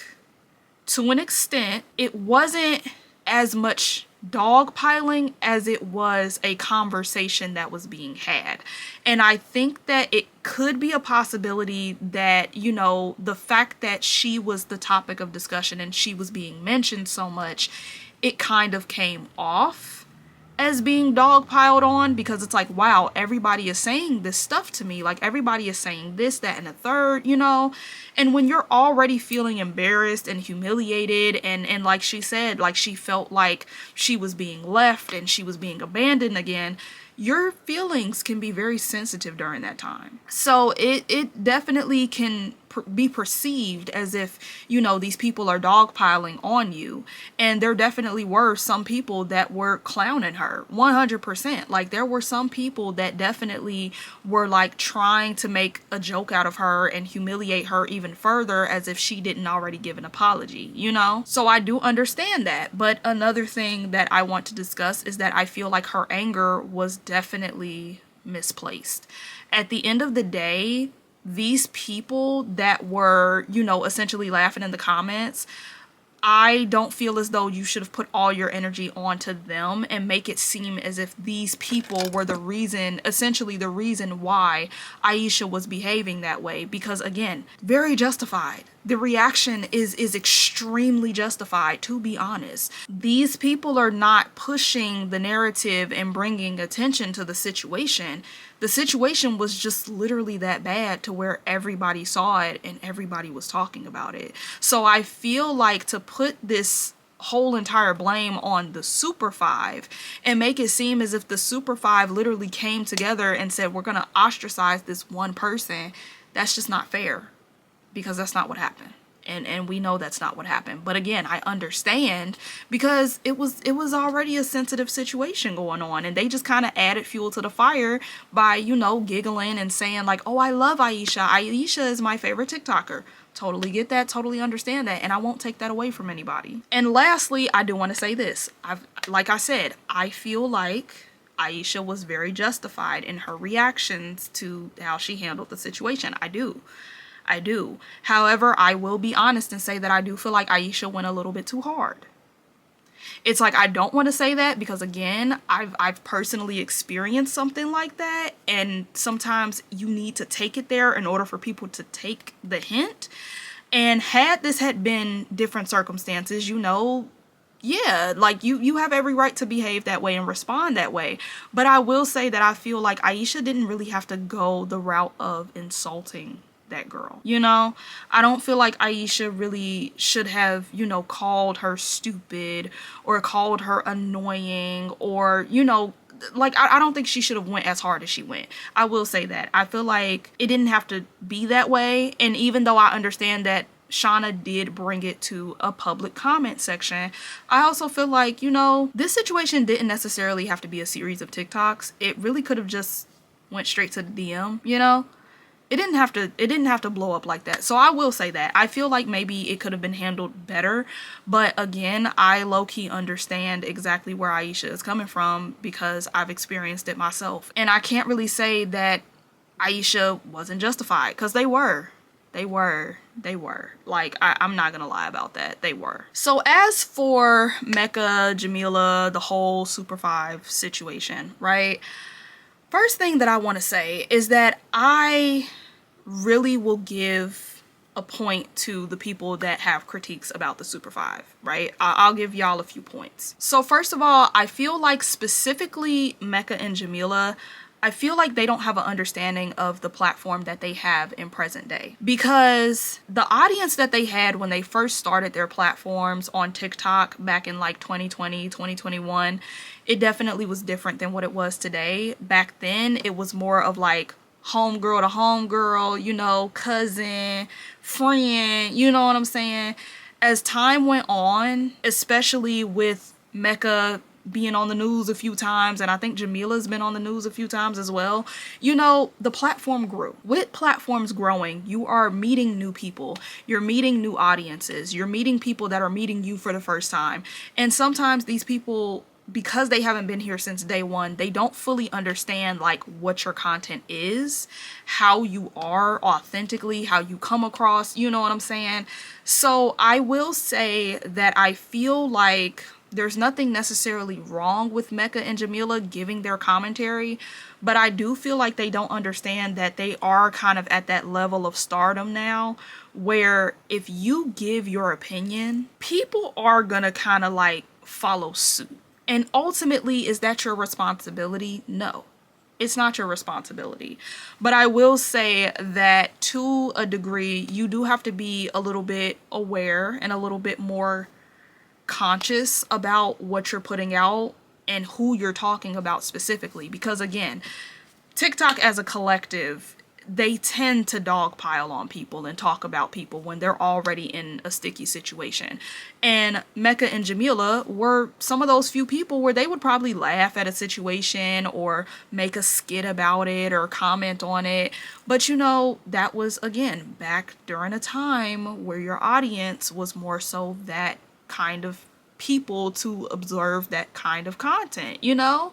to an extent, it wasn't as much dogpiling as it was a conversation that was being had. And I think that it could be a possibility that, you know, the fact that she was the topic of discussion and she was being mentioned so much, it kind of came off as being dogpiled on, because it's like, wow, everybody is saying this stuff to me. Like, everybody is saying this, that, and a third, you know? And when you're already feeling embarrassed and humiliated, and like she said, like she felt like she was being left and she was being abandoned again, your feelings can be very sensitive during that time. So it definitely can be perceived as if, you know, these people are dogpiling on you. And there definitely were some people that were clowning her 100%. Like, there were some people that definitely were like trying to make a joke out of her and humiliate her even further, as if she didn't already give an apology, you know? So I do understand that. But another thing that I want to discuss is that I feel like her anger was definitely misplaced. At the end of the day, these people that were, you know, essentially laughing in the comments, I don't feel as though you should have put all your energy onto them and make it seem as if these people were the reason, essentially the reason why Aisha was behaving that way. Because again, very justified. The reaction is extremely justified, to be honest. These people are not pushing the narrative and bringing attention to the situation. The situation was just literally that bad to where everybody saw it and everybody was talking about it. So I feel like to put this whole entire blame on the Super Five and make it seem as if the Super Five literally came together and said, we're going to ostracize this one person, that's just not fair, because that's not what happened. And we know that's not what happened. But again, I understand, because it was already a sensitive situation going on, and they just kind of added fuel to the fire by, you know, giggling and saying like, oh, I love Aisha. Aisha is my favorite TikToker. Totally get that, totally understand that, and I won't take that away from anybody. And lastly, I do want to say this. Like I said, I feel like Aisha was very justified in her reactions to how she handled the situation. I do. However, I will be honest and say that I do feel like Aisha went a little bit too hard. It's like, I don't want to say that because, again, I've personally experienced something like that, and sometimes you need to take it there in order for people to take the hint. And had this had been different circumstances, you know, yeah, like you have every right to behave that way and respond that way. But I will say that I feel like Aisha didn't really have to go the route of insulting that girl, you know? I don't feel like Aisha really should have, you know, called her stupid or called her annoying, or, you know, like, I don't think she should have went as hard as she went. I will say that. I feel like it didn't have to be that way. And even though I understand that Shawna did bring it to a public comment section, I also feel like, you know, this situation didn't necessarily have to be a series of TikToks. It really could have just went straight to the DM, you know? It didn't have to blow up like that. So I will say that. I feel like maybe it could have been handled better. But again, I low-key understand exactly where Aisha is coming from, because I've experienced it myself. And I can't really say that Aisha wasn't justified, because they were. Like, I'm not gonna lie about that. They were. So as for Mecca, Jamila, the whole Super 5 situation, right? First thing that I want to say is that I really will give a point to the people that have critiques about the Super 5, right? I'll give y'all a few points. So first of all, I feel like specifically Mecca and Jamila, I feel like they don't have an understanding of the platform that they have in present day. Because the audience that they had when they first started their platforms on TikTok back in like 2020, 2021, it definitely was different than what it was today. Back then, it was more of like homegirl to homegirl, you know, cousin, friend, you know what I'm saying? As time went on, especially with Mecca being on the news a few times, and I think Jamila's been on the news a few times as well, you know, the platform grew. With platforms growing, you are meeting new people, you're meeting new audiences, you're meeting people that are meeting you for the first time. And sometimes these people, because they haven't been here since day one, they don't fully understand like what your content is, how you are authentically, how you come across, you know what I'm saying? So I will say that I feel like there's nothing necessarily wrong with Mecca and Jamila giving their commentary, but I do feel like they don't understand that they are kind of at that level of stardom now where if you give your opinion, people are gonna kind of like follow suit. And ultimately, is that your responsibility? No, it's not your responsibility. But I will say that to a degree, you do have to be a little bit aware and a little bit more conscious about what you're putting out and who you're talking about specifically. Because again, TikTok as a collective, they tend to dogpile on people and talk about people when they're already in a sticky situation. And Mecca and Jamila were some of those few people where they would probably laugh at a situation or make a skit about it or comment on it. But you know, that was again back during a time where your audience was more so that kind of people to observe that kind of content, you know?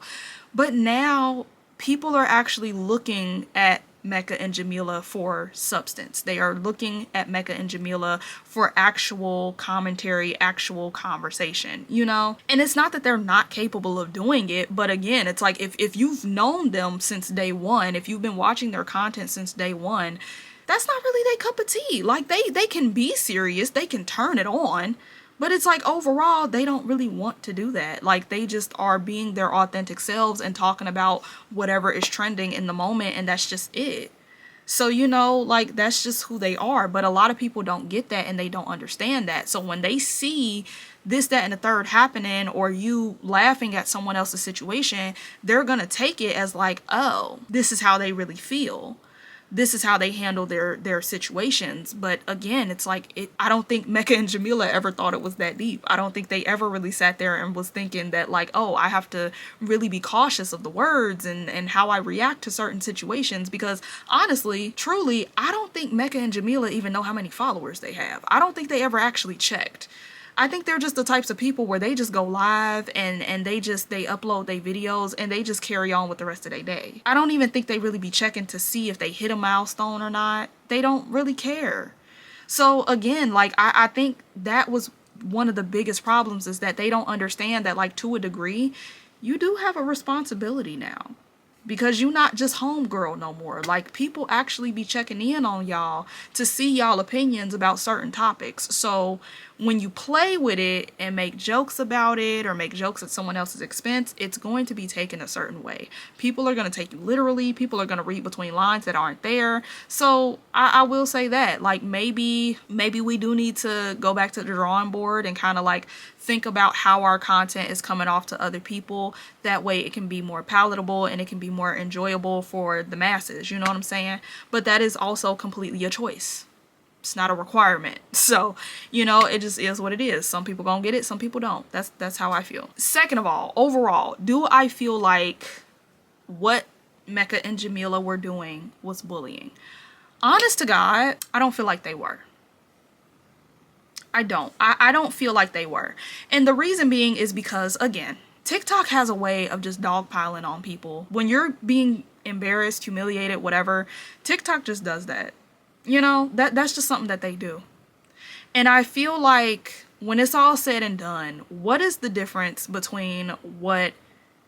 But now people are actually looking at Mecca and Jamila for substance. They are looking at Mecca and Jamila for actual commentary, actual conversation, you know? And it's not that they're not capable of doing it, but again, it's like if you've known them since day one, if you've been watching their content since day one, that's not really their cup of tea. Like they can be serious, they can turn it on, but it's like overall, they don't really want to do that. Like they just are being their authentic selves and talking about whatever is trending in the moment, and that's just it. So, you know, like that's just who they are. But a lot of people don't get that and they don't understand that. So when they see this, that, and the third happening, or you laughing at someone else's situation, they're gonna take it as like, oh, this is how they really feel. This is how they handle their situations. But again, it's like, I don't think Mecca and Jamila ever thought it was that deep. I don't think they ever really sat there and was thinking that like, oh, I have to really be cautious of the words and how I react to certain situations. Because honestly, truly, I don't think Mecca and Jamila even know how many followers they have. I don't think they ever actually checked. I think they're just the types of people where they just go live and they upload their videos and they just carry on with the rest of their day. I don't even think they really be checking to see if they hit a milestone or not. They don't really care. So again, like I think that was one of the biggest problems, is that they don't understand that like to a degree, you do have a responsibility now. Because you're not just homegirl no more. Like people actually be checking in on y'all to see y'all opinions about certain topics. So when you play with it and make jokes about it or make jokes at someone else's expense, it's going to be taken a certain way. People are going to take you literally. People are going to read between lines that aren't there. So I will say that like maybe we do need to go back to the drawing board and kind of like think about how our content is coming off to other people. That way it can be more palatable and it can be more enjoyable for the masses. You know what I'm saying? But that is also completely a choice. It's not a requirement. So, you know, it just is what it is. Some people gonna get it, some people don't. That's how I feel. Second of all, overall, do I feel like what Mecca and Jamila were doing was bullying? Honest to God, I don't feel like they were. I don't feel like they were. And the reason being is because, again, TikTok has a way of just dogpiling on people. When you're being embarrassed, humiliated, whatever, TikTok just does that. You know, that's just something that they do. And I feel like when it's all said and done, what is the difference between what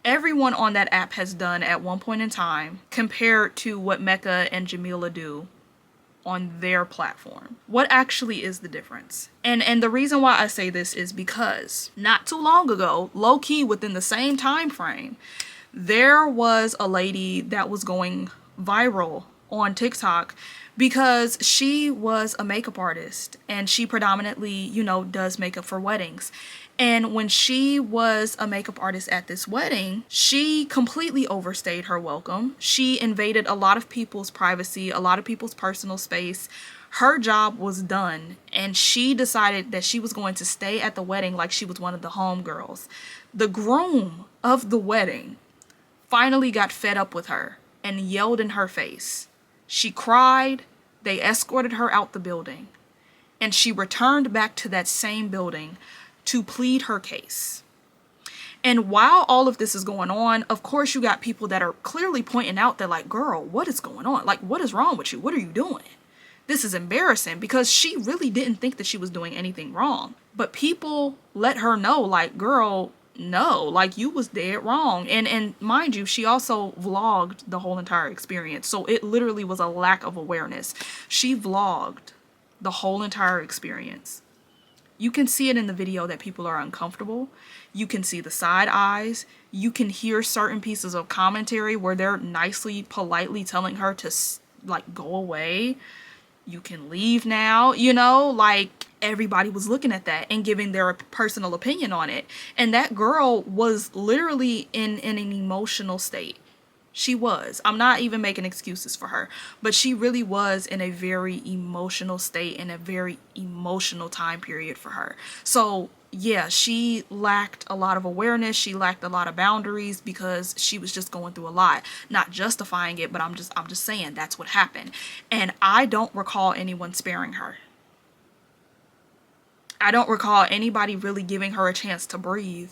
everyone on that app has done at one point in time compared to what Mecca and Jamila do on their platform? What actually is the difference? And the reason why I say this is because not too long ago, low-key within the same time frame, There was a lady that was going viral on TikTok because she was a makeup artist and she predominantly, you know, does makeup for weddings. And when she was a makeup artist at this wedding, she completely overstayed her welcome. She invaded a lot of people's privacy, a lot of people's personal space. Her job was done, and she decided that she was going to stay at the wedding like she was one of the homegirls. The groom of the wedding finally got fed up with her and yelled in her face. She cried. They escorted her out the building, and she returned back to that same building to plead her case. And while all of this is going on, of course, you got people that are clearly pointing out that, like, girl, what is going on? Like, what is wrong with you? What are you doing? This is embarrassing, because she really didn't think that she was doing anything wrong. But people let her know, like, girl, no, like, you was dead wrong. And mind you, she also vlogged the whole entire experience. So it literally was a lack of awareness. She vlogged the whole entire experience. You can see it in the video that people are uncomfortable. You can see the side eyes. You can hear certain pieces of commentary where they're nicely, politely telling her to, like, go away. You can leave now, you know, like, everybody was looking at that and giving their personal opinion on it. And that girl was literally in an emotional state. She was. I'm not even making excuses for her, but she really was in a very emotional state and a very emotional time period for her. So yeah, she lacked a lot of awareness. She lacked a lot of boundaries because she was just going through a lot. Not justifying it, but I'm just saying that's what happened. And I don't recall anyone sparing her. I don't recall anybody really giving her a chance to breathe.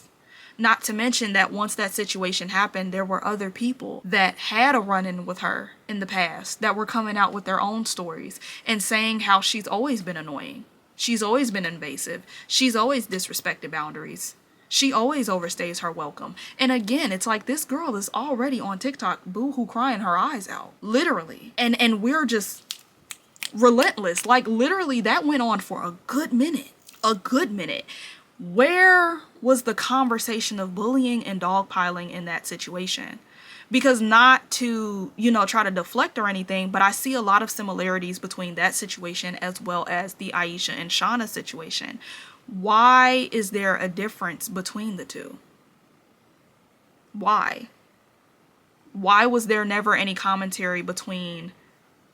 Not to mention that once that situation happened, there were other people that had a run-in with her in the past that were coming out with their own stories and saying how she's always been annoying. She's always been invasive. She's always disrespected boundaries. She always overstays her welcome. And again, it's like, this girl is already on TikTok boo-hoo crying her eyes out. Literally. And we're just relentless. Like, literally, that went on for a good minute. A good minute. Where was the conversation of bullying and dogpiling in that situation? Because not to, you know, try to deflect or anything, but I see a lot of similarities between that situation as well as the Aisha and Shawna situation. Why is there a difference between the two? Why? Why was there never any commentary between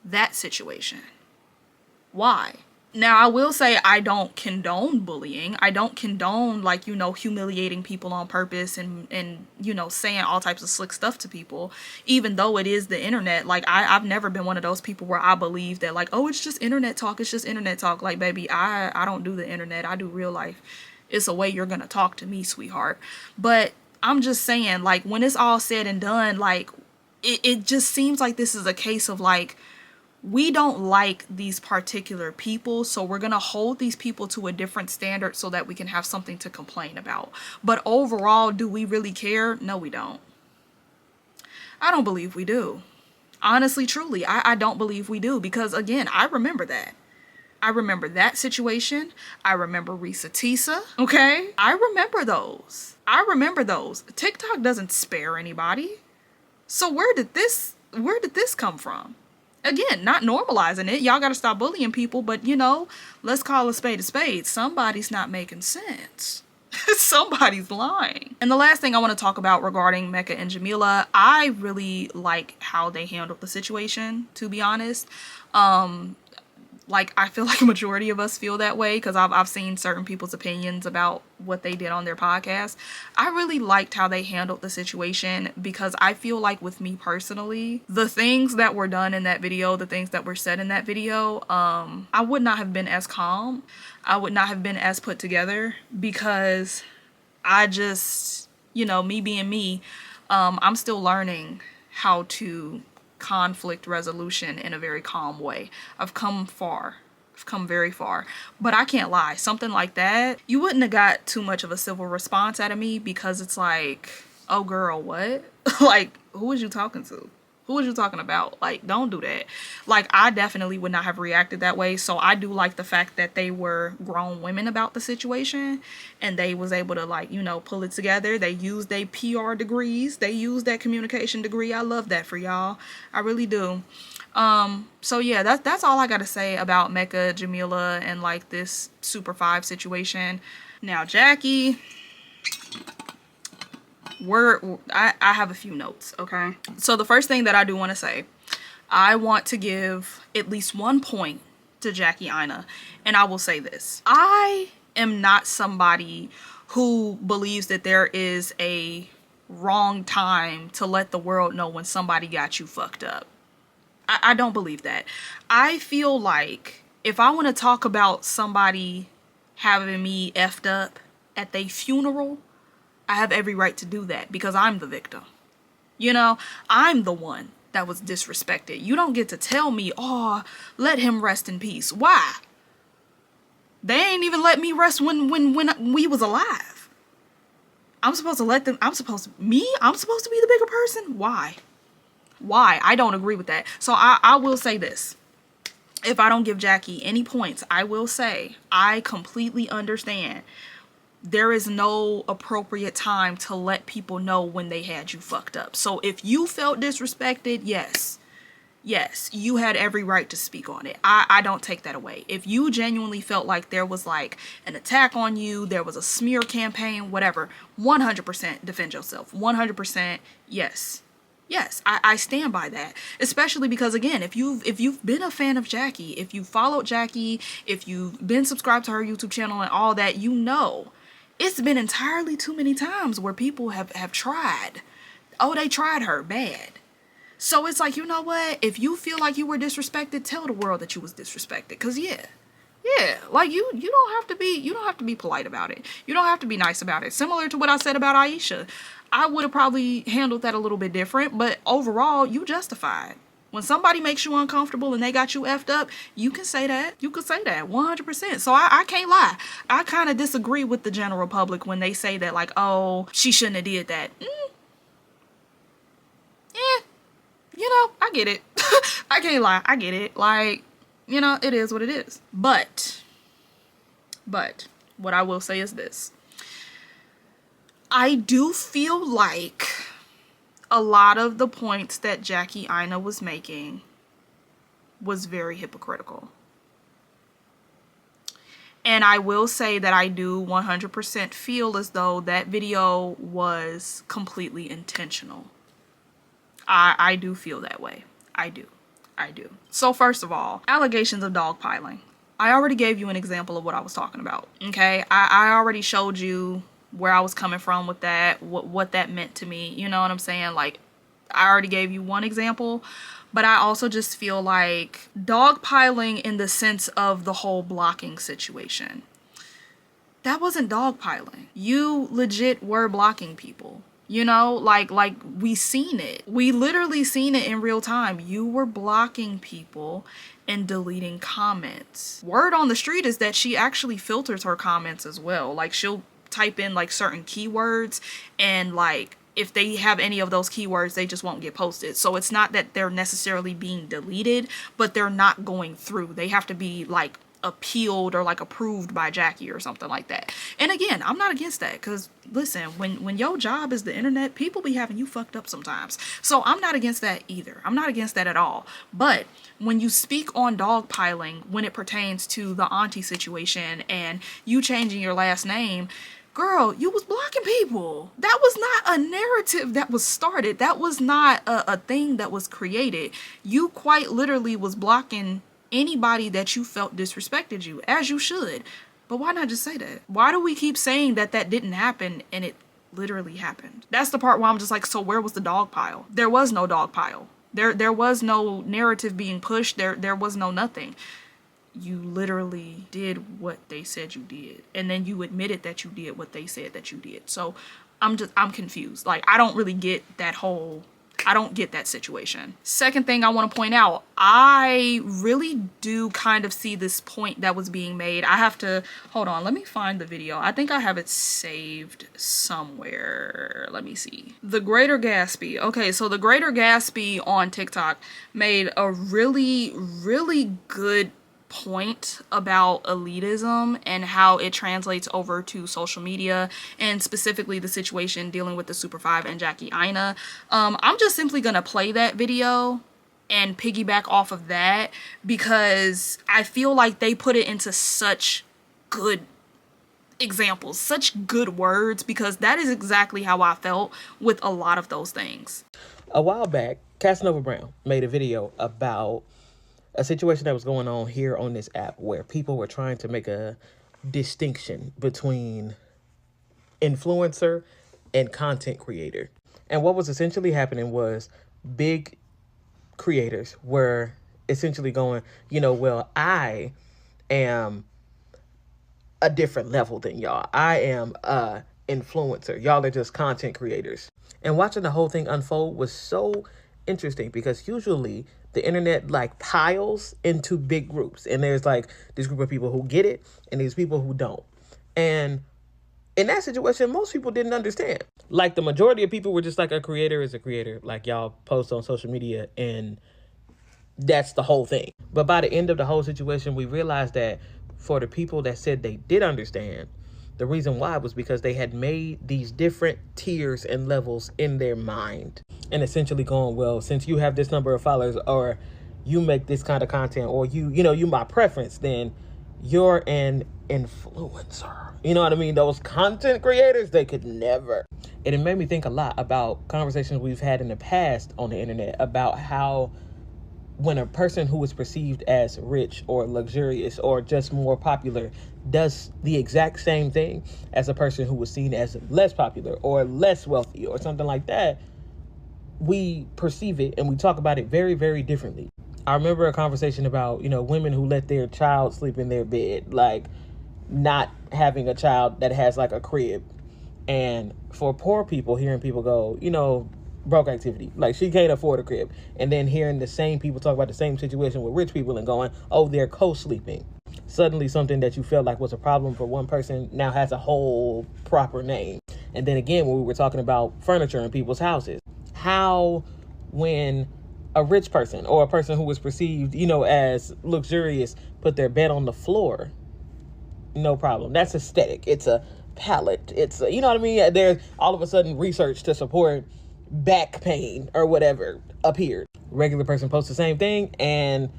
that situation? Why? Now, I will say I don't condone bullying. I don't condone, like, you know, humiliating people on purpose and you know, saying all types of slick stuff to people, even though it is the internet. Like, I've never been one of those people where I believe that, like, oh, it's just internet talk. It's just internet talk. Like, baby, I don't do the internet. I do real life. It's a way you're going to talk to me, sweetheart. But I'm just saying, like, when it's all said and done, like, it just seems like this is a case of, like, we don't like these particular people, so we're going to hold these people to a different standard so that we can have something to complain about. But overall, do we really care? No, we don't. I don't believe we do. Honestly, truly, I don't believe we do, because, again, I remember that. I remember that situation. I remember Risa Tisa, okay? I remember those. TikTok doesn't spare anybody. So where did this come from? Again, not normalizing it. Y'all got to stop bullying people, but, you know, let's call a spade a spade. Somebody's not making sense. Somebody's lying. And the last thing I want to talk about regarding Mecca and Jamila, I really like how they handled the situation, to be honest. Like, I feel like a majority of us feel that way because I've seen certain people's opinions about what they did on their podcast. I really liked how they handled the situation because I feel like, with me personally, the things that were done in that video, the things that were said in that video, I would not have been as calm. I would not have been as put together because I just, you know, me being me, I'm still learning how to conflict resolution in a very calm way. I've come far. I've come very far. But I can't lie. Something like that, you wouldn't have got too much of a civil response out of me because it's like, oh girl, what? Like, who was you talking to? Who is you talking about? Like, don't do that. Like, I definitely would not have reacted that way. So I do like the fact that they were grown women about the situation, and they was able to, like, you know, pull it together. They used their PR degrees. They used that communication degree. I love that for y'all. I really do. So yeah, that's all I gotta say about Mecca, Jamila, and like this Super 5 situation. Now, Jackie, I have a few notes, okay? So the first thing that I do want to say, I want to give at least 1 point to Jackie Aina, and I will say this. I am not somebody who believes that there is a wrong time to let the world know when somebody got you fucked up. I don't believe that. I feel like if I want to talk about somebody having me effed up at their funeral, I have every right to do that because I'm the victim. You know, I'm the one that was disrespected. You don't get to tell me, oh, let him rest in peace. Why? They ain't even let me rest when we was alive. I'm supposed to let them, I'm supposed to be the bigger person? Why? I don't agree with that. So I will say this. If I don't give Jackie any points, I will say I completely understand there is no appropriate time to let people know when they had you fucked up. So if you felt disrespected, yes, you had every right to speak on it. I don't take that away. If you genuinely felt like there was like an attack on you, there was a smear campaign, whatever, 100% defend yourself. 100% yes. Yes, I stand by that, especially because, again, if you've been a fan of Jackie, if you followed Jackie, if you've been subscribed to her YouTube channel and all that, you know it's been entirely too many times where people have tried. Oh, they tried her bad. So it's like, you know what? If you feel like you were disrespected, tell the world that you was disrespected. Because, yeah, like you don't have to be polite about it. You don't have to be nice about it. Similar to what I said about Aisha. I would have probably handled that a little bit different, but overall, you justified. When somebody makes you uncomfortable and they got you effed up, you can say that. You can say that 100%. So I can't lie. I kind of disagree with the general public when they say that, like, oh, she shouldn't have did that. You know, I get it. I can't lie. I get it. Like, you know, it is what it is. But what I will say is this. I do feel like a lot of the points that Jackie Aina was making was very hypocritical. And I will say that I do 100% feel as though that video was completely intentional. I do feel that way. I do. So first of all, allegations of dogpiling. I already gave you an example of what I was talking about. Okay, I already showed you where I was coming from with that, what that meant to me. You know what I'm saying? Like, I already gave you one example, but I also just feel like dogpiling in the sense of the whole blocking situation. That wasn't dogpiling. You legit were blocking people. You know, like we seen it. We literally seen it in real time. You were blocking people and deleting comments. Word on the street is that she actually filters her comments as well. Like, she'll type in like certain keywords, and like if they have any of those keywords, they just won't get posted. So it's not that they're necessarily being deleted, but they're not going through. They have to be like appealed or like approved by Jackie or something like that. And again, I'm not against that, because listen, when your job is the internet, people be having you fucked up sometimes. So I'm not against that either. I'm not against that at all. But when you speak on dogpiling, when it pertains to the auntie situation and you changing your last name, girl, you was blocking people. That was not a narrative that was started. That was not a thing that was created. You quite literally was blocking anybody that you felt disrespected you, as you should. But why not just say that? Why do we keep saying that that didn't happen and it literally happened? That's the part where I'm just like, so where was the dog pile? There was no dog pile. There was no narrative being pushed. There was no nothing. You literally did what they said you did, and then you admitted that you did what they said that you did. So I'm confused. Like, I don't really get that whole I don't get that situation. Second thing I want to point out, I really do kind of see this point that was being made. I have to, hold on, let me find the video. I think I have it saved somewhere. Let me see. The Greater Gatsby. Okay, so the Greater Gatsby on TikTok made a really, really good point about elitism and how it translates over to social media, and specifically the situation dealing with the Super 5 and Jackie Aina. I'm just simply gonna play that video and piggyback off of that because I feel like they put it into such good examples, such good words, because that is exactly how I felt with a lot of those things. A while back, Casanova Brown made a video about a situation that was going on here on this app where people were trying to make a distinction between influencer and content creator. And what was essentially happening was big creators were essentially going, you know, well, I am a different level than y'all. I am a influencer. Y'all are just content creators. And watching the whole thing unfold was so interesting because usually the internet like piles into big groups, and there's like this group of people who get it and these people who don't. And in that situation, most people didn't understand. Like the majority of people were just like, a creator is a creator. Like y'all post on social media and that's the whole thing. But by the end of the whole situation, we realized that for the people that said they did understand, the reason why was because they had made these different tiers and levels in their mind. And essentially going, well, since you have this number of followers, or you make this kind of content, or you my preference, then you're an influencer. You know what I mean? Those content creators, they could never. And it made me think a lot about conversations we've had in the past on the internet about how when a person who is perceived as rich or luxurious or just more popular does the exact same thing as a person who was seen as less popular or less wealthy or something like that, we perceive it and we talk about it very, very differently. I remember a conversation about, women who let their child sleep in their bed, like not having a child that has like a crib. And for poor people, hearing people go, broke activity, like she can't afford a crib. And then hearing the same people talk about the same situation with rich people and going, oh, they're co-sleeping. Suddenly something that you felt like was a problem for one person now has a whole proper name. And then again, when we were talking about furniture in people's houses, how when a rich person or a person who was perceived, as luxurious put their bed on the floor, no problem. That's aesthetic. It's a palette. It's a, you know what I mean? There's all of a sudden research to support back pain or whatever appeared. Regular person posts the same thing and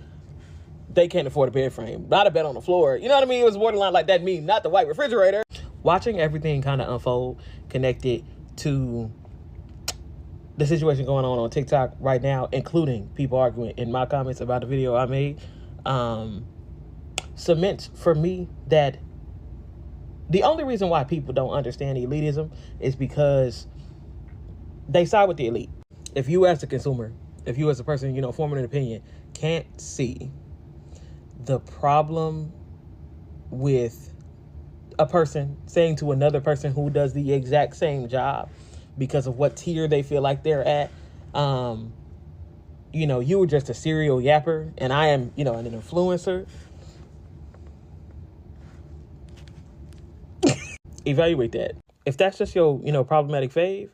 they can't afford a bed frame, not a bed on the floor. You know what I mean? It was borderline like that meme, not the white refrigerator. Watching everything kind of unfold connected to the situation going on TikTok right now, including people arguing in my comments about the video I made, cements for me that the only reason why people don't understand elitism is because they side with the elite. If you as a consumer, if you as a person, forming an opinion, can't see the problem with a person saying to another person who does the exact same job because of what tier they feel like they're at, you were just a serial yapper and I am, an influencer. Evaluate that. If that's just your, problematic fave,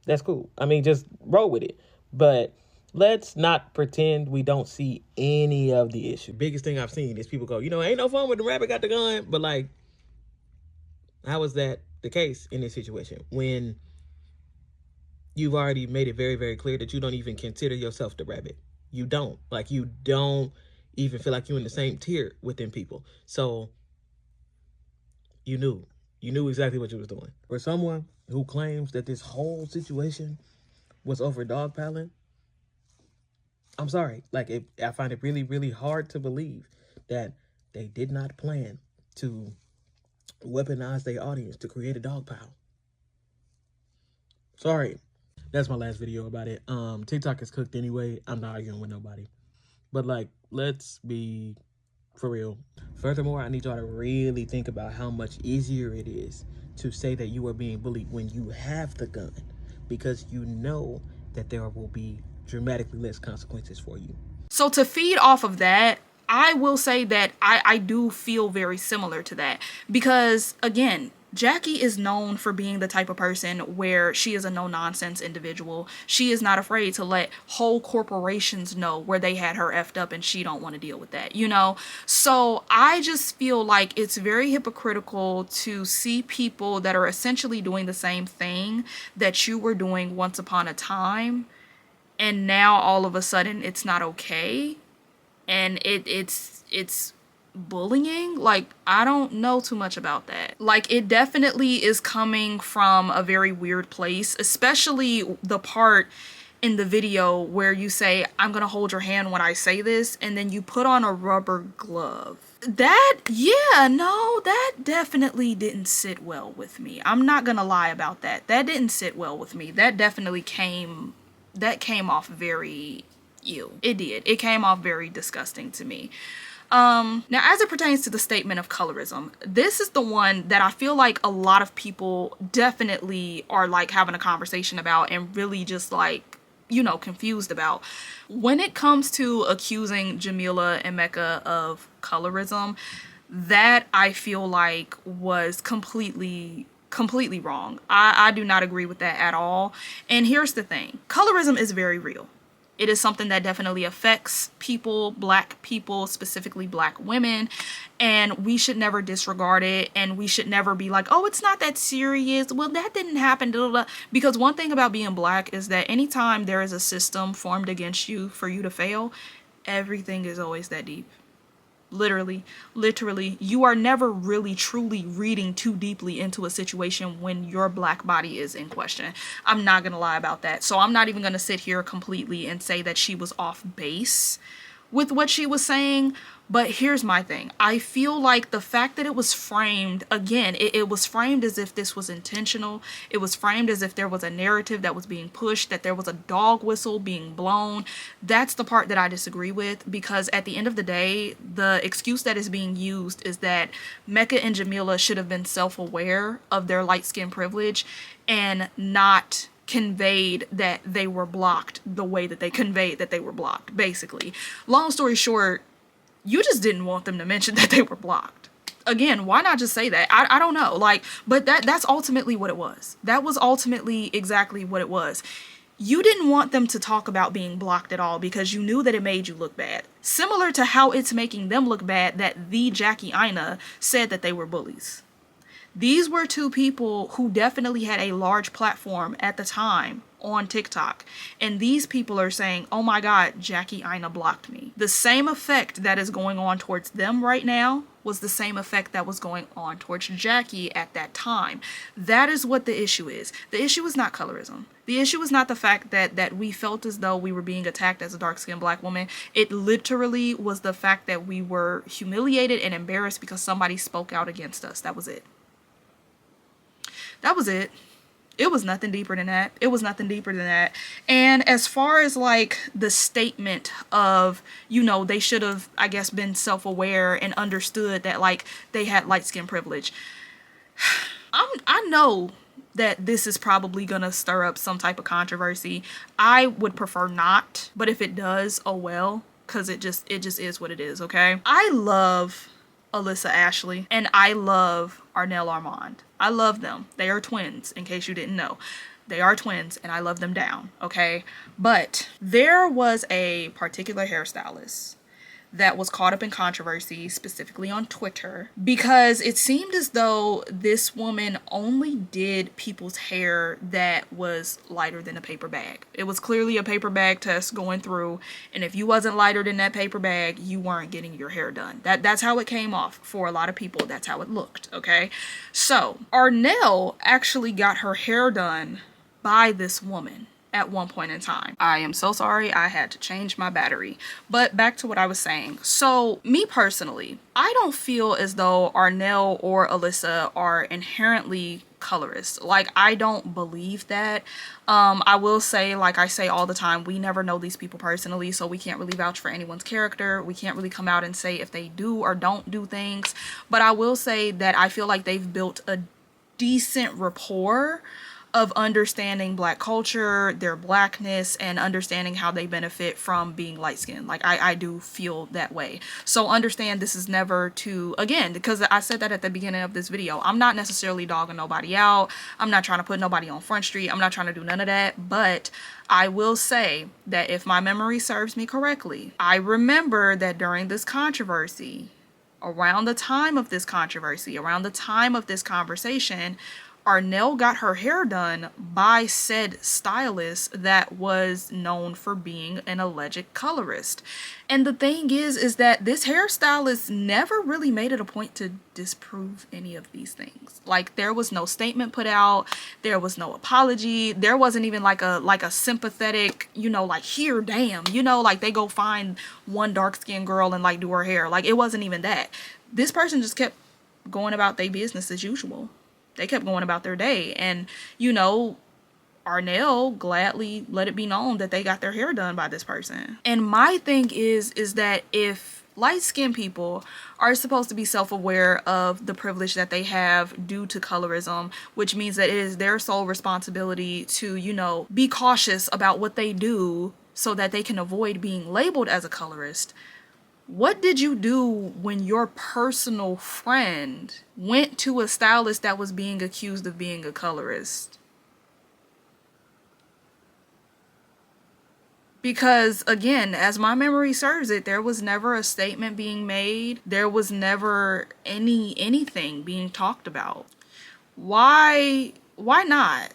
that's cool. I mean, just roll with it. But let's not pretend we don't see any of the issue. Biggest thing I've seen is people go, ain't no fun when the rabbit got the gun. But like, how is that the case in this situation when you've already made it very, very clear that you don't even consider yourself the rabbit? You don't. Like, you don't even feel like you're in the same tier within people. So you knew exactly what you was doing. For someone who claims that this whole situation was over dogpiling, I'm sorry. Like, I find it really, really hard to believe that they did not plan to weaponize their audience to create a dog pile. Sorry. That's my last video about it. TikTok is cooked anyway. I'm not arguing with nobody. But like, let's be for real. Furthermore, I need y'all to really think about how much easier it is to say that you are being bullied when you have the gun, because you know that there will be dramatically less consequences for you. So to feed off of that, I will say that I do feel very similar to that, because again, Jackie is known for being the type of person where she is a no-nonsense individual. She is not afraid to let whole corporations know where they had her effed up and she don't want to deal with that, you know? So I just feel like it's very hypocritical to see people that are essentially doing the same thing that you were doing once upon a time, and now all of a sudden it's not okay. And it's bullying. Like, I don't know too much about that. Like, it definitely is coming from a very weird place, especially the part in the video where you say, I'm gonna hold your hand when I say this, and then you put on a rubber glove. That definitely didn't sit well with me. I'm not gonna lie about that. That didn't sit well with me. That definitely came off very ew. It did. It came off very disgusting to me. Now, as it pertains to the statement of colorism, this is the one that I feel like a lot of people definitely are like having a conversation about and really just like, you know, confused about. When it comes to accusing Jamila and Mecca of colorism, that I feel like was completely wrong. I do not agree with that at all. And here's the thing. Colorism is very real. It is something that definitely affects people, black people, specifically black women, and we should never disregard it, and we should never be like, oh, it's not that serious, well, that didn't happen, blah, blah, blah. Because one thing about being black is that anytime there is a system formed against you for you to fail, everything is always that deep. Literally, you are never really truly reading too deeply into a situation when your black body is in question. I'm not gonna lie about that. So I'm not even gonna sit here completely and say that she was off base with what she was saying. But here's my thing. I feel like the fact that it was framed, again, it was framed as if this was intentional. It was framed as if there was a narrative that was being pushed, that there was a dog whistle being blown. That's the part that I disagree with, because at the end of the day, the excuse that is being used is that Mecca and Jamila should have been self-aware of their light skin privilege and not conveyed that they were blocked the way that they conveyed that they were blocked, basically. Long story short, you just didn't want them to mention that they were blocked. Again, why not just say that? I don't know. Like, but that's ultimately what it was. That was ultimately exactly what it was. You didn't want them to talk about being blocked at all because you knew that it made you look bad. Similar to how it's making them look bad that the Jackie Aina said that they were bullies. These were two people who definitely had a large platform at the time on TikTok. And these people are saying, oh my God, Jackie Aina blocked me. The same effect that is going on towards them right now was the same effect that was going on towards Jackie at that time. That is what the issue is. The issue is not colorism. The issue is not the fact that we felt as though we were being attacked as a dark-skinned black woman. It literally was the fact that we were humiliated and embarrassed because somebody spoke out against us. That was it. That was it. It was nothing deeper than that. It was nothing deeper than that. And as far as like the statement of, you know, they should have, I guess, been self-aware and understood that like they had light skin privilege. I know that this is probably gonna stir up some type of controversy. I would prefer not, but if it does, oh well, because it just is what it is, okay? I love Alyssa Ashley and I love Arnell Armand. I love them. They are twins, in case you didn't know. They are twins and I love them down, okay? But there was a particular hairstylist that was caught up in controversy, specifically on Twitter, because it seemed as though this woman only did people's hair that was lighter than a paper bag. It was clearly a paper bag test going through, and if you wasn't lighter than that paper bag, you weren't getting your hair done. That's how it came off for a lot of people. That's how it looked, okay? So Arnell actually got her hair done by this woman at one point in time. I am so sorry, I had to change my battery. But back to what I was saying. So me personally, I don't feel as though Arnell or Alyssa are inherently colorist. Like, I don't believe that. I will say, like I say all the time, we never know these people personally, so we can't really vouch for anyone's character. We can't really come out and say if they do or don't do things. But I will say that I feel like they've built a decent rapport of understanding Black culture, their Blackness, and understanding how they benefit from being light-skinned. Like, I do feel that way. So understand this is never to, again, because I said that at the beginning of this video, I'm not necessarily dogging nobody out. I'm not trying to put nobody on Front Street. I'm not trying to do none of that. But I will say that if my memory serves me correctly, I remember that during this controversy, around the time of this controversy, around the time of this conversation, Arnell got her hair done by said stylist that was known for being an alleged colorist. And the thing is that this hairstylist never really made it a point to disprove any of these things. Like, there was no statement put out, there was no apology, there wasn't even like a sympathetic, you know, like, here, damn, you know, like they go find one dark-skinned girl and like do her hair. Like, it wasn't even that. This person just kept going about their business as usual. They kept going about their day. And, you know, Arnell gladly let it be known that they got their hair done by this person. And my thing is that if light-skinned people are supposed to be self-aware of the privilege that they have due to colorism, which means that it is their sole responsibility to, you know, be cautious about what they do so that they can avoid being labeled as a colorist, what did you do when your personal friend went to a stylist that was being accused of being a colorist? Because, again, as my memory serves it, there was never a statement being made. There was never anything being talked about. Why not?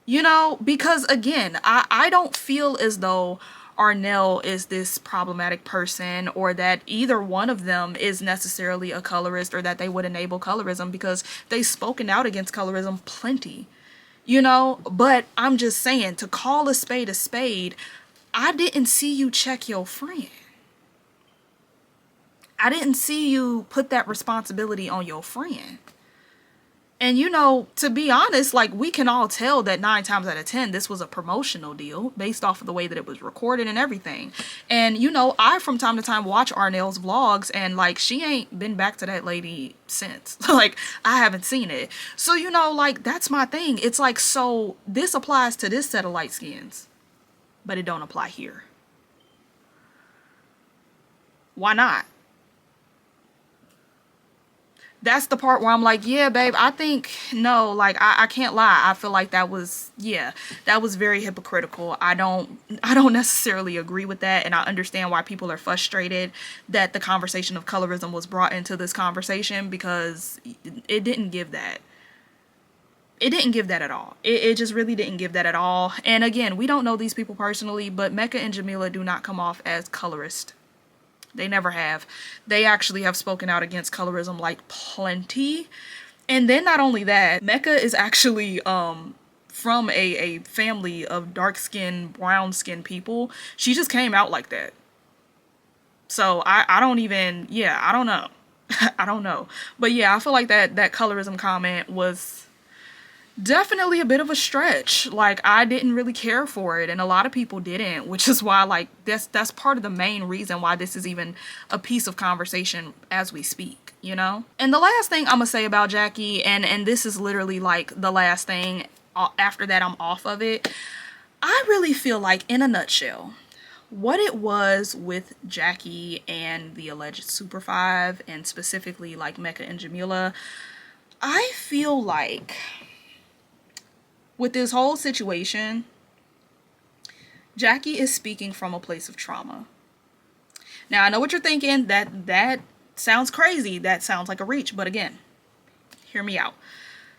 You know, because, again, I don't feel as though Arnell is this problematic person, or that either one of them is necessarily a colorist, or that they would enable colorism, because they've spoken out against colorism plenty, you know. But I'm just saying, to call a spade, I didn't see you check your friend. I didn't see you put that responsibility on your friend. And, you know, to be honest, like, we can all tell that 9 times out of 10, this was a promotional deal based off of the way that it was recorded and everything. And, you know, I, from time to time, watch Arnell's vlogs, and, like, she ain't been back to that lady since. Like, I haven't seen it. So, you know, like, that's my thing. It's like, so this applies to this set of light skins, but it don't apply here. Why not? That's the part where I'm like, yeah, babe, I think, no, like, I can't lie. I feel like that was, yeah, that was very hypocritical. I don't necessarily agree with that. And I understand why people are frustrated that the conversation of colorism was brought into this conversation, because it didn't give that. It didn't give that at all. It just really didn't give that at all. And again, we don't know these people personally, but Mecca and Jamila do not come off as colorist. They never have. They actually have spoken out against colorism like plenty. And then not only that, Mecca is actually from a family of dark-skinned, brown-skinned people. She just came out like that. So I don't even, yeah, I don't know. I don't know. But yeah, I feel like that colorism comment was definitely a bit of a stretch. Like, I didn't really care for it, and a lot of people didn't, which is why, like, that's part of the main reason why this is even a piece of conversation as we speak, you know. And the last thing I'm gonna say about Jackie, and this is literally like the last thing, after that I'm off of it, I really feel like, in a nutshell, what it was with Jackie and the alleged Super 5, and specifically like Mecca and Jamila, I feel like with this whole situation, Jackie is speaking from a place of trauma. Now, I know what you're thinking, that sounds crazy, that sounds like a reach, but again, hear me out.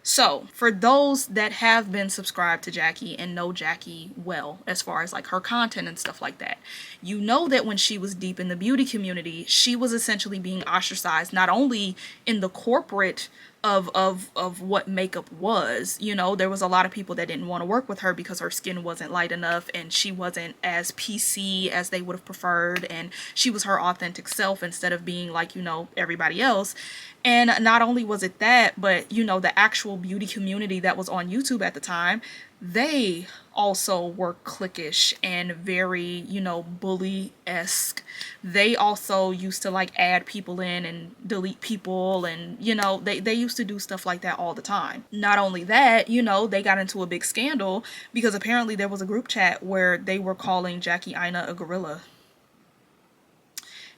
So, for those that have been subscribed to Jackie and know Jackie well, as far as like her content and stuff like that, you know that when she was deep in the beauty community, she was essentially being ostracized, not only in the corporate of what makeup was. You know, there was a lot of people that didn't want to work with her because her skin wasn't light enough and she wasn't as PC as they would have preferred, and she was her authentic self instead of being like, you know, everybody else. And not only was it that, but, you know, the actual beauty community that was on YouTube at the time, they also were cliquish and very, you know, bully-esque. They also used to like add people in and delete people, and you know, they used to do stuff like that all the time. Not only that, you know, they got into a big scandal because apparently there was a group chat where they were calling Jackie Aina a gorilla.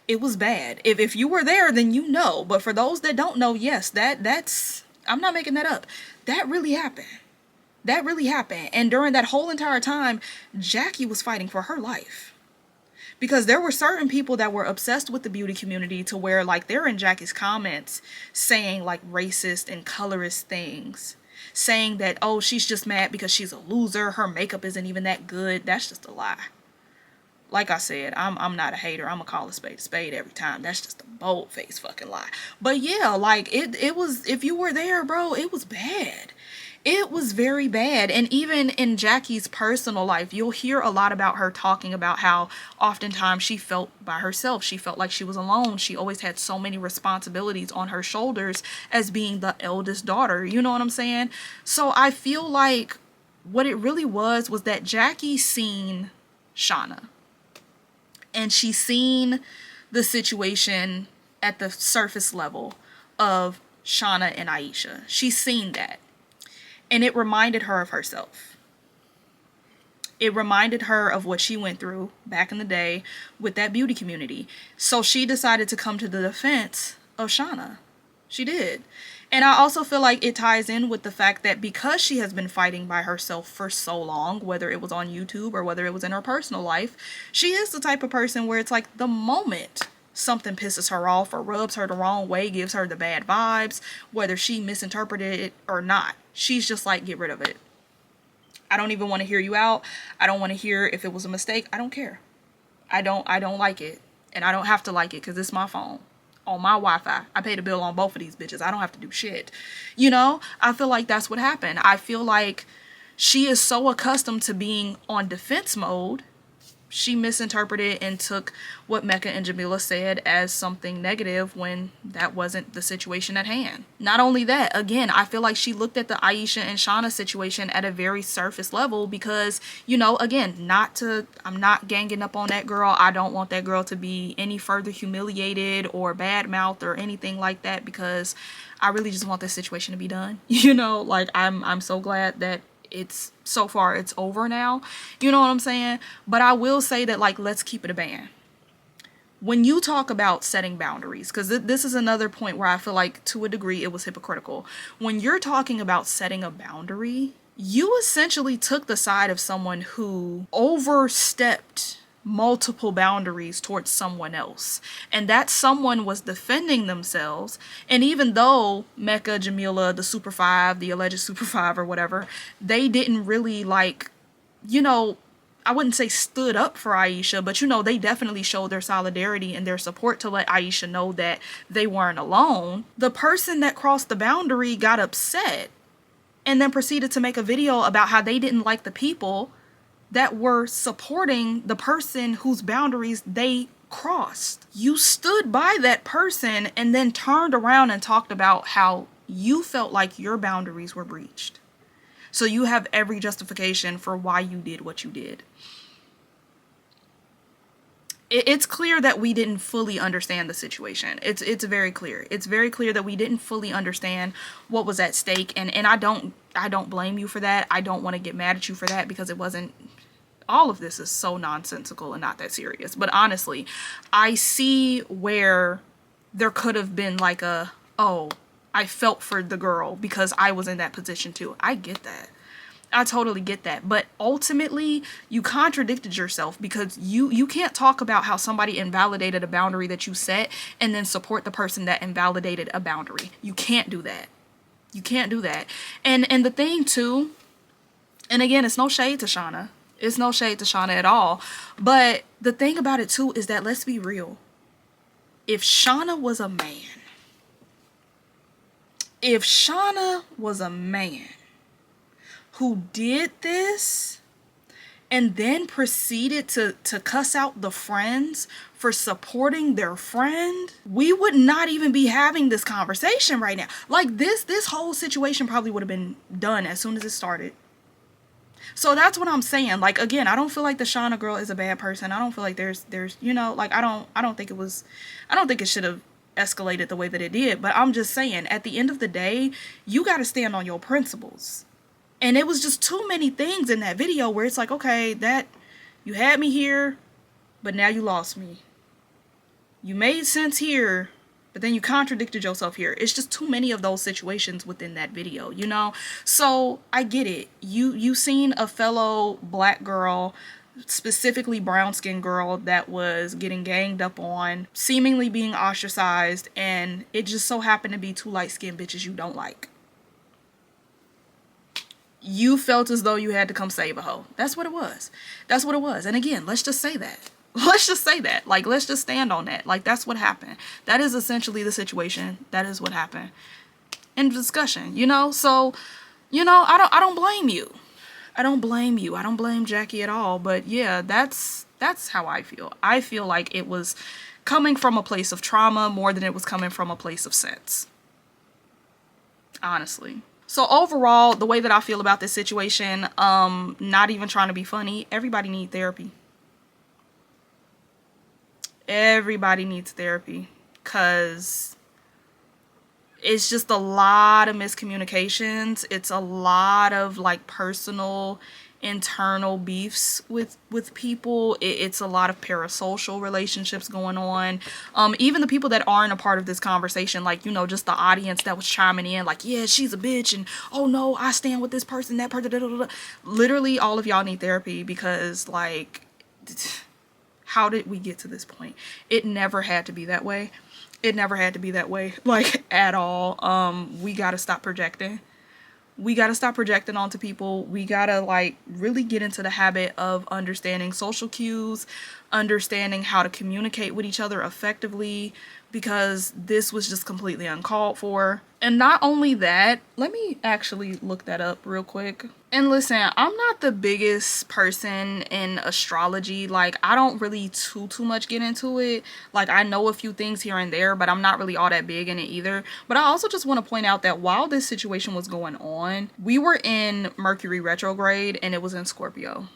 It was bad. If you were there, then you know. But for those that don't know, yes, that's I'm not making that up. That really happened. That really happened. And during that whole entire time, Jackie was fighting for her life. Because there were certain people that were obsessed with the beauty community to where like they're in Jackie's comments saying like racist and colorist things. Saying that, oh, she's just mad because she's a loser. Her makeup isn't even that good. That's just a lie. Like I said, I'm not a hater. I'm gonna call a spade every time. That's just a bold-faced fucking lie. But yeah, like it was, if you were there, bro, it was bad. It was very bad. And even in Jackie's personal life, you'll hear a lot about her talking about how oftentimes she felt by herself. She felt like she was alone. She always had so many responsibilities on her shoulders as being the eldest daughter. You know what I'm saying? So I feel like what it really was that Jackie seen Shawna. And she seen the situation at the surface level of Shawna and Aisha. She seen that. And it reminded her of herself. It reminded her of what she went through back in the day with that beauty community. So she decided to come to the defense of Shawna. She did. And I also feel like it ties in with the fact that because she has been fighting by herself for so long, whether it was on YouTube or whether it was in her personal life, she is the type of person where it's like the moment something pisses her off or rubs her the wrong way, gives her the bad vibes, whether she misinterpreted it or not, she's just like, get rid of it. I don't even want to hear you out. I don't want to hear if it was a mistake. I don't care. I don't like it. And I don't have to like it because it's my phone. On my Wi-Fi. I paid a bill on both of these bitches. I don't have to do shit. You know, I feel like that's what happened. I feel like she is so accustomed to being on defense mode. She misinterpreted and took what Mecca and Jamila said as something negative when that wasn't the situation at hand. Not only that, again, I feel like she looked at the Aisha and Shawna situation at a very surface level because, you know, again, I'm not ganging up on that girl. I don't want that girl to be any further humiliated or bad-mouthed or anything like that because I really just want this situation to be done. You know, like I'm so glad that it's so far it's over now, you know what I'm saying? But I will say that, like, let's keep it a band. When you talk about setting boundaries, because this is another point where I feel like to a degree it was hypocritical. When you're talking about setting a boundary, you essentially took the side of someone who overstepped multiple boundaries towards someone else, and that someone was defending themselves. And even though Mecca, Jamila, the Super Five, the alleged Super Five or whatever, they didn't really, like, you know, I wouldn't say stood up for Aisha, but you know, they definitely showed their solidarity and their support to let Aisha know that they weren't alone. The person that crossed the boundary got upset and then proceeded to make a video about how they didn't like the people that were supporting the person whose boundaries they crossed. You stood by that person and then turned around and talked about how you felt like your boundaries were breached. So you have every justification for why you did what you did. It's clear that we didn't fully understand the situation. It's very clear. It's very clear that we didn't fully understand what was at stake, and I don't blame you for that. I don't want to get mad at you for that because it wasn't. All of this is so nonsensical and not that serious. But honestly, I see where there could have been like oh, I felt for the girl because I was in that position too. I get that. I totally get that. But ultimately, you contradicted yourself because you can't talk about how somebody invalidated a boundary that you set and then support the person that invalidated a boundary. You can't do that. You can't do that. And the thing too, and again, it's no shade to Shawna. It's no shade to Shawna at all. But the thing about it too is that, let's be real. If Shawna was a man, who did this and then proceeded to cuss out the friends for supporting their friend, we would not even be having this conversation right now. Like this whole situation probably would have been done as soon as it started. So that's what I'm saying. Like, again, I don't feel like the Shawna girl is a bad person. I don't feel like there's you know, like I don't think it should have escalated the way that it did. But I'm just saying, at the end of the day, you got to stand on your principles. And it was just too many things in that video where it's like, okay, that you had me here, but now you lost me. You made sense here, but then you contradicted yourself here. It's just too many of those situations within that video, you know? So I get it. You seen a fellow black girl, specifically brown-skinned girl, that was getting ganged up on, seemingly being ostracized, and it just so happened to be two light-skinned bitches you don't like. You felt as though you had to come save a hoe. That's what it was. That's what it was. And again, let's just say that. Let's just say that. Like, let's just stand on that. Like, that's what happened. That is essentially the situation. That is what happened. In discussion, you know? So, you know, I don't blame you. I don't blame you. I don't blame Jackie at all. But yeah, that's how I feel. I feel like it was coming from a place of trauma more than it was coming from a place of sense. Honestly. So overall, the way that I feel about this situation, not even trying to be funny, everybody needs therapy. Everybody needs therapy, because it's just a lot of miscommunications. It's a lot of like personal internal beefs with people. It's a lot of parasocial relationships going on. Even the people that aren't a part of this conversation, like, you know, just the audience that was chiming in like, yeah, she's a bitch, and oh no, I stand with this person, that person, da, da, da, da. Literally all of y'all need therapy, because like, how did we get to this point? It never had to be that way. It never had to be that way, like, at all. We gotta stop projecting. We gotta stop projecting onto people. We gotta, like, really get into the habit of understanding social cues, understanding how to communicate with each other effectively, because this was just completely uncalled for. And not only that, let me actually look that up real quick. And listen, I'm not the biggest person in astrology. Like, I don't really too much get into it. Like, I know a few things here and there, but I'm not really all that big in it either. But I also just want to point out that while this situation was going on, we were in Mercury retrograde, and it was in Scorpio.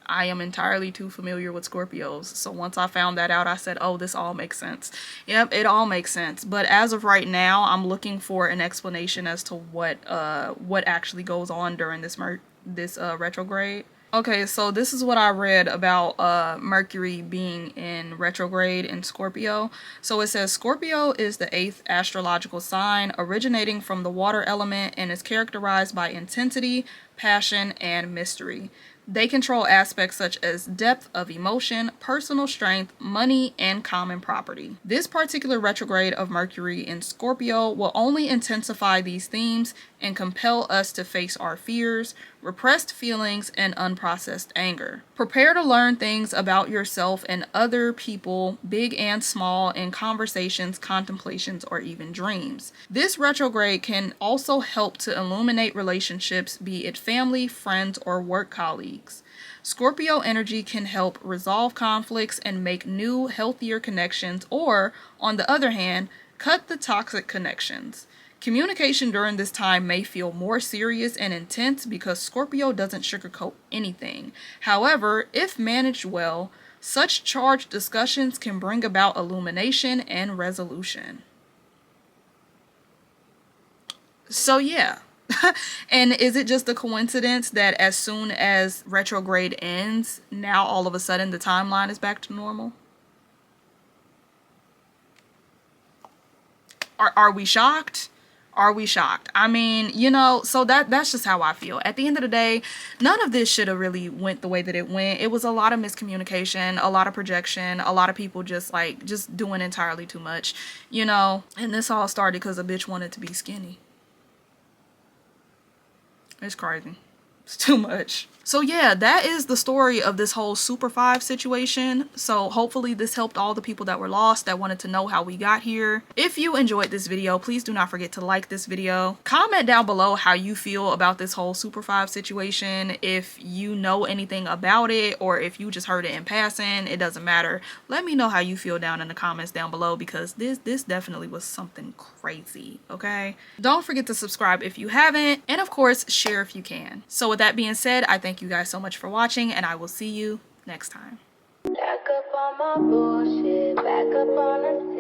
I am entirely too familiar with Scorpios. So once I found that out, I said, oh, this all makes sense. Yep, it all makes sense. But as of right now, I'm looking for an explanation as to what actually goes on during this retrograde. Okay, so this is what I read about Mercury being in retrograde in Scorpio. So it says Scorpio is the 8th astrological sign, originating from the water element, and is characterized by intensity, passion, and mystery. They control aspects such as depth of emotion, personal strength, money, and common property. This particular retrograde of Mercury in Scorpio will only intensify these themes and compel us to face our fears, repressed feelings, and unprocessed anger. Prepare to learn things about yourself and other people, big and small, in conversations, contemplations, or even dreams. This retrograde can also help to illuminate relationships, be it family, friends, or work colleagues. Scorpio energy can help resolve conflicts and make new, healthier connections, or, on the other hand, cut the toxic connections. Communication during this time may feel more serious and intense because Scorpio doesn't sugarcoat anything. However, if managed well, such charged discussions can bring about illumination and resolution. So yeah. And is it just a coincidence that as soon as retrograde ends, now all of a sudden the timeline is back to normal? Are we shocked? Are we shocked? I mean, you know, so that's just how I feel. At the end of the day, none of this should have really went the way that it went. It was a lot of miscommunication, a lot of projection, a lot of people just doing entirely too much, you know. And this all started because a bitch wanted to be skinny. It's crazy. It's too much. So yeah, that is the story of this whole Super 5 situation. So hopefully this helped all the people that were lost, that wanted to know how we got here. If you enjoyed this video, please do not forget to like this video. Comment down below how you feel about this whole Super 5 situation. If you know anything about it, or if you just heard it in passing, it doesn't matter. Let me know how you feel down in the comments down below, because this definitely was something crazy, okay? Don't forget to subscribe if you haven't, and of course share if you can. So with that being said, I thank you guys so much for watching, and I will see you next time. Back up on my bullshit, back up on the